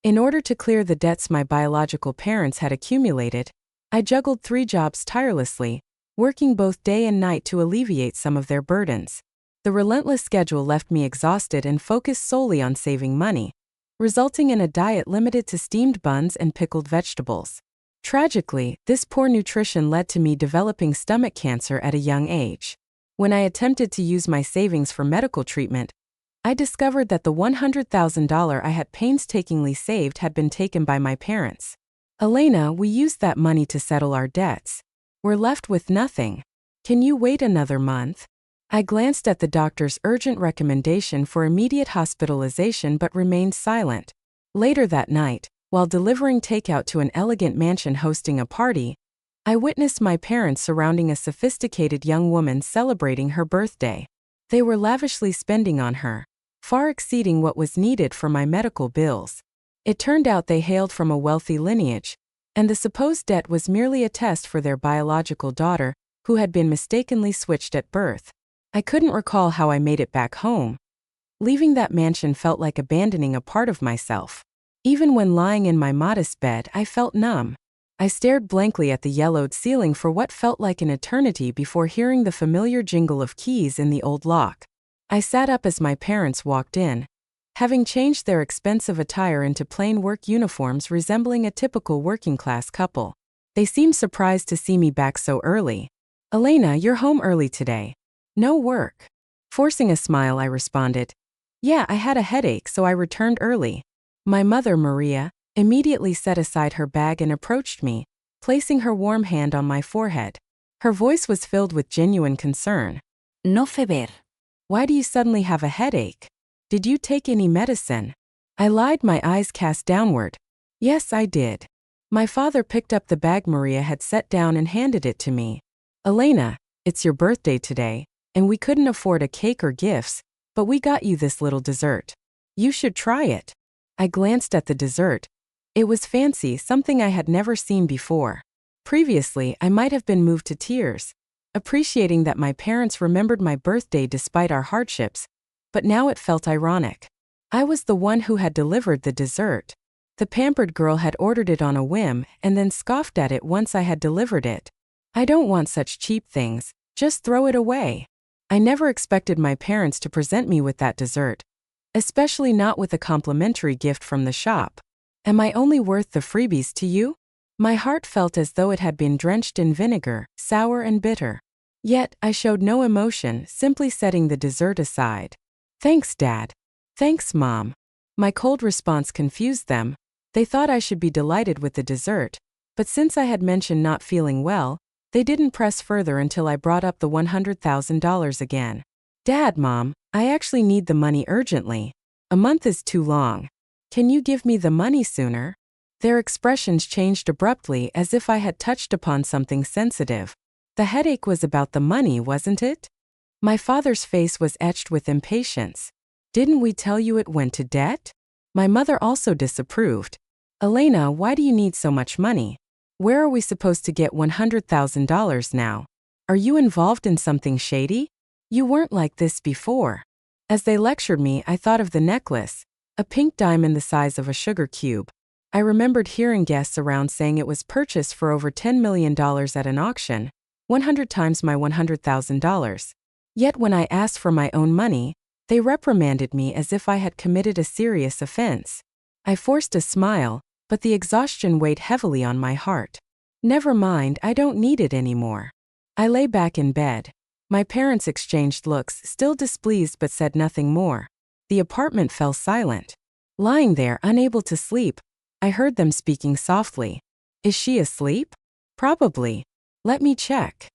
In order to clear the debts my biological parents had accumulated, I juggled 3 jobs tirelessly, working both day and night to alleviate some of their burdens. The relentless schedule left me exhausted and focused solely on saving money, resulting in a diet limited to steamed buns and pickled vegetables. Tragically, this poor nutrition led to me developing stomach cancer at a young age. When I attempted to use my savings for medical treatment, I discovered that the $100,000 I had painstakingly saved had been taken by my parents. Elena, we used that money to settle our debts. We're left with nothing. Can you wait another month? I glanced at the doctor's urgent recommendation for immediate hospitalization but remained silent. Later that night, while delivering takeout to an elegant mansion hosting a party, I witnessed my parents surrounding a sophisticated young woman celebrating her birthday. They were lavishly spending on her, far exceeding what was needed for my medical bills. It turned out they hailed from a wealthy lineage, and the supposed debt was merely a test for their biological daughter, who had been mistakenly switched at birth. I couldn't recall how I made it back home. Leaving that mansion felt like abandoning a part of myself. Even when lying in my modest bed, I felt numb. I stared blankly at the yellowed ceiling for what felt like an eternity before hearing the familiar jingle of keys in the old lock. I sat up as my parents walked in, having changed their expensive attire into plain work uniforms resembling a typical working-class couple. They seemed surprised to see me back so early. "Elena, you're home early today. No work?" Forcing a smile, I responded, "Yeah, I had a headache, so I returned early." My mother, Maria, immediately set aside her bag and approached me, placing her warm hand on my forehead. Her voice was filled with genuine concern. No feber. "Why do you suddenly have a headache? Did you take any medicine?" I lied, my eyes cast downward. Yes, I did. My father picked up the bag Maria had set down and handed it to me. "Elena, it's your birthday today, and we couldn't afford a cake or gifts, but we got you this little dessert. You should try it." I glanced at the dessert. It was fancy, something I had never seen before. Previously, I might have been moved to tears, appreciating that my parents remembered my birthday despite our hardships, but now it felt ironic. I was the one who had delivered the dessert. The pampered girl had ordered it on a whim and then scoffed at it once I had delivered it. "I don't want such cheap things, just throw it away." I never expected my parents to present me with that dessert, especially not with a complimentary gift from the shop. Am I only worth the freebies to you? My heart felt as though it had been drenched in vinegar, sour and bitter. Yet, I showed no emotion, simply setting the dessert aside. "Thanks, Dad." "Thanks, Mom." My cold response confused them. They thought I should be delighted with the dessert, but since I had mentioned not feeling well, they didn't press further until I brought up the $100,000 again. "Dad, Mom, I actually need the money urgently. A month is too long. Can you give me the money sooner?" Their expressions changed abruptly as if I had touched upon something sensitive. The headache was about the money, wasn't it? My father's face was etched with impatience. "Didn't we tell you it went to debt?" My mother also disapproved. "Elena, why do you need so much money? Where are we supposed to get $100,000 now? Are you involved in something shady? You weren't like this before." As they lectured me, I thought of the necklace, a pink diamond the size of a sugar cube. I remembered hearing guests around saying it was purchased for over $10 million at an auction, 100 times my $100,000. Yet when I asked for my own money, they reprimanded me as if I had committed a serious offense. I forced a smile, but the exhaustion weighed heavily on my heart. "Never mind, I don't need it anymore." I lay back in bed. My parents exchanged looks, still displeased but said nothing more. The apartment fell silent. Lying there, unable to sleep, I heard them speaking softly. "Is she asleep?" "Probably. Let me check."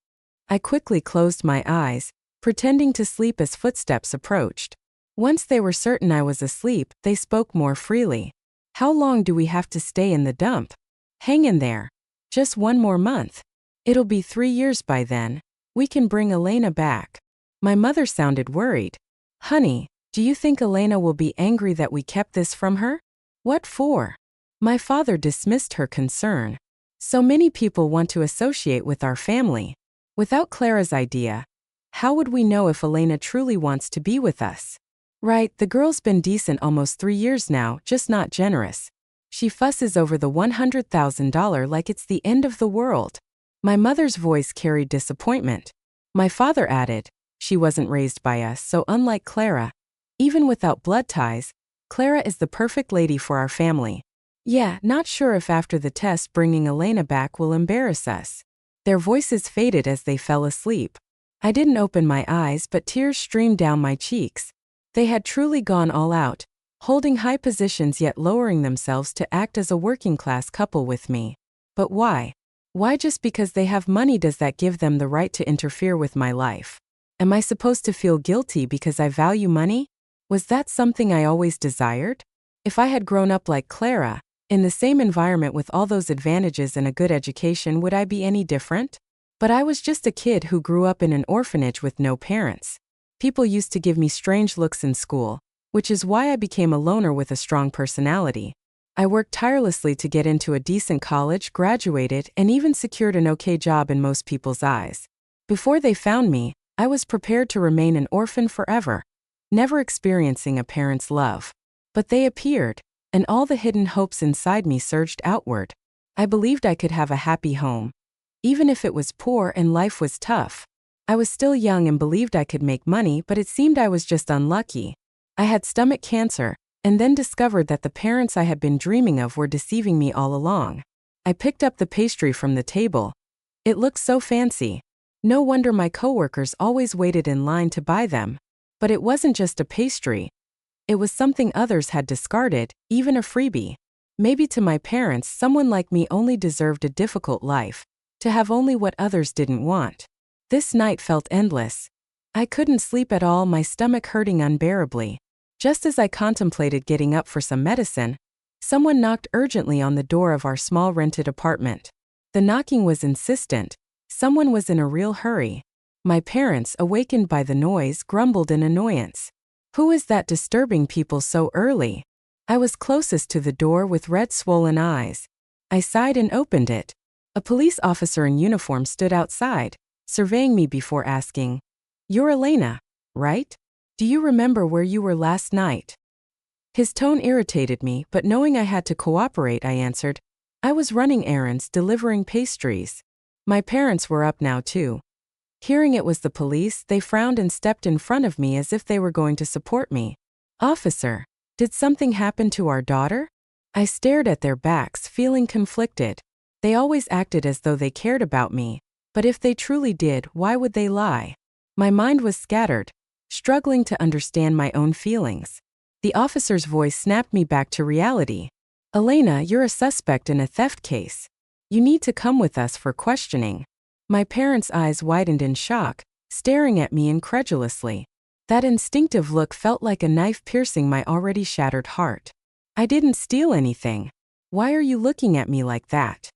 I quickly closed my eyes, pretending to sleep as footsteps approached. Once they were certain I was asleep, they spoke more freely. "How long do we have to stay in the dump?" "Hang in there. Just 1 more month. It'll be 3 years by then. We can bring Elena back." My mother sounded worried. "Honey, do you think Elena will be angry that we kept this from her?" "What for?" My father dismissed her concern. "So many people want to associate with our family. Without Clara's idea, how would we know if Elena truly wants to be with us?" "Right, the girl's been decent almost 3 years now, just not generous. She fusses over the $100,000 like it's the end of the world. My mother's voice carried disappointment. My father added, she wasn't raised by us, so unlike Clara. Even without blood ties, Clara is the perfect lady for our family. Yeah, not sure if after the test bringing Elena back will embarrass us. Their voices faded as they fell asleep. I didn't open my eyes, but tears streamed down my cheeks. They had truly gone all out, holding high positions yet lowering themselves to act as a working-class couple with me. But why? Why just because they have money does that give them the right to interfere with my life? Am I supposed to feel guilty because I value money? Was that something I always desired? If I had grown up like Clara, in the same environment with all those advantages and a good education, would I be any different? But I was just a kid who grew up in an orphanage with no parents. People used to give me strange looks in school, which is why I became a loner with a strong personality. I worked tirelessly to get into a decent college, graduated, and even secured an okay job in most people's eyes. Before they found me, I was prepared to remain an orphan forever, never experiencing a parent's love. But they appeared, and all the hidden hopes inside me surged outward. I believed I could have a happy home. Even if it was poor and life was tough. I was still young and believed I could make money, but it seemed I was just unlucky. I had stomach cancer, and then discovered that the parents I had been dreaming of were deceiving me all along. I picked up the pastry from the table. It looked so fancy. No wonder my coworkers always waited in line to buy them. But it wasn't just a pastry. It was something others had discarded, even a freebie. Maybe to my parents, someone like me only deserved a difficult life, to have only what others didn't want. This night felt endless. I couldn't sleep at all, my stomach hurting unbearably. Just as I contemplated getting up for some medicine, someone knocked urgently on the door of our small rented apartment. The knocking was insistent. Someone was in a real hurry. My parents, awakened by the noise, grumbled in annoyance. Who is that disturbing people so early? I was closest to the door with red swollen eyes. I sighed and opened it. A police officer in uniform stood outside, surveying me before asking, "You're Elena, right? Do you remember where you were last night?" His tone irritated me, but knowing I had to cooperate, I answered, "I was running errands, delivering pastries." My parents were up now too. Hearing it was the police, they frowned and stepped in front of me as if they were going to support me. "Officer, did something happen to our daughter?" I stared at their backs, feeling conflicted. They always acted as though they cared about me, but if they truly did, why would they lie? My mind was scattered, struggling to understand my own feelings. The officer's voice snapped me back to reality. "Elena, you're a suspect in a theft case. You need to come with us for questioning." My parents' eyes widened in shock, staring at me incredulously. That instinctive look felt like a knife piercing my already shattered heart. "I didn't steal anything. Why are you looking at me like that?"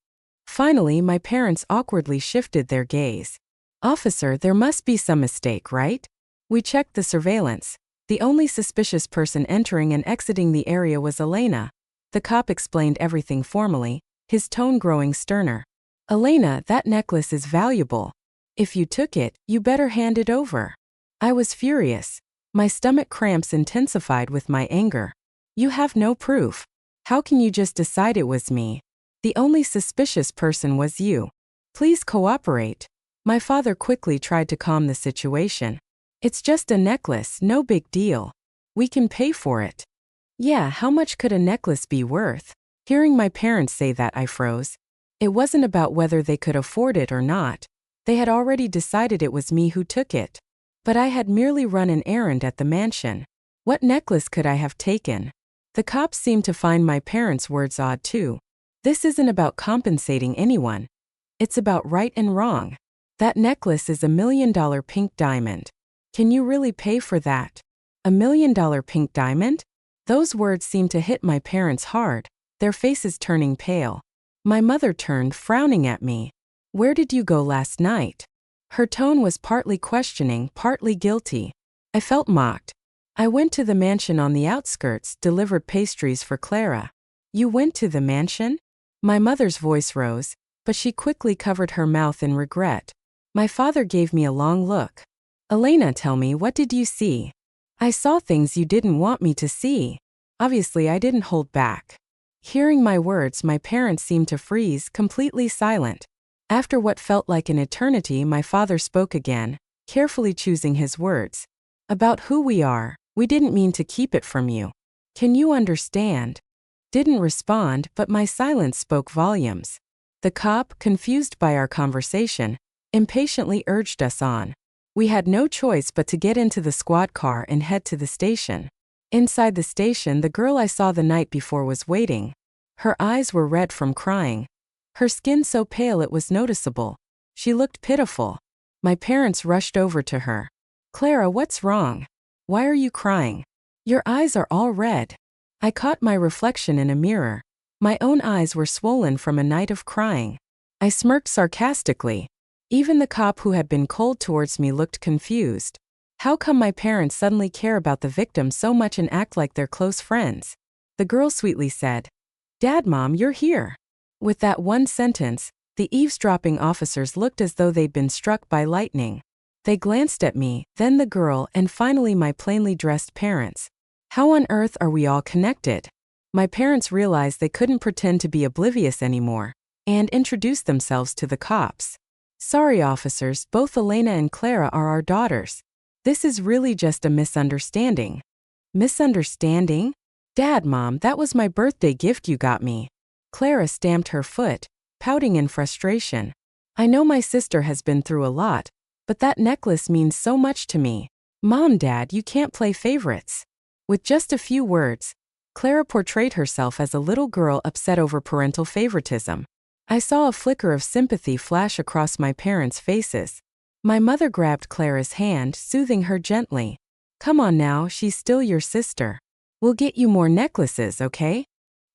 Finally, my parents awkwardly shifted their gaze. "Officer, there must be some mistake, right? We checked the surveillance. The only suspicious person entering and exiting the area was Elena." The cop explained everything formally, his tone growing sterner. "Elena, that necklace is valuable. If you took it, you better hand it over." I was furious. My stomach cramps intensified with my anger. "You have no proof. How can you just decide it was me? The only suspicious person was you. Please cooperate." My father quickly tried to calm the situation. "It's just a necklace, no big deal. We can pay for it." Yeah, how much could a necklace be worth? Hearing my parents say that, I froze. It wasn't about whether they could afford it or not. They had already decided it was me who took it. But I had merely run an errand at the mansion. What necklace could I have taken? The cops seemed to find my parents' words odd too. "This isn't about compensating anyone. It's about right and wrong. That necklace is $1 million pink diamond. Can you really pay for that? $1 million pink diamond?" Those words seemed to hit my parents hard, their faces turning pale. My mother turned, frowning at me. "Where did you go last night?" Her tone was partly questioning, partly guilty. I felt mocked. "I went to the mansion on the outskirts, delivered pastries for Clara." "You went to the mansion?" My mother's voice rose, but she quickly covered her mouth in regret. My father gave me a long look. "Elena, tell me, what did you see?" "I saw things you didn't want me to see." Obviously, I didn't hold back. Hearing my words, my parents seemed to freeze, completely silent. After what felt like an eternity, my father spoke again, carefully choosing his words. About who we are, we didn't mean to keep it from you. Can you understand? Didn't respond, but my silence spoke volumes. The cop, confused by our conversation, impatiently urged us on. We had no choice but to get into the squad car and head to the station. Inside the station, the girl I saw the night before was waiting. Her eyes were red from crying. Her skin so pale it was noticeable. She looked pitiful. My parents rushed over to her. "Clara, what's wrong? Why are you crying? Your eyes are all red." I caught my reflection in a mirror. My own eyes were swollen from a night of crying. I smirked sarcastically. Even the cop, who had been cold towards me, looked confused. How come my parents suddenly care about the victim so much and act like they're close friends? The girl sweetly said, "Dad, Mom, you're here." With that one sentence, the eavesdropping officers looked as though they'd been struck by lightning. They glanced at me, then the girl, and finally my plainly dressed parents. How on earth are we all connected? My parents realized they couldn't pretend to be oblivious anymore, and introduced themselves to the cops. "Sorry, officers, both Elena and Clara are our daughters. This is really just a misunderstanding." "Misunderstanding? Dad, Mom, that was my birthday gift you got me." Clara stamped her foot, pouting in frustration. "I know my sister has been through a lot, but that necklace means so much to me. Mom, Dad, you can't play favorites." With just a few words, Clara portrayed herself as a little girl upset over parental favoritism. I saw a flicker of sympathy flash across my parents' faces. My mother grabbed Clara's hand, soothing her gently. "Come on now, she's still your sister. We'll get you more necklaces, okay?"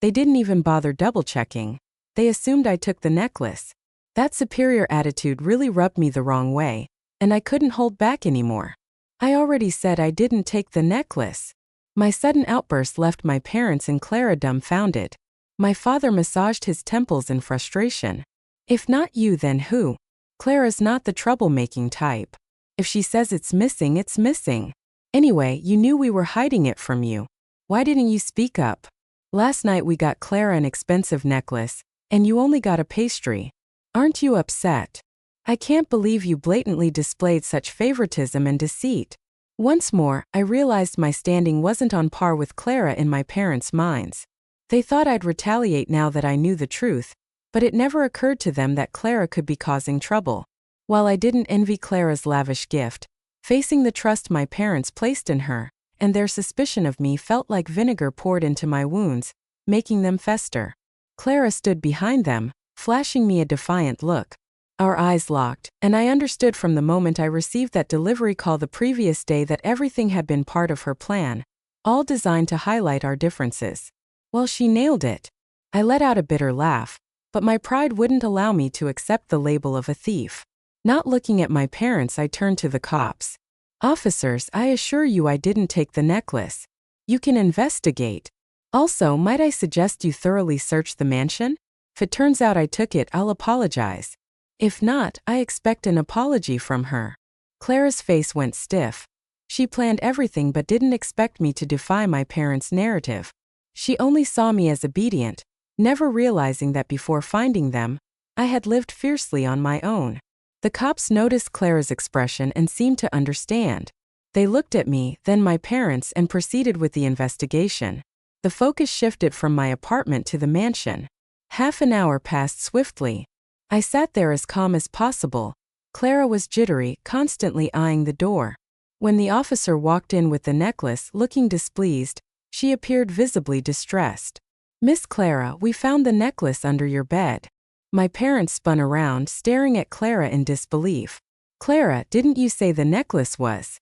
They didn't even bother double-checking. They assumed I took the necklace. That superior attitude really rubbed me the wrong way, and I couldn't hold back anymore. "I already said I didn't take the necklace." My sudden outburst left my parents and Clara dumbfounded. My father massaged his temples in frustration. "If not you, then who? Clara's not the troublemaking type. If she says it's missing, it's missing. Anyway, you knew we were hiding it from you. Why didn't you speak up? Last night we got Clara an expensive necklace, and you only got a pastry. Aren't you upset? I can't believe you blatantly displayed such favoritism and deceit." Once more, I realized my standing wasn't on par with Clara in my parents' minds. They thought I'd retaliate now that I knew the truth, but it never occurred to them that Clara could be causing trouble. While I didn't envy Clara's lavish gift, facing the trust my parents placed in her, and their suspicion of me, felt like vinegar poured into my wounds, making them fester. Clara stood behind them, flashing me a defiant look. Our eyes locked, and I understood from the moment I received that delivery call the previous day that everything had been part of her plan, all designed to highlight our differences. Well, she nailed it. I let out a bitter laugh, but my pride wouldn't allow me to accept the label of a thief. Not looking at my parents, I turned to the cops. "Officers, I assure you I didn't take the necklace. You can investigate. Also, might I suggest you thoroughly search the mansion? If it turns out I took it, I'll apologize. If not, I expect an apology from her." Clara's face went stiff. She planned everything but didn't expect me to defy my parents' narrative. She only saw me as obedient, never realizing that before finding them, I had lived fiercely on my own. The cops noticed Clara's expression and seemed to understand. They looked at me, then my parents, and proceeded with the investigation. The focus shifted from my apartment to the mansion. Half an hour passed swiftly. I sat there as calm as possible. Clara was jittery, constantly eyeing the door. When the officer walked in with the necklace, looking displeased, she appeared visibly distressed. "Miss Clara, we found the necklace under your bed." My parents spun around, staring at Clara in disbelief. "Clara, didn't you say the necklace was?"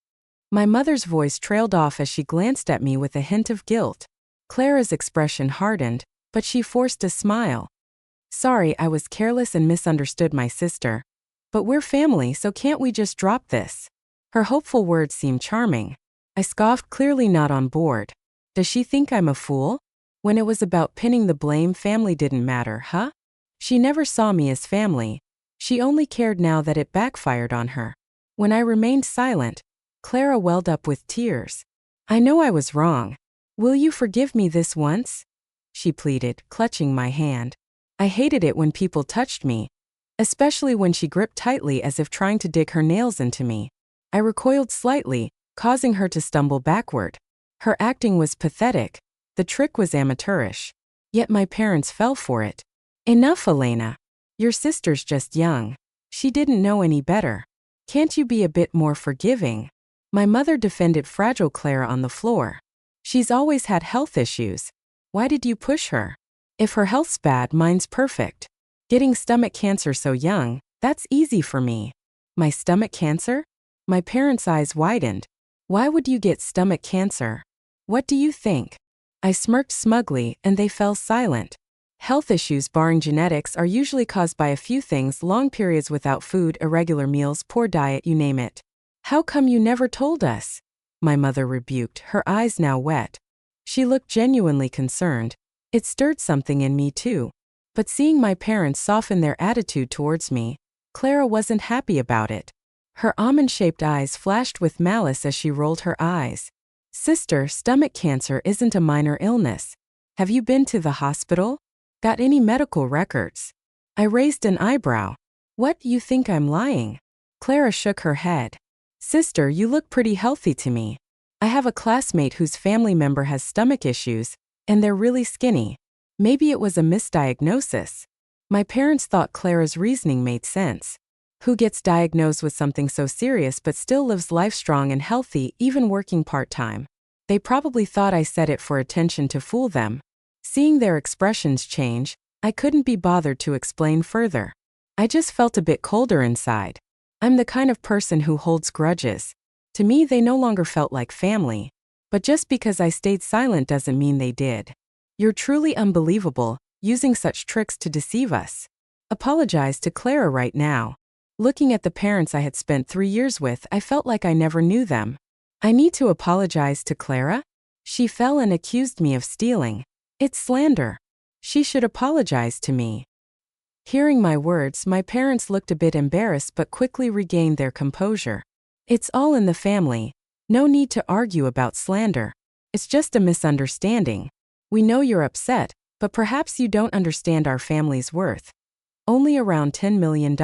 My mother's voice trailed off as she glanced at me with a hint of guilt. Clara's expression hardened, but she forced a smile. "Sorry, I was careless and misunderstood my sister. But we're family, so can't we just drop this?" Her hopeful words seemed charming. I scoffed, clearly not on board. Does she think I'm a fool? When it was about pinning the blame, family didn't matter, huh? She never saw me as family. She only cared now that it backfired on her. When I remained silent, Clara welled up with tears. "I know I was wrong. Will you forgive me this once?" she pleaded, clutching my hand. I hated it when people touched me, especially when she gripped tightly as if trying to dig her nails into me. I recoiled slightly, causing her to stumble backward. Her acting was pathetic. The trick was amateurish. Yet my parents fell for it. Enough, Elena. Your sister's just young. She didn't know any better. Can't you be a bit more forgiving? My mother defended fragile Clara on the floor. She's always had health issues. Why did you push her? If her health's bad, mine's perfect. Getting stomach cancer so young, that's easy for me. My stomach cancer? My parents' eyes widened. Why would you get stomach cancer? What do you think? I smirked smugly, and they fell silent. Health issues barring genetics are usually caused by a few things: long periods without food, irregular meals, poor diet, you name it. How come you never told us? My mother rebuked, her eyes now wet. She looked genuinely concerned. It stirred something in me too. But seeing my parents soften their attitude towards me, Clara wasn't happy about it. Her almond-shaped eyes flashed with malice as she rolled her eyes. Sister, stomach cancer isn't a minor illness. Have you been to the hospital? Got any medical records? I raised an eyebrow. What, you think I'm lying? Clara shook her head. Sister, you look pretty healthy to me. I have a classmate whose family member has stomach issues, and they're really skinny. Maybe it was a misdiagnosis. My parents thought Clara's reasoning made sense. Who gets diagnosed with something so serious but still lives life strong and healthy, even working part-time? They probably thought I said it for attention to fool them. Seeing their expressions change, I couldn't be bothered to explain further. I just felt a bit colder inside. I'm the kind of person who holds grudges. To me, they no longer felt like family. But just because I stayed silent doesn't mean they did. You're truly unbelievable, using such tricks to deceive us. Apologize to Clara right now. Looking at the parents I had spent 3 years with, I felt like I never knew them. I need to apologize to Clara? She fell and accused me of stealing. It's slander. She should apologize to me. Hearing my words, my parents looked a bit embarrassed but quickly regained their composure. It's all in the family. No need to argue about slander. It's just a misunderstanding. We know you're upset, but perhaps you don't understand our family's worth. Only around $10 million.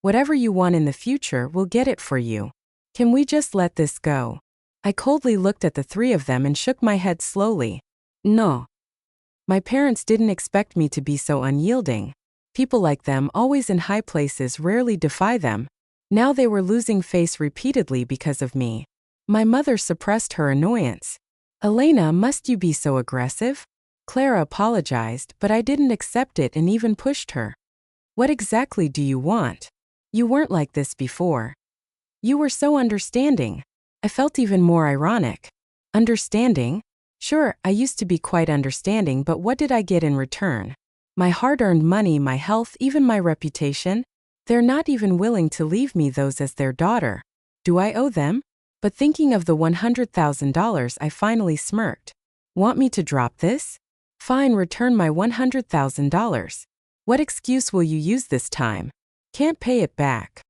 Whatever you want in the future, we'll get it for you. Can we just let this go? I coldly looked at the three of them and shook my head slowly. No. My parents didn't expect me to be so unyielding. People like them, always in high places, rarely defy them. Now they were losing face repeatedly because of me. My mother suppressed her annoyance. Elena, must you be so aggressive? Clara apologized, but I didn't accept it and even pushed her. What exactly do you want? You weren't like this before. You were so understanding. I felt even more ironic. Understanding? Sure, I used to be quite understanding, but what did I get in return? My hard-earned money, my health, even my reputation? They're not even willing to leave me those as their daughter. Do I owe them? But thinking of the $100,000, I finally smirked. Want me to drop this? Fine, return my $100,000. What excuse will you use this time? Can't pay it back.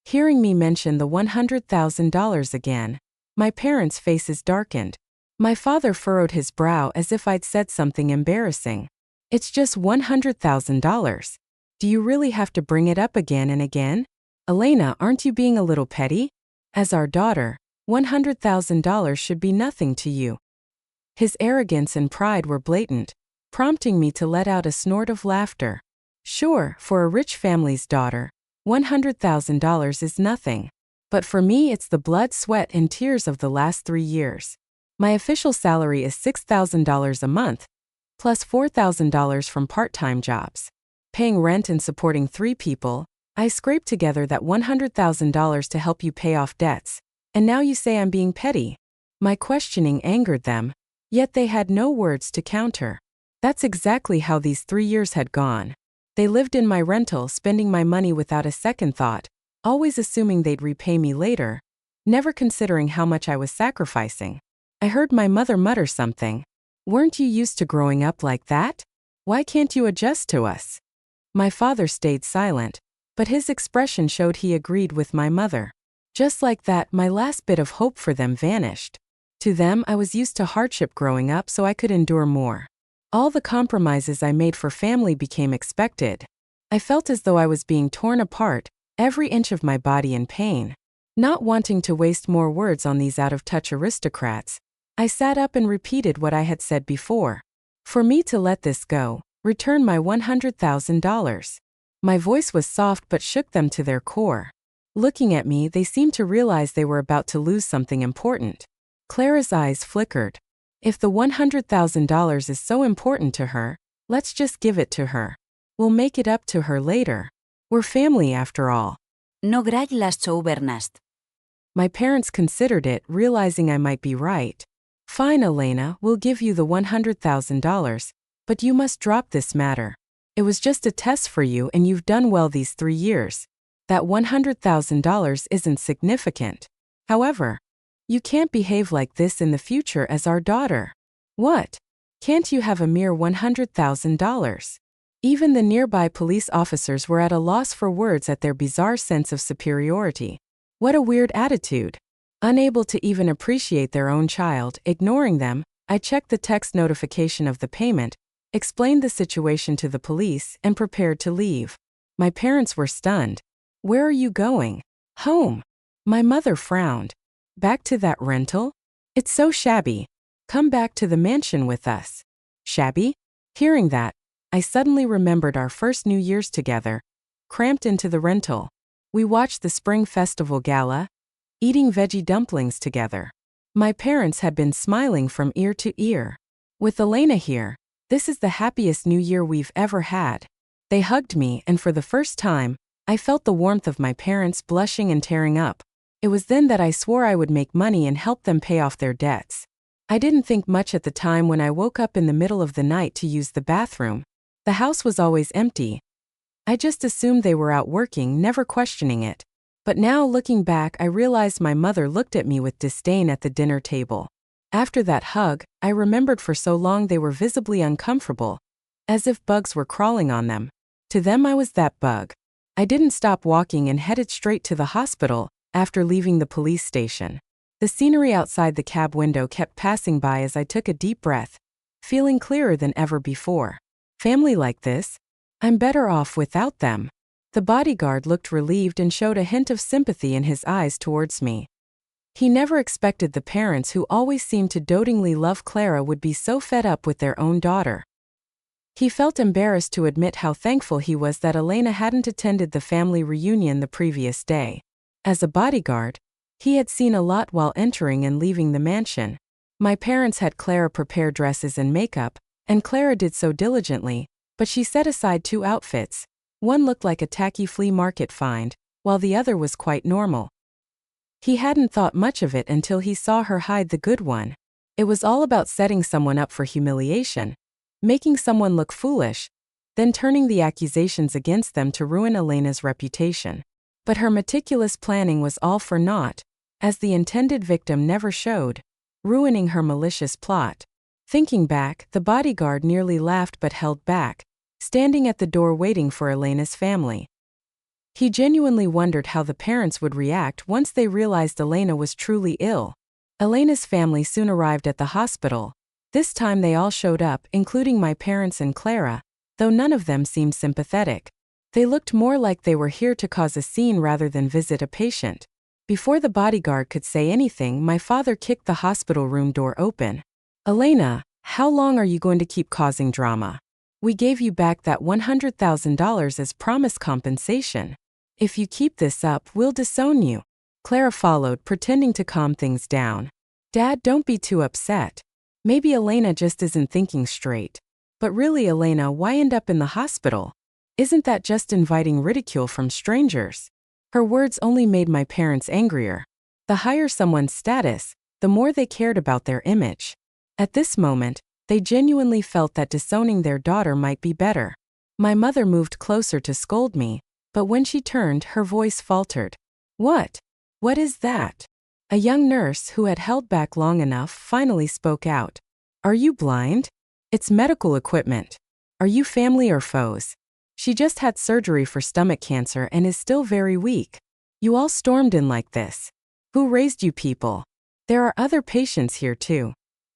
Hearing me mention the $100,000 again, my parents' faces darkened. My father furrowed his brow as if I'd said something embarrassing. It's just $100,000. Do you really have to bring it up again and again? Elena, aren't you being a little petty? As our daughter, $100,000 should be nothing to you. His arrogance and pride were blatant, prompting me to let out a snort of laughter. Sure, for a rich family's daughter, $100,000 is nothing. But for me, it's the blood, sweat, and tears of the last 3 years. My official salary is $6,000 a month, plus $4,000 from part-time jobs. Paying rent and supporting 3 people, I scraped together that $100,000 to help you pay off debts. And now you say I'm being petty. My questioning angered them, yet they had no words to counter. That's exactly how these 3 years had gone. They lived in my rental, spending my money without a second thought, always assuming they'd repay me later, never considering how much I was sacrificing. I heard my mother mutter something. Weren't you used to growing up like that? Why can't you adjust to us? My father stayed silent, but his expression showed he agreed with my mother. Just like that, my last bit of hope for them vanished. To them, I was used to hardship growing up, so I could endure more. All the compromises I made for family became expected. I felt as though I was being torn apart, every inch of my body in pain. Not wanting to waste more words on these out-of-touch aristocrats, I sat up and repeated what I had said before. For me to let this go, return my $100,000. My voice was soft but shook them to their core. Looking at me, they seemed to realize they were about to lose something important. Clara's eyes flickered. If the $100,000 is so important to her, let's just give it to her. We'll make it up to her later. We're family after all. No grall les sou bernast. My parents considered it, realizing I might be right. Fine, Elena, we'll give you the $100,000, but you must drop this matter. It was just a test for you and you've done well these 3 years. That $100,000 isn't significant. However, you can't behave like this in the future as our daughter. What? Can't you have a mere $100,000? Even the nearby police officers were at a loss for words at their bizarre sense of superiority. What a weird attitude. Unable to even appreciate their own child, ignoring them, I checked the text notification of the payment, explained the situation to the police, and prepared to leave. My parents were stunned. Where are you going? Home. My mother frowned. Back to that rental? It's so shabby. Come back to the mansion with us. Shabby? Hearing that, I suddenly remembered our first New Year's together, cramped into the rental. We watched the Spring Festival Gala, eating veggie dumplings together. My parents had been smiling from ear to ear. With Elena here, this is the happiest New Year we've ever had. They hugged me, and for the first time, I felt the warmth of my parents blushing and tearing up. It was then that I swore I would make money and help them pay off their debts. I didn't think much at the time when I woke up in the middle of the night to use the bathroom. The house was always empty. I just assumed they were out working, never questioning it. But now, looking back, I realized my mother looked at me with disdain at the dinner table. After that hug, I remembered for so long they were visibly uncomfortable, as if bugs were crawling on them. To them I was that bug. I didn't stop walking and headed straight to the hospital after leaving the police station. The scenery outside the cab window kept passing by as I took a deep breath, feeling clearer than ever before. Family like this? I'm better off without them. The bodyguard looked relieved and showed a hint of sympathy in his eyes towards me. He never expected the parents who always seemed to dotingly love Clara would be so fed up with their own daughter. He felt embarrassed to admit how thankful he was that Elena hadn't attended the family reunion the previous day. As a bodyguard, he had seen a lot while entering and leaving the mansion. My parents had Clara prepare dresses and makeup, and Clara did so diligently, but she set aside 2 outfits. One looked like a tacky flea market find, while the other was quite normal. He hadn't thought much of it until he saw her hide the good one. It was all about setting someone up for humiliation, making someone look foolish, then turning the accusations against them to ruin Elena's reputation. But her meticulous planning was all for naught, as the intended victim never showed, ruining her malicious plot. Thinking back, the bodyguard nearly laughed but held back, standing at the door waiting for Elena's family. He genuinely wondered how the parents would react once they realized Elena was truly ill. Elena's family soon arrived at the hospital. This time they all showed up, including my parents and Clara, though none of them seemed sympathetic. They looked more like they were here to cause a scene rather than visit a patient. Before the bodyguard could say anything, my father kicked the hospital room door open. Elena, how long are you going to keep causing drama? We gave you back that $100,000 as promised compensation. If you keep this up, we'll disown you. Clara followed, pretending to calm things down. Dad, don't be too upset. Maybe Elena just isn't thinking straight. But really, Elena, why end up in the hospital? Isn't that just inviting ridicule from strangers? Her words only made my parents angrier. The higher someone's status, the more they cared about their image. At this moment, they genuinely felt that disowning their daughter might be better. My mother moved closer to scold me, but when she turned, her voice faltered. What? What is that? A young nurse who had held back long enough finally spoke out. Are you blind? It's medical equipment. Are you family or foes? She just had surgery for stomach cancer and is still very weak. You all stormed in like this. Who raised you people? There are other patients here too.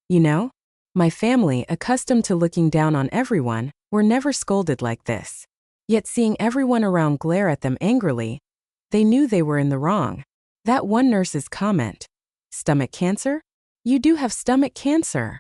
You know? My family, accustomed to looking down on everyone, were never scolded like this. Yet seeing everyone around glare at them angrily, they knew they were in the wrong. That one nurse's comment, "Stomach cancer? You do have stomach cancer,"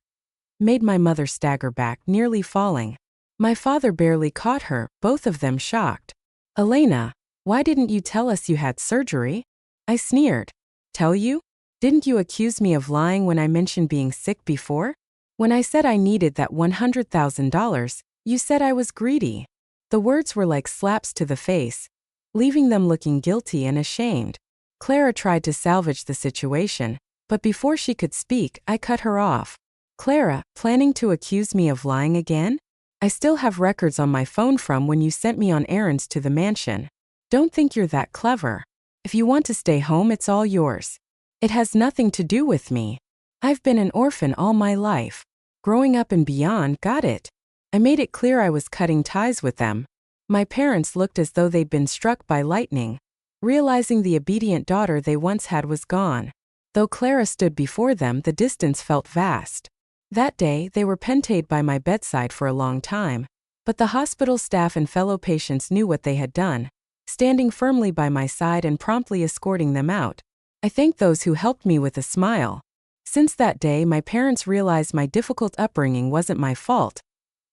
made my mother stagger back, nearly falling. My father barely caught her, both of them shocked. "Elena, why didn't you tell us you had surgery?" I sneered. "Tell you? Didn't you accuse me of lying when I mentioned being sick before? When I said I needed that $100,000, you said I was greedy." The words were like slaps to the face, leaving them looking guilty and ashamed. Clara tried to salvage the situation, but before she could speak, I cut her off. "Clara, planning to accuse me of lying again? I still have records on my phone from when you sent me on errands to the mansion. Don't think you're that clever. If you want to stay home, it's all yours. It has nothing to do with me. I've been an orphan all my life. Growing up and beyond, got it?" I made it clear I was cutting ties with them. My parents looked as though they'd been struck by lightning, realizing the obedient daughter they once had was gone. Though Clara stood before them, the distance felt vast. That day, they were pentaed by my bedside for a long time, but the hospital staff and fellow patients knew what they had done, standing firmly by my side and promptly escorting them out. I thanked those who helped me with a smile. Since that day, my parents realized my difficult upbringing wasn't my fault.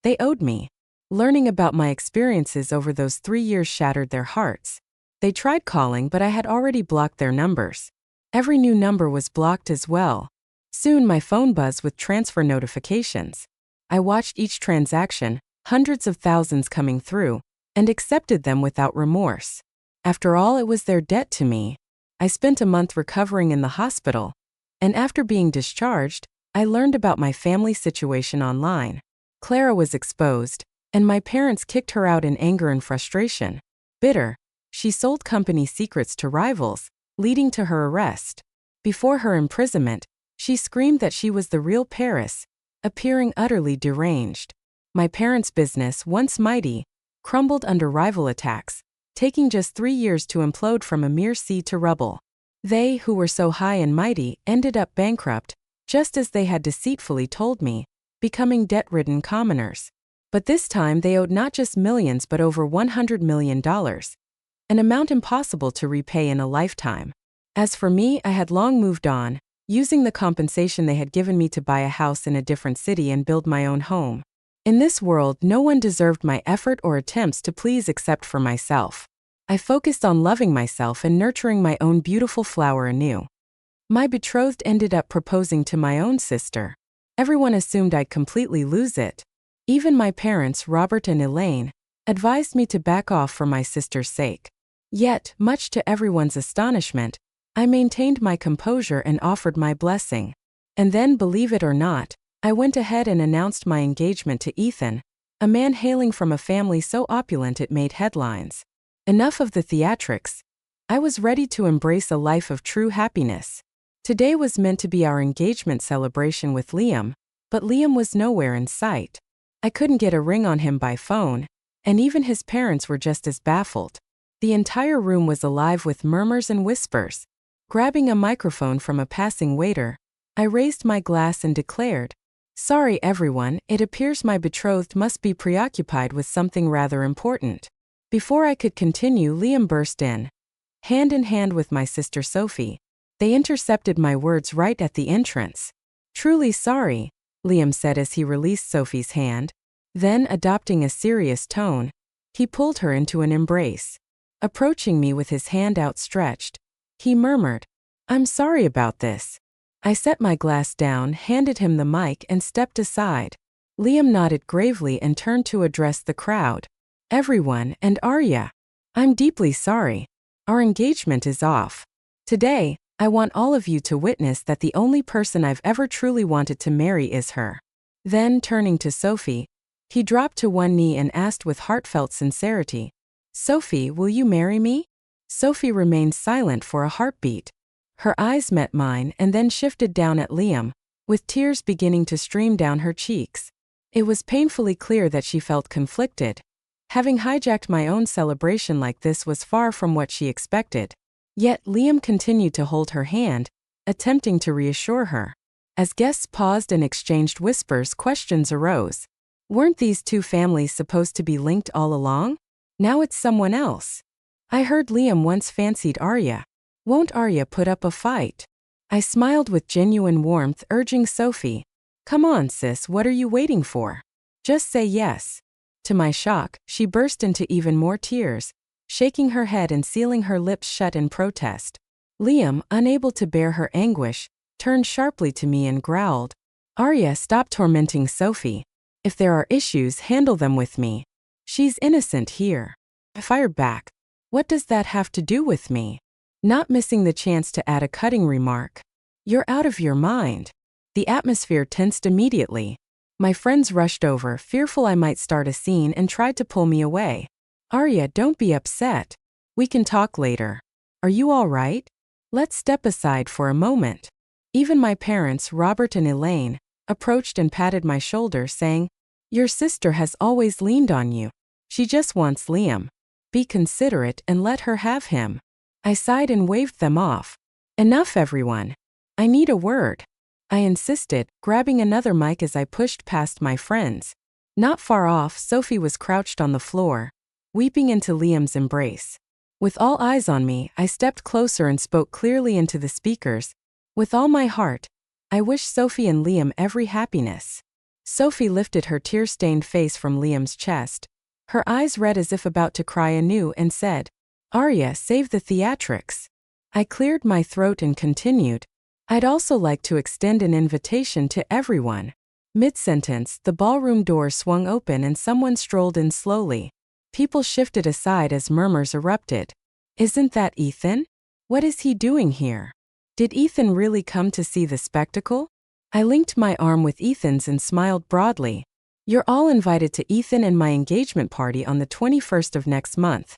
They owed me. Learning about my experiences over those 3 years shattered their hearts. They tried calling, but I had already blocked their numbers. Every new number was blocked as well. Soon my phone buzzed with transfer notifications. I watched each transaction, hundreds of thousands coming through, and accepted them without remorse. After all, it was their debt to me. I spent a month recovering in the hospital, and after being discharged, I learned about my family situation online. Clara was exposed, and my parents kicked her out in anger and frustration. Bitter, she sold company secrets to rivals, leading to her arrest. Before her imprisonment, she screamed that she was the real Paris, appearing utterly deranged. My parents' business, once mighty, crumbled under rival attacks, taking just 3 years to implode from a mere seed to rubble. They, who were so high and mighty, ended up bankrupt, just as they had deceitfully told me, becoming debt-ridden commoners. But this time they owed not just millions but over $100 million, an amount impossible to repay in a lifetime. As for me, I had long moved on, using the compensation they had given me to buy a house in a different city and build my own home. In this world, no one deserved my effort or attempts to please except for myself. I focused on loving myself and nurturing my own beautiful flower anew. My betrothed ended up proposing to my own sister. Everyone assumed I'd completely lose it. Even my parents, Robert and Elaine, advised me to back off for my sister's sake. Yet, much to everyone's astonishment, I maintained my composure and offered my blessing. And then, believe it or not, I went ahead and announced my engagement to Ethan, a man hailing from a family so opulent it made headlines. Enough of the theatrics. I was ready to embrace a life of true happiness. Today was meant to be our engagement celebration with Liam, but Liam was nowhere in sight. I couldn't get a ring on him by phone, and even his parents were just as baffled. The entire room was alive with murmurs and whispers. Grabbing a microphone from a passing waiter, I raised my glass and declared, "Sorry everyone, it appears my betrothed must be preoccupied with something rather important." Before I could continue, Liam burst in. Hand in hand with my sister Sophie, they intercepted my words right at the entrance. "Truly sorry," Liam said as he released Sophie's hand. Then, adopting a serious tone, he pulled her into an embrace. Approaching me with his hand outstretched, he murmured, "I'm sorry about this." I set my glass down, handed him the mic, and stepped aside. Liam nodded gravely and turned to address the crowd. "Everyone, and Arya, I'm deeply sorry. Our engagement is off. Today, I want all of you to witness that the only person I've ever truly wanted to marry is her." Then, turning to Sophie, he dropped to one knee and asked with heartfelt sincerity, "Sophie, will you marry me?" Sophie remained silent for a heartbeat. Her eyes met mine and then shifted down at Liam, with tears beginning to stream down her cheeks. It was painfully clear that she felt conflicted. Having hijacked my own celebration like this was far from what she expected. Yet Liam continued to hold her hand, attempting to reassure her. As guests paused and exchanged whispers, questions arose. Weren't these two families supposed to be linked all along? Now it's someone else. I heard Liam once fancied Arya. Won't Arya put up a fight? I smiled with genuine warmth, urging Sophie. Come on, sis, what are you waiting for? Just say yes. To my shock, she burst into even more tears, shaking her head and sealing her lips shut in protest. Liam, unable to bear her anguish, turned sharply to me and growled, Arya, stop tormenting Sophie. If there are issues, handle them with me. She's innocent here. I fired back. What does that have to do with me? Not missing the chance to add a cutting remark. You're out of your mind. The atmosphere tensed immediately. My friends rushed over, fearful I might start a scene, and tried to pull me away. Arya, don't be upset. We can talk later. Are you all right? Let's step aside for a moment. Even my parents, Robert and Elaine, approached and patted my shoulder, saying, Your sister has always leaned on you. She just wants Liam. Be considerate and let her have him. I sighed and waved them off. Enough, everyone. I need a word. I insisted, grabbing another mic as I pushed past my friends. Not far off, Sophie was crouched on the floor, weeping into Liam's embrace. With all eyes on me, I stepped closer and spoke clearly into the speakers. With all my heart, I wish Sophie and Liam every happiness. Sophie lifted her tear-stained face from Liam's chest, her eyes red as if about to cry anew, and said, Arya, save the theatrics. I cleared my throat and continued, I'd also like to extend an invitation to everyone. Mid-sentence, the ballroom door swung open and someone strolled in slowly. People shifted aside as murmurs erupted. Isn't that Ethan? What is he doing here? Did Ethan really come to see the spectacle? I linked my arm with Ethan's and smiled broadly. You're all invited to Ethan and my engagement party on the 21st of next month,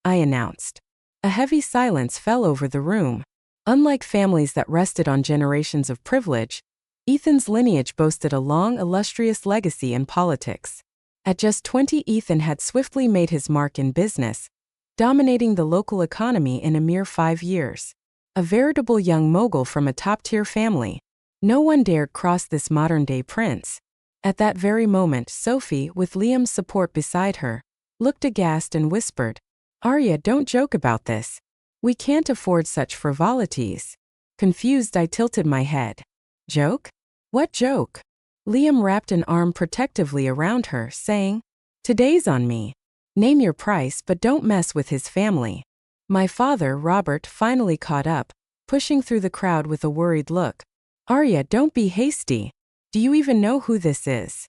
I announced. A heavy silence fell over the room. Unlike families that rested on generations of privilege, Ethan's lineage boasted a long, illustrious legacy in politics. At just 20, Ethan had swiftly made his mark in business, dominating the local economy in a mere 5 years. A veritable young mogul from a top-tier family. No one dared cross this modern-day prince. At that very moment, Sophie, with Liam's support beside her, looked aghast and whispered, Arya, don't joke about this. We can't afford such frivolities. Confused, I tilted my head. Joke? What joke? Liam wrapped an arm protectively around her, saying, Today's on me. Name your price, but don't mess with his family. My father, Robert, finally caught up, pushing through the crowd with a worried look. Arya, don't be hasty. Do you even know who this is?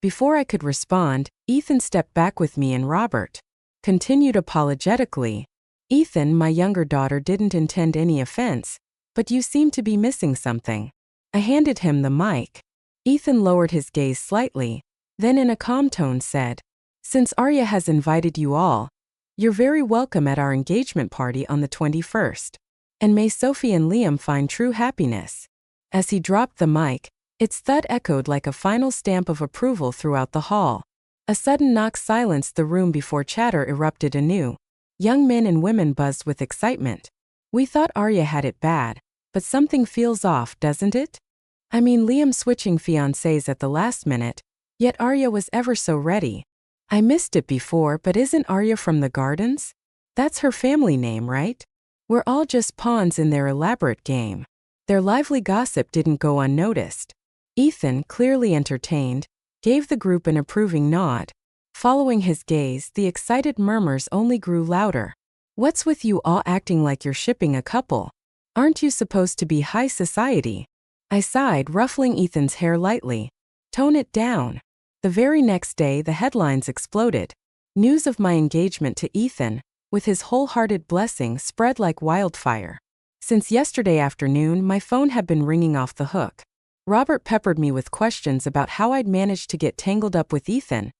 Before I could respond, Ethan stepped back with me and Robert continued apologetically. Ethan, my younger daughter, didn't intend any offense, but you seem to be missing something. I handed him the mic. Ethan lowered his gaze slightly, then in a calm tone said, Since Arya has invited you all, you're very welcome at our engagement party on the 21st. And may Sophie and Liam find true happiness. As he dropped the mic, its thud echoed like a final stamp of approval throughout the hall. A sudden knock silenced the room before chatter erupted anew. Young men and women buzzed with excitement. We thought Arya had it bad, but something feels off, doesn't it? I mean, Liam switching fiancés at the last minute, yet Arya was ever so ready. I missed it before, but isn't Arya from the Gardens? That's her family name, right? We're all just pawns in their elaborate game. Their lively gossip didn't go unnoticed. Ethan, clearly entertained, gave the group an approving nod. Following his gaze, the excited murmurs only grew louder. What's with you all acting like you're shipping a couple? Aren't you supposed to be high society? I sighed, ruffling Ethan's hair lightly. Tone it down. The very next day, the headlines exploded. News of my engagement to Ethan, with his wholehearted blessing, spread like wildfire. Since yesterday afternoon, my phone had been ringing off the hook. Robert peppered me with questions about how I'd managed to get tangled up with Ethan,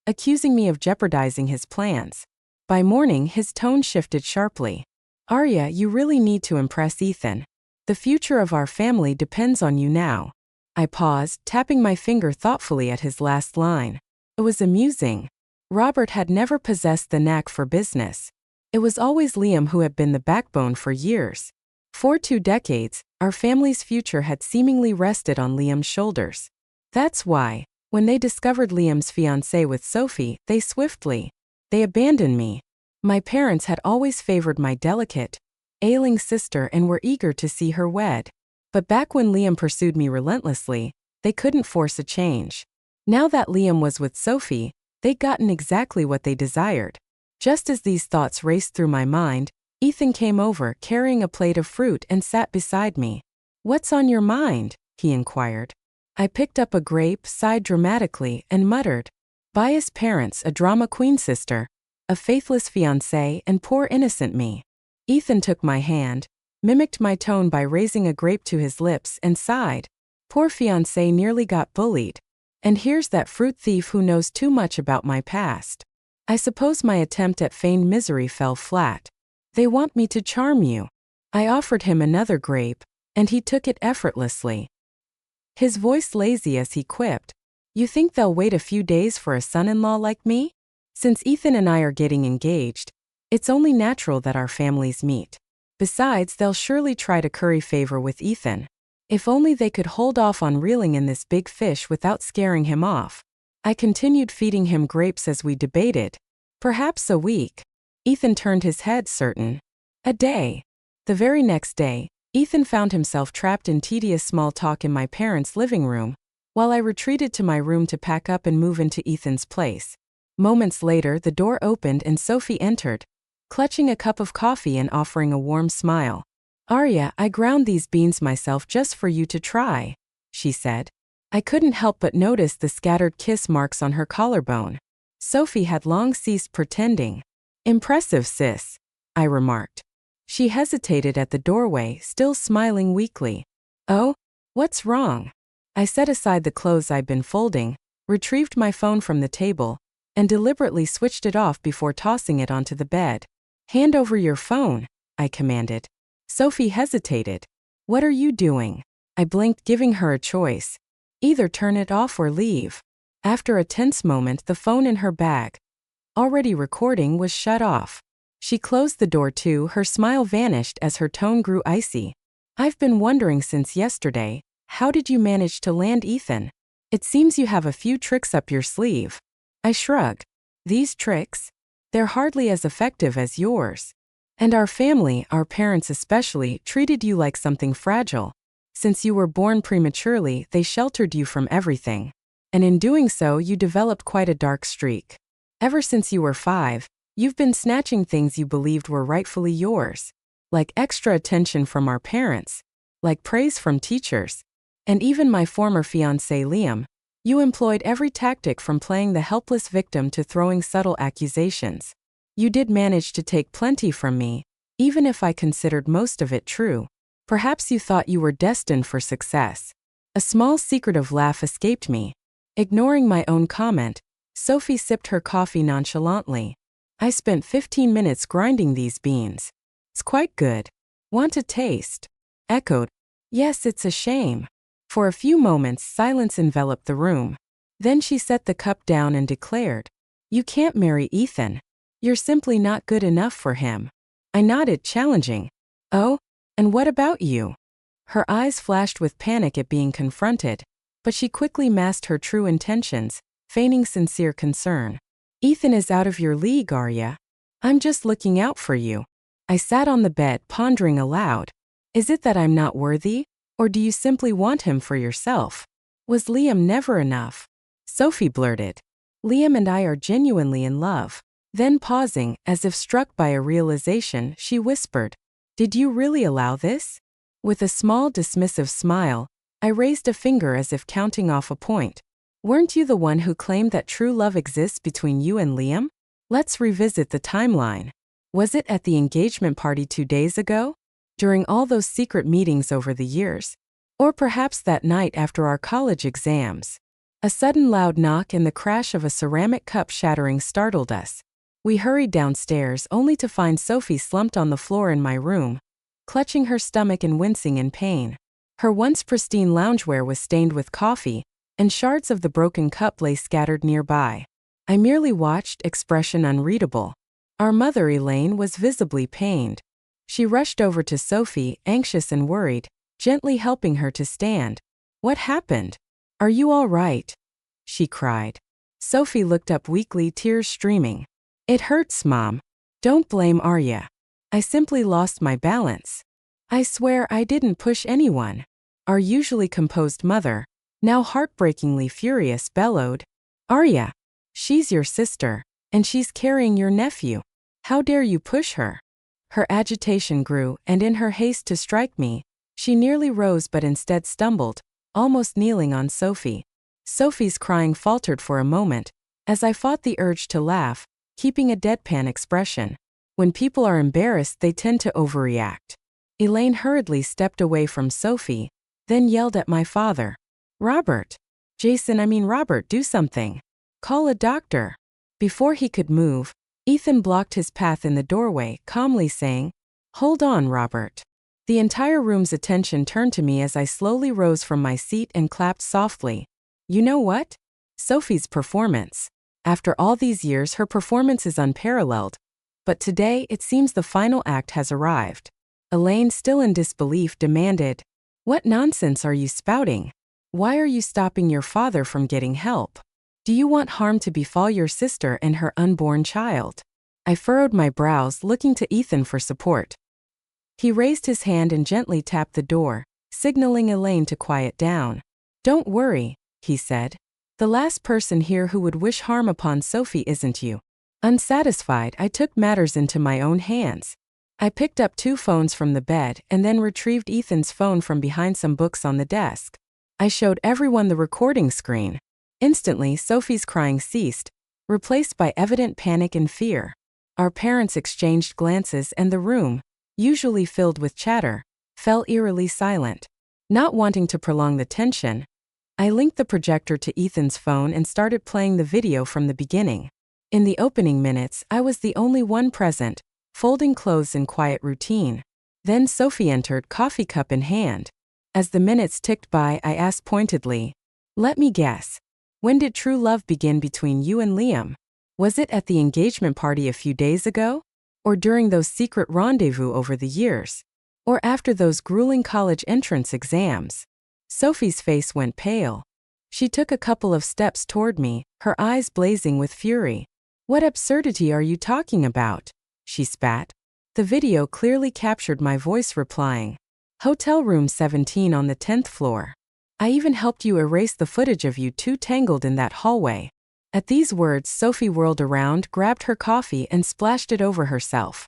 accusing me of jeopardizing his plans. By morning, his tone shifted sharply. Arya, you really need to impress Ethan. The future of our family depends on you now. I paused, tapping my finger thoughtfully at his last line. It was amusing. Robert had never possessed the knack for business. It was always Liam who had been the backbone for years. For 2 decades, Our family's future had seemingly rested on Liam's shoulders. That's why, when they discovered Liam's fiancée with Sophie, they abandoned me. My parents had always favored my delicate, ailing sister and were eager to see her wed. But back when Liam pursued me relentlessly, they couldn't force a change. Now that Liam was with Sophie, they'd gotten exactly what they desired. Just as these thoughts raced through my mind, Ethan came over carrying a plate of fruit and sat beside me. "What's on your mind?" he inquired. I picked up a grape, sighed dramatically, and muttered, "Biased parents, a drama queen sister, a faithless fiancé, and poor innocent me." Ethan took my hand, mimicked my tone by raising a grape to his lips, and sighed. "Poor fiancé nearly got bullied. And here's that fruit thief who knows too much about my past." I suppose my attempt at feigned misery fell flat. "They want me to charm you." I offered him another grape, and he took it effortlessly. His voice lazy as he quipped, "You think they'll wait a few days for a son-in-law like me? Since Ethan and I are getting engaged, it's only natural that our families meet. Besides, they'll surely try to curry favor with Ethan. If only they could hold off on reeling in this big fish without scaring him off." I continued feeding him grapes as we debated. "Perhaps a week." Ethan turned his head, certain. "A day." The very next day, Ethan found himself trapped in tedious small talk in my parents' living room, while I retreated to my room to pack up and move into Ethan's place. Moments later, the door opened and Sophie entered, clutching a cup of coffee and offering a warm smile. "Arya, I ground these beans myself just for you to try," she said. I couldn't help but notice the scattered kiss marks on her collarbone. Sophie had long ceased pretending. "Impressive, sis," I remarked. She hesitated at the doorway, still smiling weakly. "Oh? What's wrong?" I set aside the clothes I'd been folding, retrieved my phone from the table, and deliberately switched it off before tossing it onto the bed. "Hand over your phone," I commanded. Sophie hesitated. "What are you doing?" I blinked, giving her a choice. Either turn it off or leave. After a tense moment, the phone in her bag, already recording, was shut off. She closed the door too, her smile vanished as her tone grew icy. "I've been wondering since yesterday, how did you manage to land Ethan? It seems you have a few tricks up your sleeve." I shrugged. "These tricks? They're hardly as effective as yours. And our family, our parents especially, treated you like something fragile. Since you were born prematurely, they sheltered you from everything. And in doing so, you developed quite a dark streak. Ever since you were 5, you've been snatching things you believed were rightfully yours. Like extra attention from our parents, like praise from teachers, and even my former fiancé Liam. You employed every tactic from playing the helpless victim to throwing subtle accusations. You did manage to take plenty from me, even if I considered most of it true. Perhaps you thought you were destined for success." A small secretive laugh escaped me. Ignoring my own comment, Sophie sipped her coffee nonchalantly. "I spent 15 minutes grinding these beans. It's quite good. Want a taste?" Echoed. "Yes, it's a shame." For a few moments, silence enveloped the room. Then she set the cup down and declared, "You can't marry Ethan. You're simply not good enough for him." I nodded, challenging. "Oh? And what about you?" Her eyes flashed with panic at being confronted, but she quickly masked her true intentions, feigning sincere concern. "Ethan is out of your league, Arya. I'm just looking out for you." I sat on the bed, pondering aloud. Is it that I'm not worthy, or do you simply want him for yourself? Was Liam never enough? Sophie blurted. "Liam and I are genuinely in love." Then pausing, as if struck by a realization, she whispered, "Did you really allow this?" With a small dismissive smile, I raised a finger as if counting off a point. "Weren't you the one who claimed that true love exists between you and Liam? Let's revisit the timeline. Was it at the engagement party 2 days ago? During all those secret meetings over the years? Or perhaps that night after our college exams?" A sudden loud knock and the crash of a ceramic cup shattering startled us. We hurried downstairs only to find Sophie slumped on the floor in my room, clutching her stomach and wincing in pain. Her once pristine loungewear was stained with coffee, and shards of the broken cup lay scattered nearby. I merely watched, expression unreadable. Our mother, Elaine, was visibly pained. She rushed over to Sophie, anxious and worried. gently helping her to stand. What happened? Are you all right? She cried. Sophie looked up weakly, tears streaming. It hurts, Mom. Don't blame Arya. I simply lost my balance. I swear I didn't push anyone. Our usually composed mother, now heartbreakingly furious, bellowed. Arya, she's your sister, and she's carrying your nephew. How dare you push her? Her agitation grew, and in her haste to strike me, she nearly rose but instead stumbled, almost kneeling on Sophie. Sophie's crying faltered for a moment, as I fought the urge to laugh, keeping a deadpan expression. When people are embarrassed, they tend to overreact. Elaine hurriedly stepped away from Sophie, then yelled at my father. Robert, do something. Call a doctor. Before he could move, Ethan blocked his path in the doorway, calmly saying, Hold on, Robert. The entire room's attention turned to me as I slowly rose from my seat and clapped softly. You know what? Sophie's performance. After all these years, her performance is unparalleled. But today, it seems the final act has arrived. Elaine, still in disbelief, demanded, What nonsense are you spouting? Why are you stopping your father from getting help? Do you want harm to befall your sister and her unborn child? I furrowed my brows, looking to Ethan for support. He raised his hand and gently tapped the door, signaling Elaine to quiet down. Don't worry, he said. The last person here who would wish harm upon Sophie isn't you. Unsatisfied, I took matters into my own hands. I picked up 2 phones from the bed and then retrieved Ethan's phone from behind some books on the desk. I showed everyone the recording screen. Instantly, Sophie's crying ceased, replaced by evident panic and fear. Our parents exchanged glances and the room, usually filled with chatter, fell eerily silent. Not wanting to prolong the tension, I linked the projector to Ethan's phone and started playing the video from the beginning. In the opening minutes, I was the only one present, folding clothes in quiet routine. Then Sophie entered, coffee cup in hand. As the minutes ticked by, I asked pointedly, Let me guess. When did true love begin between you and Liam? Was it at the engagement party a few days ago? Or during those secret rendezvous over the years? Or after those grueling college entrance exams? Sophie's face went pale. She took a couple of steps toward me, her eyes blazing with fury. What absurdity are you talking about? She spat. The video clearly captured my voice replying. Hotel room 17 on the 10th floor. I even helped you erase the footage of you 2 tangled in that hallway. At these words, Sophie whirled around, grabbed her coffee and splashed it over herself.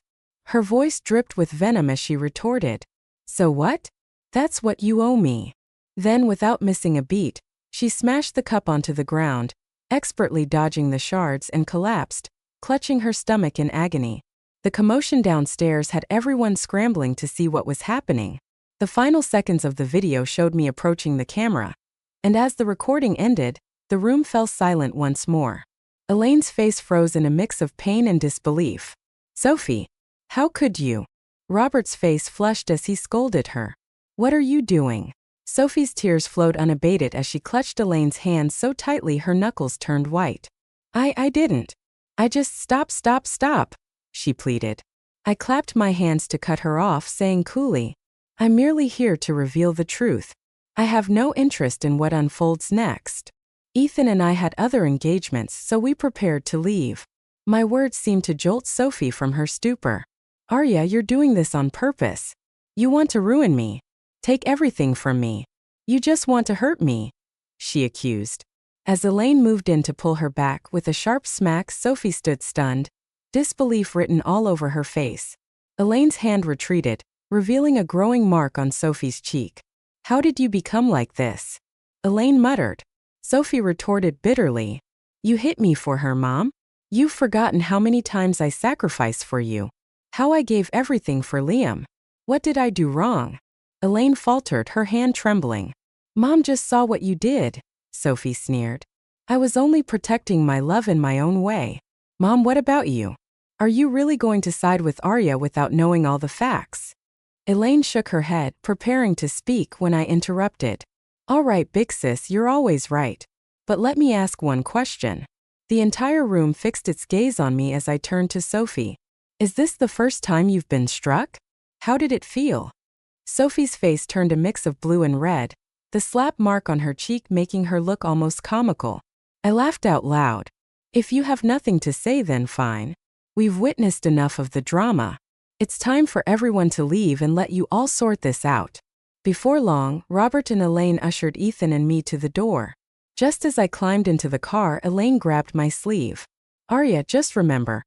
Her voice dripped with venom as she retorted. So what? That's what you owe me. Then, without missing a beat, she smashed the cup onto the ground, expertly dodging the shards, and collapsed, clutching her stomach in agony. The commotion downstairs had everyone scrambling to see what was happening. The final seconds of the video showed me approaching the camera. And as the recording ended, the room fell silent once more. Elaine's face froze in a mix of pain and disbelief. Sophie, how could you? Robert's face flushed as he scolded her. What are you doing? Sophie's tears flowed unabated as she clutched Elaine's hand so tightly her knuckles turned white. I didn't. I just stop, she pleaded. I clapped my hands to cut her off, saying coolly, I'm merely here to reveal the truth. I have no interest in what unfolds next. Ethan and I had other engagements, so we prepared to leave. My words seemed to jolt Sophie from her stupor. Arya, you're doing this on purpose. You want to ruin me. Take everything from me. You just want to hurt me, she accused. As Elaine moved in to pull her back with a sharp smack, Sophie stood stunned, disbelief written all over her face. Elaine's hand retreated, revealing a growing mark on Sophie's cheek. How did you become like this? Elaine muttered. Sophie retorted bitterly. You hit me for her, Mom. You've forgotten how many times I sacrificed for you. How I gave everything for Liam. What did I do wrong? Elaine faltered, her hand trembling. Mom just saw what you did, Sophie sneered. I was only protecting my love in my own way. Mom, what about you? Are you really going to side with Arya without knowing all the facts? Elaine shook her head, preparing to speak when I interrupted. All right, big sis, you're always right. But let me ask one question. The entire room fixed its gaze on me as I turned to Sophie. Is this the first time you've been struck? How did it feel? Sophie's face turned a mix of blue and red, the slap mark on her cheek making her look almost comical. I laughed out loud. If you have nothing to say, then fine. We've witnessed enough of the drama. It's time for everyone to leave and let you all sort this out. Before long, Robert and Elaine ushered Ethan and me to the door. Just as I climbed into the car, Elaine grabbed my sleeve. Arya, just remember,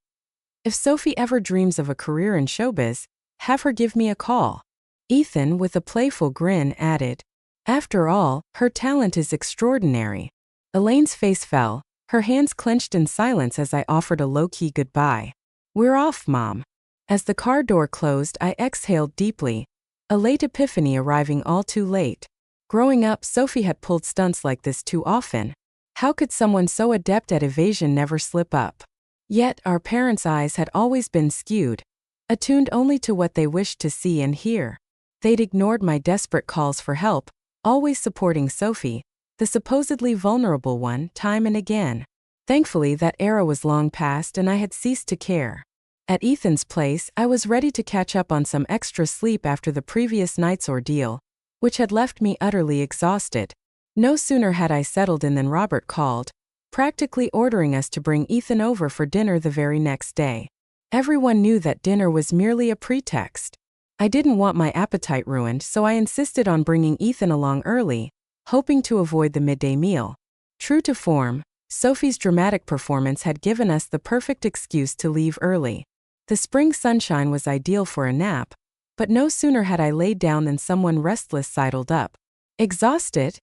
if Sophie ever dreams of a career in showbiz, have her give me a call. Ethan, with a playful grin, added, after all, her talent is extraordinary. Elaine's face fell, her hands clenched in silence as I offered a low-key goodbye. We're off, Mom. As the car door closed, I exhaled deeply, a late epiphany arriving all too late. Growing up, Sophie had pulled stunts like this too often. How could someone so adept at evasion never slip up? Yet, our parents' eyes had always been skewed, attuned only to what they wished to see and hear. They'd ignored my desperate calls for help, always supporting Sophie, the supposedly vulnerable one, time and again. Thankfully, that era was long past and I had ceased to care. At Ethan's place, I was ready to catch up on some extra sleep after the previous night's ordeal, which had left me utterly exhausted. No sooner had I settled in than Robert called, practically ordering us to bring Ethan over for dinner the very next day. Everyone knew that dinner was merely a pretext. I didn't want my appetite ruined, so I insisted on bringing Ethan along early, hoping to avoid the midday meal. True to form, Sophie's dramatic performance had given us the perfect excuse to leave early. The spring sunshine was ideal for a nap, but no sooner had I laid down than someone restless sidled up. Exhausted?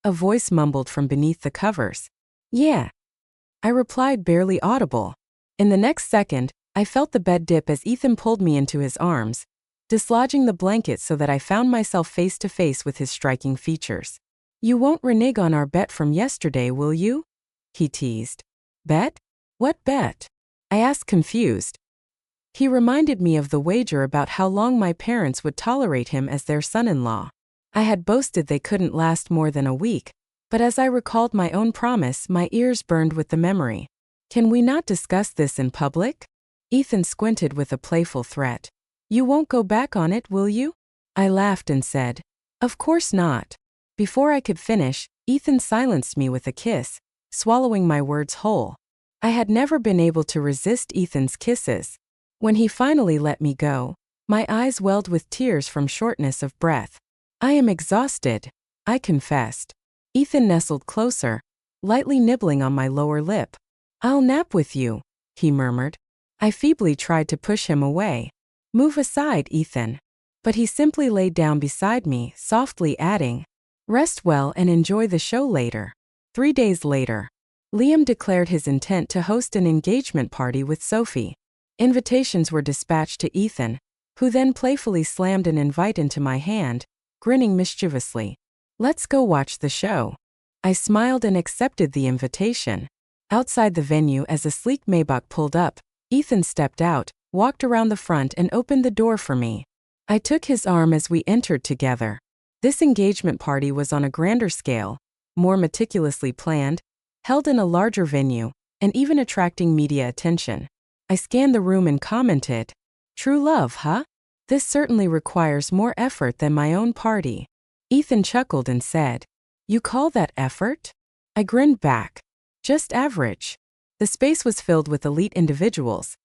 A voice mumbled from beneath the covers. Yeah. I replied, barely audible. In the next second, I felt the bed dip as Ethan pulled me into his arms, dislodging the blanket so that I found myself face to face with his striking features. You won't renege on our bet from yesterday, will you? He teased. Bet? What bet? I asked, confused. He reminded me of the wager about how long my parents would tolerate him as their son-in-law. I had boasted they couldn't last more than a week, but as I recalled my own promise, my ears burned with the memory. Can we not discuss this in public? Ethan squinted with a playful threat. You won't go back on it, will you? I laughed and said, of course not. Before I could finish, Ethan silenced me with a kiss, swallowing my words whole. I had never been able to resist Ethan's kisses. When he finally let me go, my eyes welled with tears from shortness of breath. I am exhausted, I confessed. Ethan nestled closer, lightly nibbling on my lower lip. I'll nap with you, he murmured. I feebly tried to push him away. Move aside, Ethan. But he simply laid down beside me, softly adding, rest well and enjoy the show later. 3 days later, Liam declared his intent to host an engagement party with Sophie. Invitations were dispatched to Ethan, who then playfully slammed an invite into my hand, grinning mischievously. Let's go watch the show. I smiled and accepted the invitation. Outside the venue, as a sleek Maybach pulled up, Ethan stepped out, walked around the front and opened the door for me. I took his arm as we entered together. This engagement party was on a grander scale, more meticulously planned, held in a larger venue, and even attracting media attention. I scanned the room and commented, true love, huh? This certainly requires more effort than my own party. Ethan chuckled and said, you call that effort? I grinned back. Just average. The space was filled with elite individuals,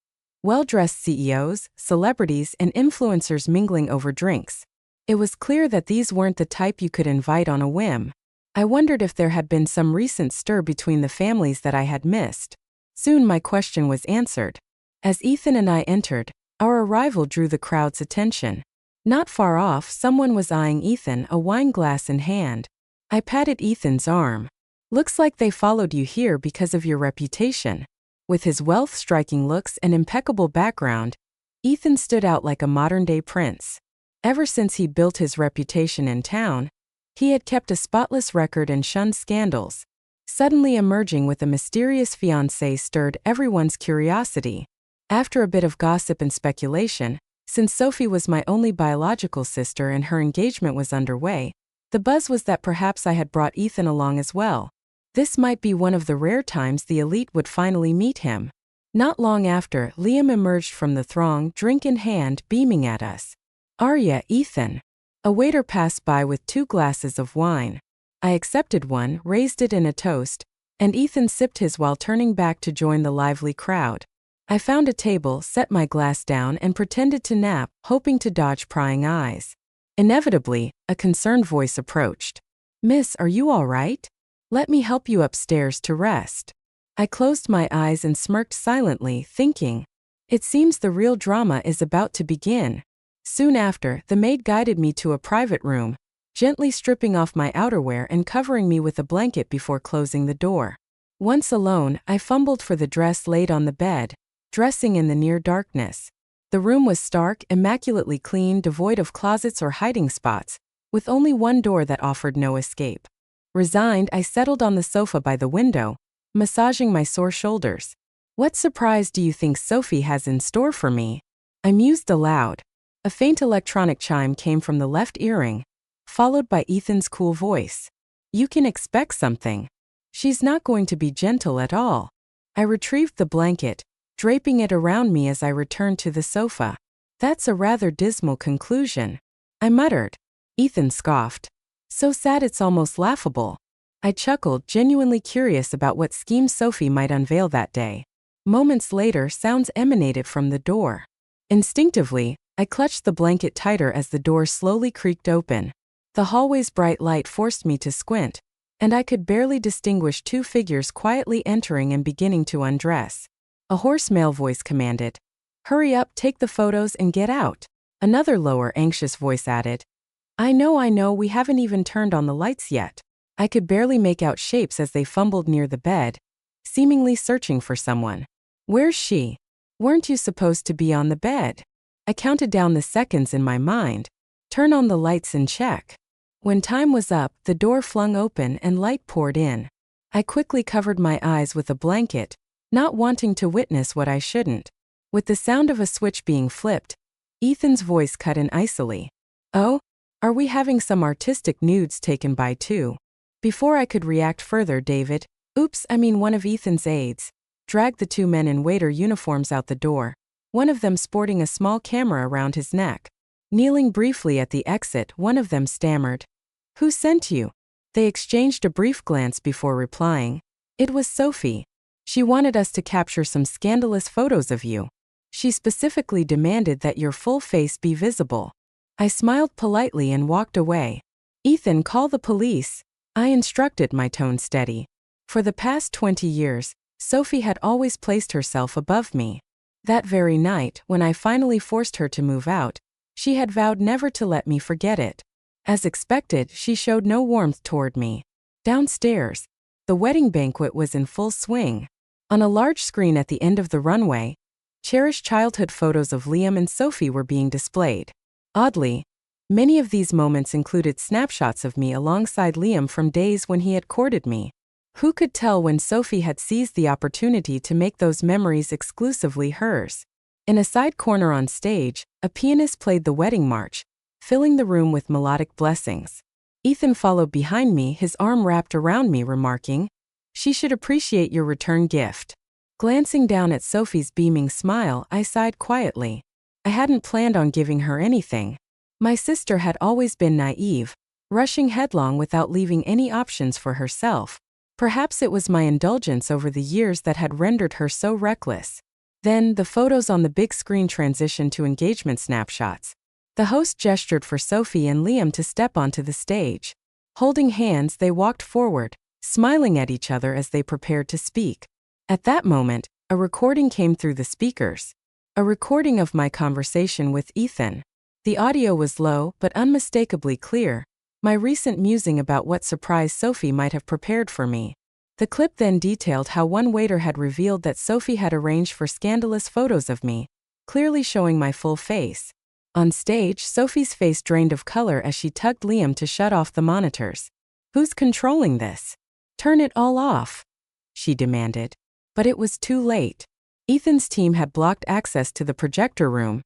well-dressed CEOs, celebrities, and influencers mingling over drinks. It was clear that these weren't the type you could invite on a whim. I wondered if there had been some recent stir between the families that I had missed. Soon my question was answered. As Ethan and I entered, our arrival drew the crowd's attention. Not far off, someone was eyeing Ethan, a wine glass in hand. I patted Ethan's arm. Looks like they followed you here because of your reputation. With his wealth-striking looks and impeccable background, Ethan stood out like a modern-day prince. Ever since he built his reputation in town, he had kept a spotless record and shunned scandals. Suddenly emerging with a mysterious fiancé stirred everyone's curiosity. After a bit of gossip and speculation, since Sophie was my only biological sister and her engagement was underway, the buzz was that perhaps I had brought Ethan along as well. This might be one of the rare times the elite would finally meet him. Not long after, Liam emerged from the throng, drink in hand, beaming at us. Arya, Ethan. A waiter passed by with 2 glasses of wine. I accepted one, raised it in a toast, and Ethan sipped his while turning back to join the lively crowd. I found a table, set my glass down, and pretended to nap, hoping to dodge prying eyes. Inevitably, a concerned voice approached. "Miss, are you all right? Let me help you upstairs to rest." I closed my eyes and smirked silently, thinking, it seems the real drama is about to begin. Soon after, the maid guided me to a private room, gently stripping off my outerwear and covering me with a blanket before closing the door. Once alone, I fumbled for the dress laid on the bed, dressing in the near darkness. The room was stark, immaculately clean, devoid of closets or hiding spots, with only one door that offered no escape. Resigned, I settled on the sofa by the window, massaging my sore shoulders. What surprise do you think Sophie has in store for me? I mused aloud. A faint electronic chime came from the left earring, followed by Ethan's cool voice. "You can expect something. She's not going to be gentle at all." I retrieved the blanket, draping it around me as I returned to the sofa. "That's a rather dismal conclusion," I muttered. Ethan scoffed. "So sad it's almost laughable." I chuckled, genuinely curious about what scheme Sophie might unveil that day. Moments later, sounds emanated from the door. Instinctively, I clutched the blanket tighter as the door slowly creaked open. The hallway's bright light forced me to squint, and I could barely distinguish 2 figures quietly entering and beginning to undress. A hoarse male voice commanded, "Hurry up, take the photos and get out." Another lower, anxious voice added, I know, we haven't even turned on the lights yet." I could barely make out shapes as they fumbled near the bed, seemingly searching for someone. "Where's she? Weren't you supposed to be on the bed?" I counted down the seconds in my mind. "Turn on the lights and check." When time was up, the door flung open and light poured in. I quickly covered my eyes with a blanket, not wanting to witness what I shouldn't. With the sound of a switch being flipped, Ethan's voice cut in icily. "Oh? Are we having some artistic nudes taken by two?" Before I could react further, one of Ethan's aides, dragged the 2 men in waiter uniforms out the door, one of them sporting a small camera around his neck. Kneeling briefly at the exit, one of them stammered, "Who sent you?" They exchanged a brief glance before replying, "It was Sophie. She wanted us to capture some scandalous photos of you. She specifically demanded that your full face be visible." I smiled politely and walked away. "Ethan, call the police," I instructed, my tone steady. For the past 20 years, Sophie had always placed herself above me. That very night, when I finally forced her to move out, she had vowed never to let me forget it. As expected, she showed no warmth toward me. Downstairs, the wedding banquet was in full swing. On a large screen at the end of the runway, cherished childhood photos of Liam and Sophie were being displayed. Oddly, many of these moments included snapshots of me alongside Liam from days when he had courted me. Who could tell when Sophie had seized the opportunity to make those memories exclusively hers? In a side corner on stage, a pianist played the wedding march, filling the room with melodic blessings. Ethan followed behind me, his arm wrapped around me, remarking, "She should appreciate your return gift." Glancing down at Sophie's beaming smile, I sighed quietly. I hadn't planned on giving her anything. My sister had always been naive, rushing headlong without leaving any options for herself. Perhaps it was my indulgence over the years that had rendered her so reckless. Then, the photos on the big screen transitioned to engagement snapshots. The host gestured for Sophie and Liam to step onto the stage. Holding hands, they walked forward, smiling at each other as they prepared to speak. At that moment, a recording came through the speakers. A recording of my conversation with Ethan. The audio was low, but unmistakably clear, my recent musing about what surprise Sophie might have prepared for me. The clip then detailed how one waiter had revealed that Sophie had arranged for scandalous photos of me, clearly showing my full face. On stage, Sophie's face drained of color as she tugged Liam to shut off the monitors. "Who's controlling this? Turn it all off," she demanded. But it was too late. Ethan's team had blocked access to the projector room,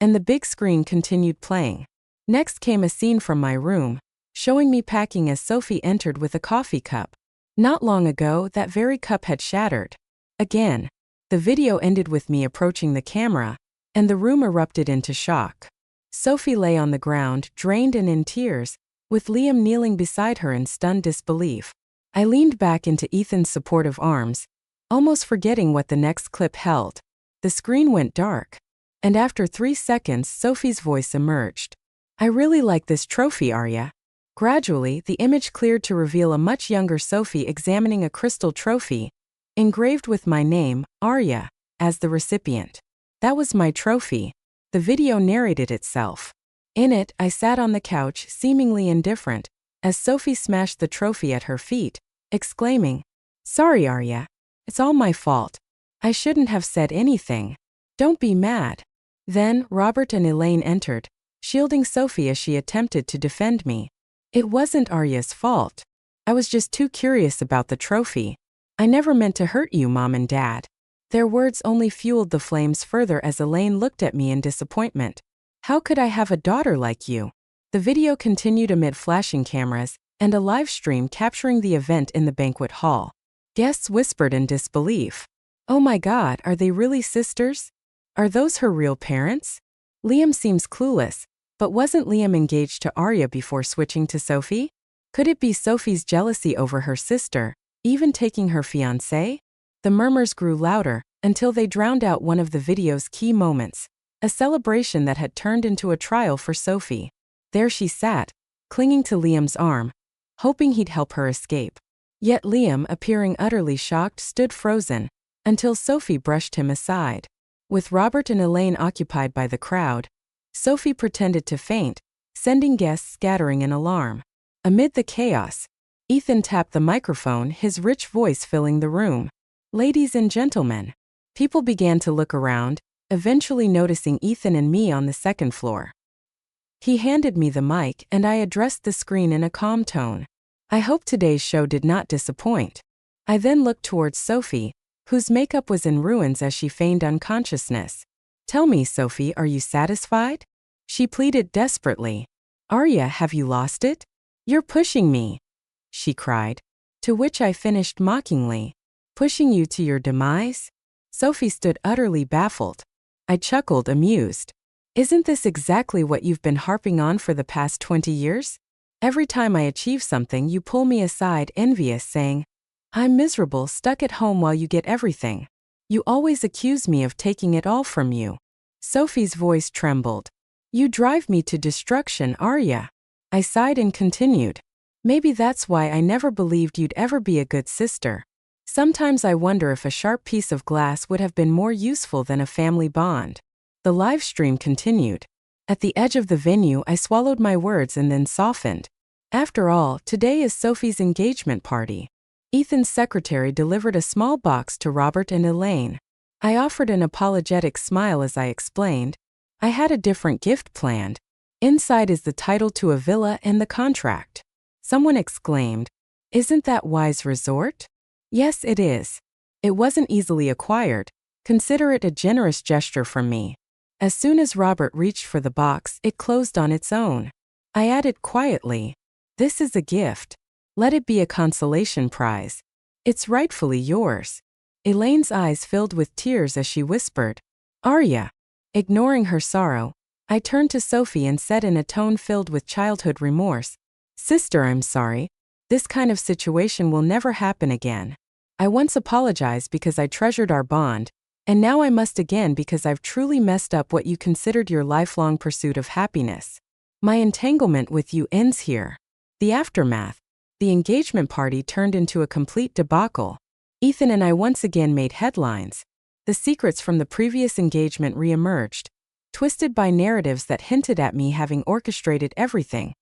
and the big screen continued playing. Next came a scene from my room, showing me packing as Sophie entered with a coffee cup. Not long ago, that very cup had shattered. Again, the video ended with me approaching the camera, and the room erupted into shock. Sophie lay on the ground, drained and in tears, with Liam kneeling beside her in stunned disbelief. I leaned back into Ethan's supportive arms, almost forgetting what the next clip held. The screen went dark, and after 3 seconds, Sophie's voice emerged. "I really like this trophy, Arya." Gradually, the image cleared to reveal a much younger Sophie examining a crystal trophy, engraved with my name, Arya, as the recipient. That was my trophy. The video narrated itself. In it, I sat on the couch, seemingly indifferent, as Sophie smashed the trophy at her feet, exclaiming, "Sorry, Arya. It's all my fault. I shouldn't have said anything. Don't be mad." Then, Robert and Elaine entered, shielding Sophie as she attempted to defend me. "It wasn't Arya's fault. I was just too curious about the trophy. I never meant to hurt you, Mom and Dad." Their words only fueled the flames further as Elaine looked at me in disappointment. "How could I have a daughter like you?" The video continued amid flashing cameras and a live stream capturing the event in the banquet hall. Guests whispered in disbelief. "Oh my God, are they really sisters? Are those her real parents?" Liam seems clueless, but wasn't Liam engaged to Arya before switching to Sophie? Could it be Sophie's jealousy over her sister, even taking her fiancé? The murmurs grew louder, until they drowned out one of the video's key moments, a celebration that had turned into a trial for Sophie. There she sat, clinging to Liam's arm, hoping he'd help her escape. Yet Liam, appearing utterly shocked, stood frozen, until Sophie brushed him aside. With Robert and Elaine occupied by the crowd, Sophie pretended to faint, sending guests scattering in alarm. Amid the chaos, Ethan tapped the microphone, his rich voice filling the room. "Ladies and gentlemen." People began to look around, eventually noticing Ethan and me on the second floor. He handed me the mic and I addressed the screen in a calm tone. "I hope today's show did not disappoint." I then looked towards Sophie, whose makeup was in ruins as she feigned unconsciousness. "Tell me, Sophie, are you satisfied?" She pleaded desperately. "Arya, have you lost it? You're pushing me," she cried. To which I finished mockingly. "Pushing you to your demise?" Sophie stood utterly baffled. I chuckled, amused. "Isn't this exactly what you've been harping on for the past 20 years? Every time I achieve something, you pull me aside, envious, saying, 'I'm miserable, stuck at home while you get everything. You always accuse me of taking it all from you.'" Sophie's voice trembled. "You drive me to destruction, Arya." I sighed and continued. "Maybe that's why I never believed you'd ever be a good sister. Sometimes I wonder if a sharp piece of glass would have been more useful than a family bond." The live stream continued. At the edge of the venue, I swallowed my words and then softened. After all, today is Sophie's engagement party. Ethan's secretary delivered a small box to Robert and Elaine. I offered an apologetic smile as I explained, "I had a different gift planned. Inside is the title to a villa and the contract." Someone exclaimed, "Isn't that Wise Resort?" Yes, it is. It wasn't easily acquired. Consider it a generous gesture from me. As soon as Robert reached for the box, it closed on its own. I added quietly, "This is a gift. Let it be a consolation prize. It's rightfully yours." Elaine's eyes filled with tears as she whispered, "Arya." Ignoring her sorrow, I turned to Sophie and said in a tone filled with childhood remorse, "Sister, I'm sorry. This kind of situation will never happen again. I once apologized because I treasured our bond, and now I must again because I've truly messed up what you considered your lifelong pursuit of happiness. My entanglement with you ends here." The aftermath. The engagement party turned into a complete debacle. Ethan and I once again made headlines. The secrets from the previous engagement re-emerged, twisted by narratives that hinted at me having orchestrated everything.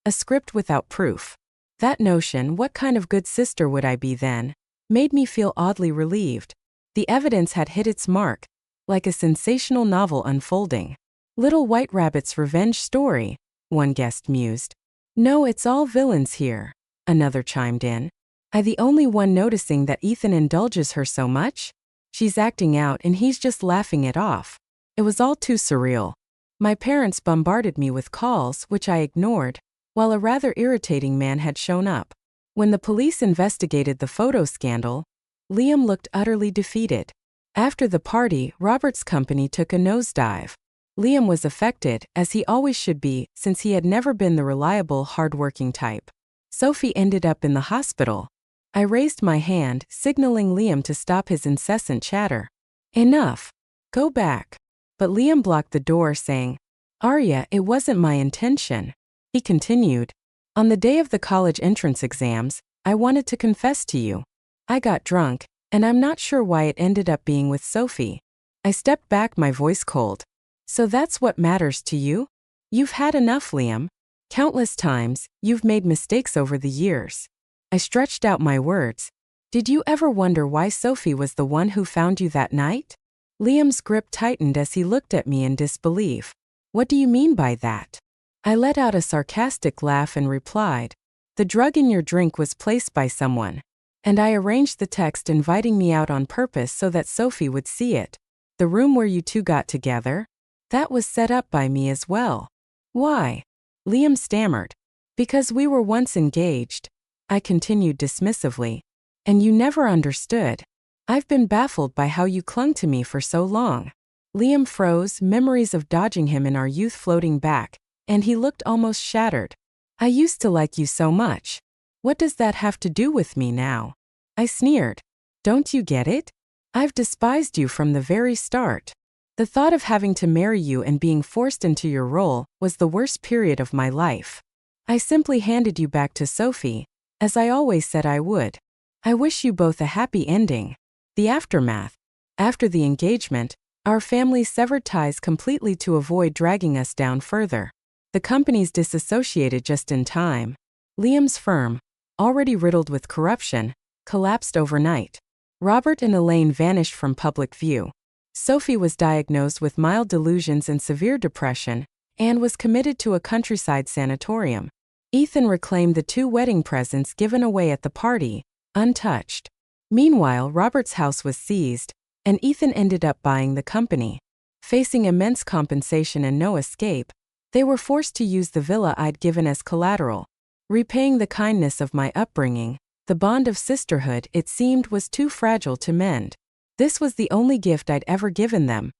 A script without proof. That notion, what kind of good sister would I be then, made me feel oddly relieved. The evidence had hit its mark, like a sensational novel unfolding. "Little White Rabbit's revenge story," one guest mused. "No, it's all villains here," another chimed in. "I the only one noticing that Ethan indulges her so much? She's acting out and he's just laughing it off." It was all too surreal. My parents bombarded me with calls, which I ignored, while a rather irritating man had shown up. When the police investigated the photo scandal, Liam looked utterly defeated. After the party, Robert's company took a nosedive. Liam was affected, as he always should be, since he had never been the reliable, hard-working type. Sophie ended up in the hospital. I raised my hand, signaling Liam to stop his incessant chatter. Enough. Go back. But Liam blocked the door, saying, Arya, it wasn't my intention. He continued, on the day of the college entrance exams, I wanted to confess to you. I got drunk, and I'm not sure why it ended up being with Sophie. I stepped back, my voice cold. So that's what matters to you? You've had enough, Liam. Countless times, you've made mistakes over the years. I stretched out my words. Did you ever wonder why Sophie was the one who found you that night? Liam's grip tightened as he looked at me in disbelief. What do you mean by that? I let out a sarcastic laugh and replied, the drug in your drink was placed by someone. And I arranged the text inviting me out on purpose so that Sophie would see it. The room where you two got together? That was set up by me as well. Why? Liam stammered. Because we were once engaged. I continued dismissively. And you never understood. I've been baffled by how you clung to me for so long. Liam froze, memories of dodging him in our youth floating back, and he looked almost shattered. I used to like you so much. What does that have to do with me now? I sneered. Don't you get it? I've despised you from the very start. The thought of having to marry you and being forced into your role was the worst period of my life. I simply handed you back to Sophie, as I always said I would. I wish you both a happy ending. The aftermath. After the engagement, our families severed ties completely to avoid dragging us down further. The companies disassociated just in time. Liam's firm, already riddled with corruption, collapsed overnight. Robert and Elaine vanished from public view. Sophie was diagnosed with mild delusions and severe depression, and was committed to a countryside sanatorium. Ethan reclaimed the 2 wedding presents given away at the party, untouched. Meanwhile, Robert's house was seized, and Ethan ended up buying the company. Facing immense compensation and no escape, they were forced to use the villa I'd given as collateral. Repaying the kindness of my upbringing, the bond of sisterhood, it seemed, was too fragile to mend. This was the only gift I'd ever given them.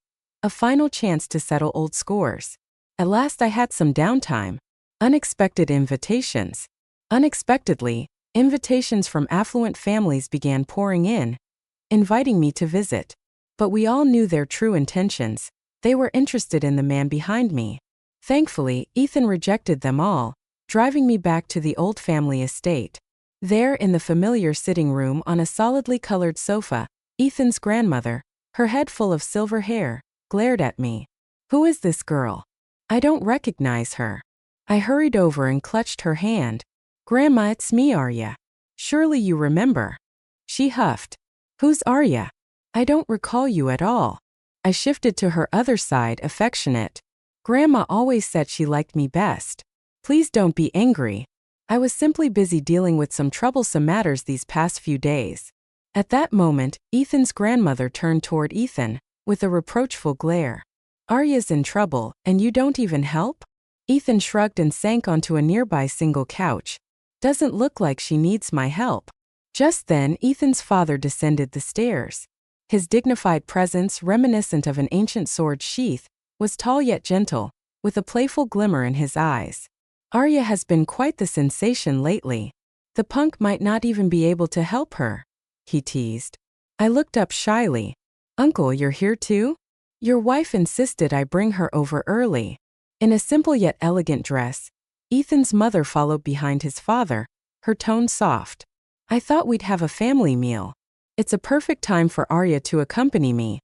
A final chance to settle old scores. At last I had some downtime. Unexpected invitations. Unexpectedly, invitations from affluent families began pouring in, inviting me to visit. But we all knew their true intentions. They were interested in the man behind me. Thankfully, Ethan rejected them all, driving me back to the old family estate. There, in the familiar sitting room on a solidly colored sofa, Ethan's grandmother, her head full of silver hair, glared at me. Who is this girl? I don't recognize her. I hurried over and clutched her hand. Grandma, it's me, Arya. Surely you remember. She huffed. Who's Arya? I don't recall you at all. I shifted to her other side, affectionate. Grandma always said she liked me best. Please don't be angry. I was simply busy dealing with some troublesome matters these past few days. At that moment, Ethan's grandmother turned toward Ethan, with a reproachful glare. Arya's in trouble, and you don't even help? Ethan shrugged and sank onto a nearby single couch. Doesn't look like she needs my help. Just then, Ethan's father descended the stairs. His dignified presence, reminiscent of an ancient sword sheath, was tall yet gentle, with a playful glimmer in his eyes. Arya has been quite the sensation lately. The punk might not even be able to help her, he teased. I looked up shyly. Uncle, you're here too? Your wife insisted I bring her over early. In a simple yet elegant dress, Ethan's mother followed behind his father, her tone soft. I thought we'd have a family meal. It's a perfect time for Arya to accompany me,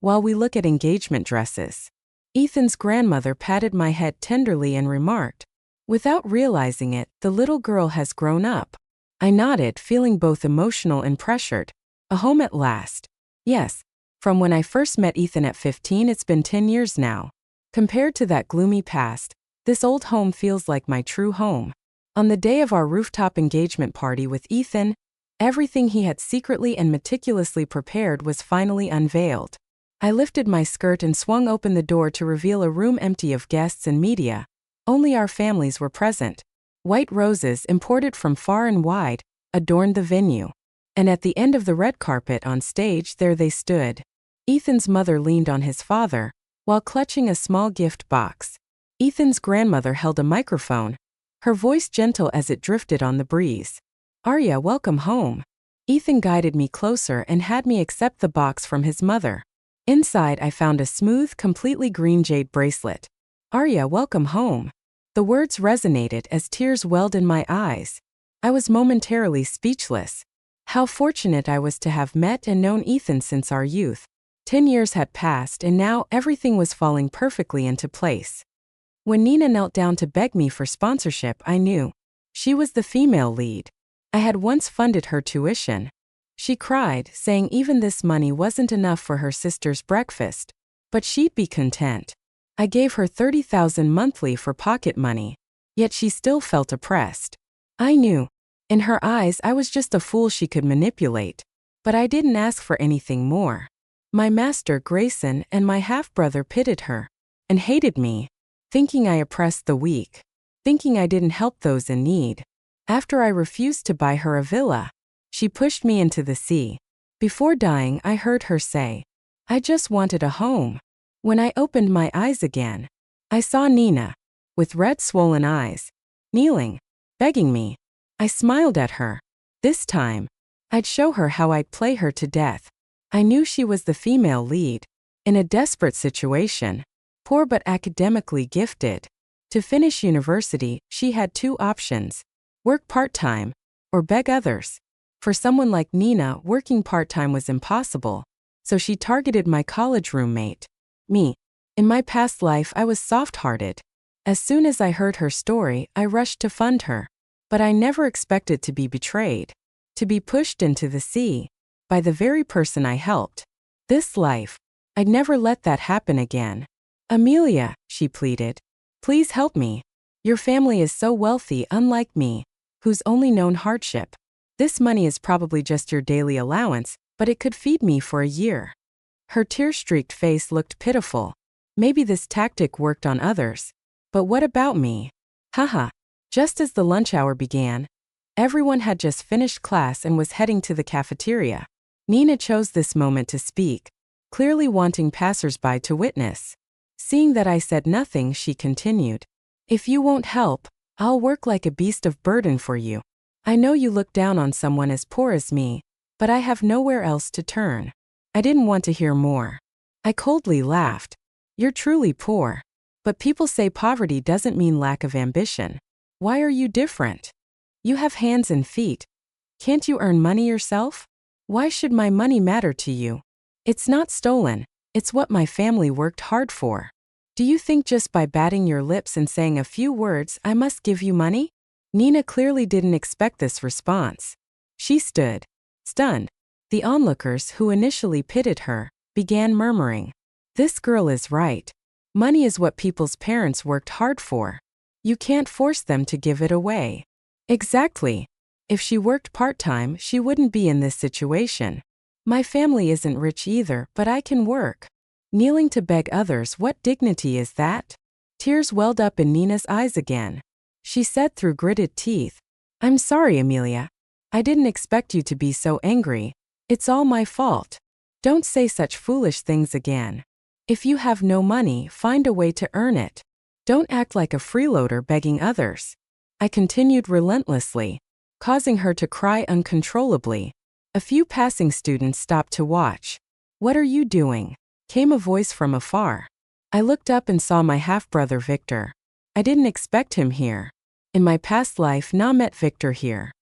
while we look at engagement dresses. Ethan's grandmother patted my head tenderly and remarked, without realizing it, the little girl has grown up. I nodded, feeling both emotional and pressured. A home at last. Yes, from when I first met Ethan at 15, it's been 10 years now. Compared to that gloomy past, this old home feels like my true home. On the day of our rooftop engagement party with Ethan, everything he had secretly and meticulously prepared was finally unveiled. I lifted my skirt and swung open the door to reveal a room empty of guests and media. Only our families were present. White roses, imported from far and wide, adorned the venue. And at the end of the red carpet on stage, there they stood. Ethan's mother leaned on his father, while clutching a small gift box. Ethan's grandmother held a microphone, her voice gentle as it drifted on the breeze. "Arya, welcome home." Ethan guided me closer and had me accept the box from his mother. Inside, I found a smooth, completely green jade bracelet. "Arya, welcome home." The words resonated as tears welled in my eyes. I was momentarily speechless. How fortunate I was to have met and known Ethan since our youth. 10 years had passed and now everything was falling perfectly into place. When Nina knelt down to beg me for sponsorship, I knew. She was the female lead. I had once funded her tuition. She cried, saying even this money wasn't enough for her sister's breakfast, but she'd be content. I gave her $30,000 monthly for pocket money, yet she still felt oppressed. I knew. In her eyes, I was just a fool she could manipulate, but I didn't ask for anything more. My master, Grayson, and my half-brother pitted her and hated me, thinking I oppressed the weak, thinking I didn't help those in need. After I refused to buy her a villa, she pushed me into the sea. Before dying, I heard her say, "I just wanted a home." When I opened my eyes again, I saw Nina, with red swollen eyes, kneeling, begging me. I smiled at her. This time, I'd show her how I'd play her to death. I knew she was the female lead, in a desperate situation, poor but academically gifted. To finish university, she had two options: work part-time, or beg others. For someone like Nina, working part-time was impossible, so she targeted my college roommate, me. In my past life, I was soft-hearted. As soon as I heard her story, I rushed to fund her. But I never expected to be betrayed, to be pushed into the sea, by the very person I helped. This life, I'd never let that happen again. "Amelia," she pleaded, "please help me. Your family is so wealthy, unlike me, who's only known hardship. This money is probably just your daily allowance, but it could feed me for a year." Her tear-streaked face looked pitiful. Maybe this tactic worked on others. But what about me? Haha. Just as the lunch hour began, everyone had just finished class and was heading to the cafeteria. Nina chose this moment to speak, clearly wanting passers-by to witness. Seeing that I said nothing, she continued, "If you won't help, I'll work like a beast of burden for you. I know you look down on someone as poor as me, but I have nowhere else to turn." I didn't want to hear more. I coldly laughed. "You're truly poor. But people say poverty doesn't mean lack of ambition. Why are you different? You have hands and feet. Can't you earn money yourself? Why should my money matter to you? It's not stolen. It's what my family worked hard for. Do you think just by batting your lips and saying a few words I must give you money?" Nina clearly didn't expect this response. She stood, stunned. The onlookers, who initially pitted her, began murmuring, "This girl is right. Money is what people's parents worked hard for. You can't force them to give it away." Exactly. If she worked part-time, she wouldn't be in this situation. My family isn't rich either, but I can work. Kneeling to beg others, what dignity is that? Tears welled up in Nina's eyes again. She said through gritted teeth, "I'm sorry, Amelia. I didn't expect you to be so angry. It's all my fault. Don't say such foolish things again. If you have no money, find a way to earn it. Don't act like a freeloader begging others." I continued relentlessly, causing her to cry uncontrollably. A few passing students stopped to watch. "What are you doing?" came a voice from afar. I looked up and saw my half-brother Victor. I didn't expect him here. In my past life, Na met Victor here.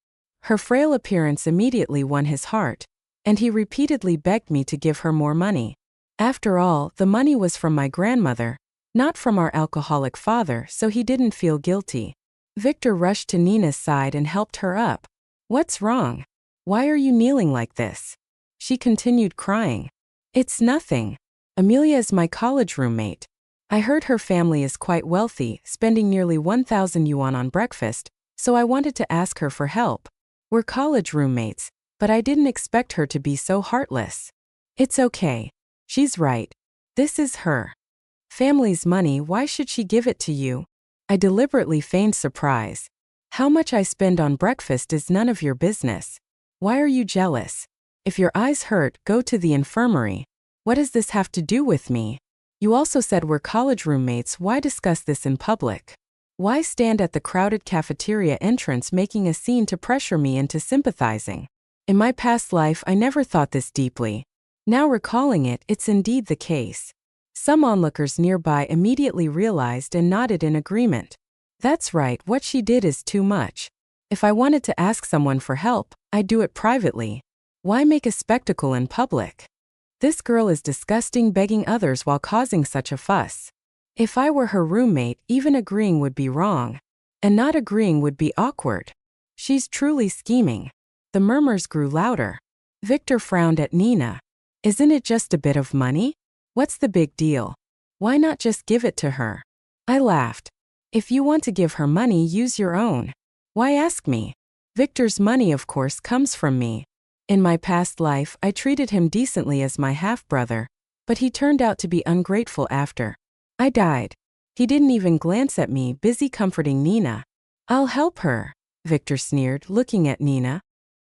Her frail appearance immediately won his heart, and he repeatedly begged me to give her more money. After all, the money was from my grandmother, not from our alcoholic father, so he didn't feel guilty. Victor rushed to Nina's side and helped her up. "What's wrong? Why are you kneeling like this?" She continued crying. "It's nothing. Amelia is my college roommate. I heard her family is quite wealthy, spending nearly 1,000 yuan on breakfast, so I wanted to ask her for help. We're college roommates, but I didn't expect her to be so heartless. It's okay. She's right. This is her family's money. Why should she give it to you?" I deliberately feigned surprise. "How much I spend on breakfast is none of your business. Why are you jealous? If your eyes hurt, go to the infirmary. What does this have to do with me?" You also said we're college roommates. Why discuss this in public? Why stand at the crowded cafeteria entrance making a scene to pressure me into sympathizing? In my past life, I never thought this deeply. Now recalling it, it's indeed the case. Some onlookers nearby immediately realized and nodded in agreement. That's right, what she did is too much. If I wanted to ask someone for help, I'd do it privately. Why make a spectacle in public? This girl is disgusting, begging others while causing such a fuss. If I were her roommate, even agreeing would be wrong. And not agreeing would be awkward. She's truly scheming. The murmurs grew louder. Victor frowned at Nina. Isn't it just a bit of money? What's the big deal? Why not just give it to her? I laughed. If you want to give her money, use your own. Why ask me? Victor's money, of course, comes from me. In my past life, I treated him decently as my half-brother, but he turned out to be ungrateful after I died. He didn't even glance at me, busy comforting Nina. I'll help her, Victor sneered, looking at Nina.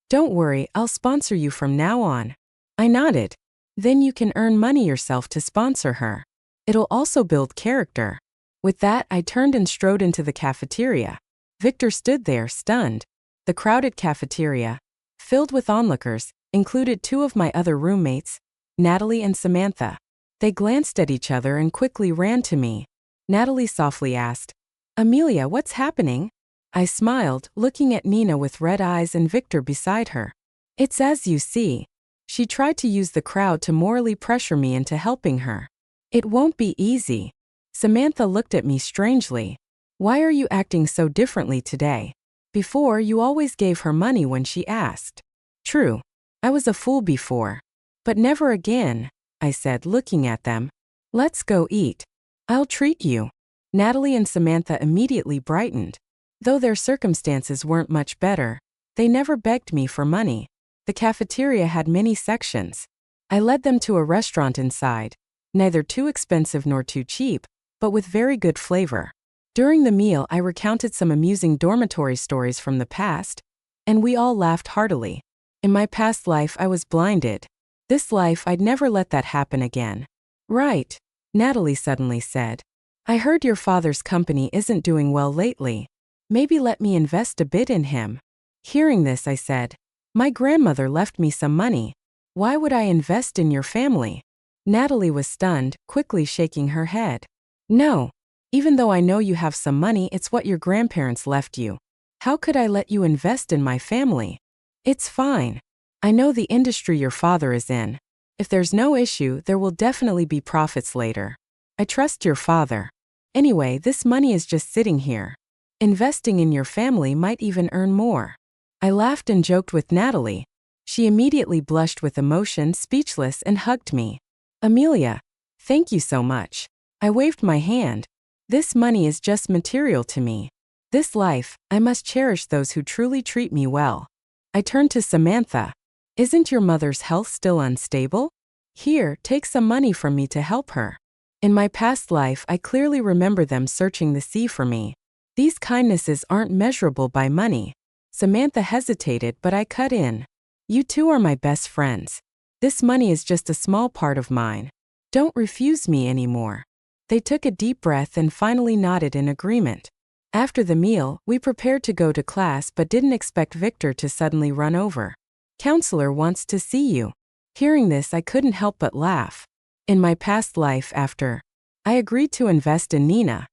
Don't worry, I'll sponsor you from now on. I nodded. Then you can earn money yourself to sponsor her. It'll also build character. With that, I turned and strode into the cafeteria. Victor stood there, stunned. The crowded cafeteria, filled with onlookers, included two of my other roommates, Natalie and Samantha. They glanced at each other and quickly ran to me. Natalie softly asked, Amelia, what's happening? I smiled, looking at Nina with red eyes and Victor beside her. It's as you see. She tried to use the crowd to morally pressure me into helping her. It won't be easy. Samantha looked at me strangely. Why are you acting so differently today? Before, you always gave her money when she asked. True. I was a fool before. But never again, I said, looking at them. Let's go eat. I'll treat you. Natalie and Samantha immediately brightened. Though their circumstances weren't much better, they never begged me for money. The cafeteria had many sections. I led them to a restaurant inside, neither too expensive nor too cheap, but with very good flavor. During the meal, I recounted some amusing dormitory stories from the past, and we all laughed heartily. In my past life, I was blinded. This life, I'd never let that happen again. Right, Natalie suddenly said. I heard your father's company isn't doing well lately. Maybe let me invest a bit in him. Hearing this, I said, my grandmother left me some money. Why would I invest in your family? Natalie was stunned, quickly shaking her head. No. Even though I know you have some money, it's what your grandparents left you. How could I let you invest in my family? It's fine. I know the industry your father is in. If there's no issue, there will definitely be profits later. I trust your father. Anyway, this money is just sitting here. Investing in your family might even earn more. I laughed and joked with Natalie. She immediately blushed with emotion, speechless, and hugged me. Amelia, thank you so much. I waved my hand. This money is just material to me. This life, I must cherish those who truly treat me well. I turned to Samantha. Isn't your mother's health still unstable? Here, take some money from me to help her. In my past life, I clearly remember them searching the sea for me. These kindnesses aren't measurable by money. Samantha hesitated, but I cut in. You two are my best friends. This money is just a small part of mine. Don't refuse me anymore. They took a deep breath and finally nodded in agreement. After the meal, we prepared to go to class but didn't expect Victor to suddenly run over. Counselor wants to see you. Hearing this, I couldn't help but laugh. In my past life after I agreed to invest in Nina,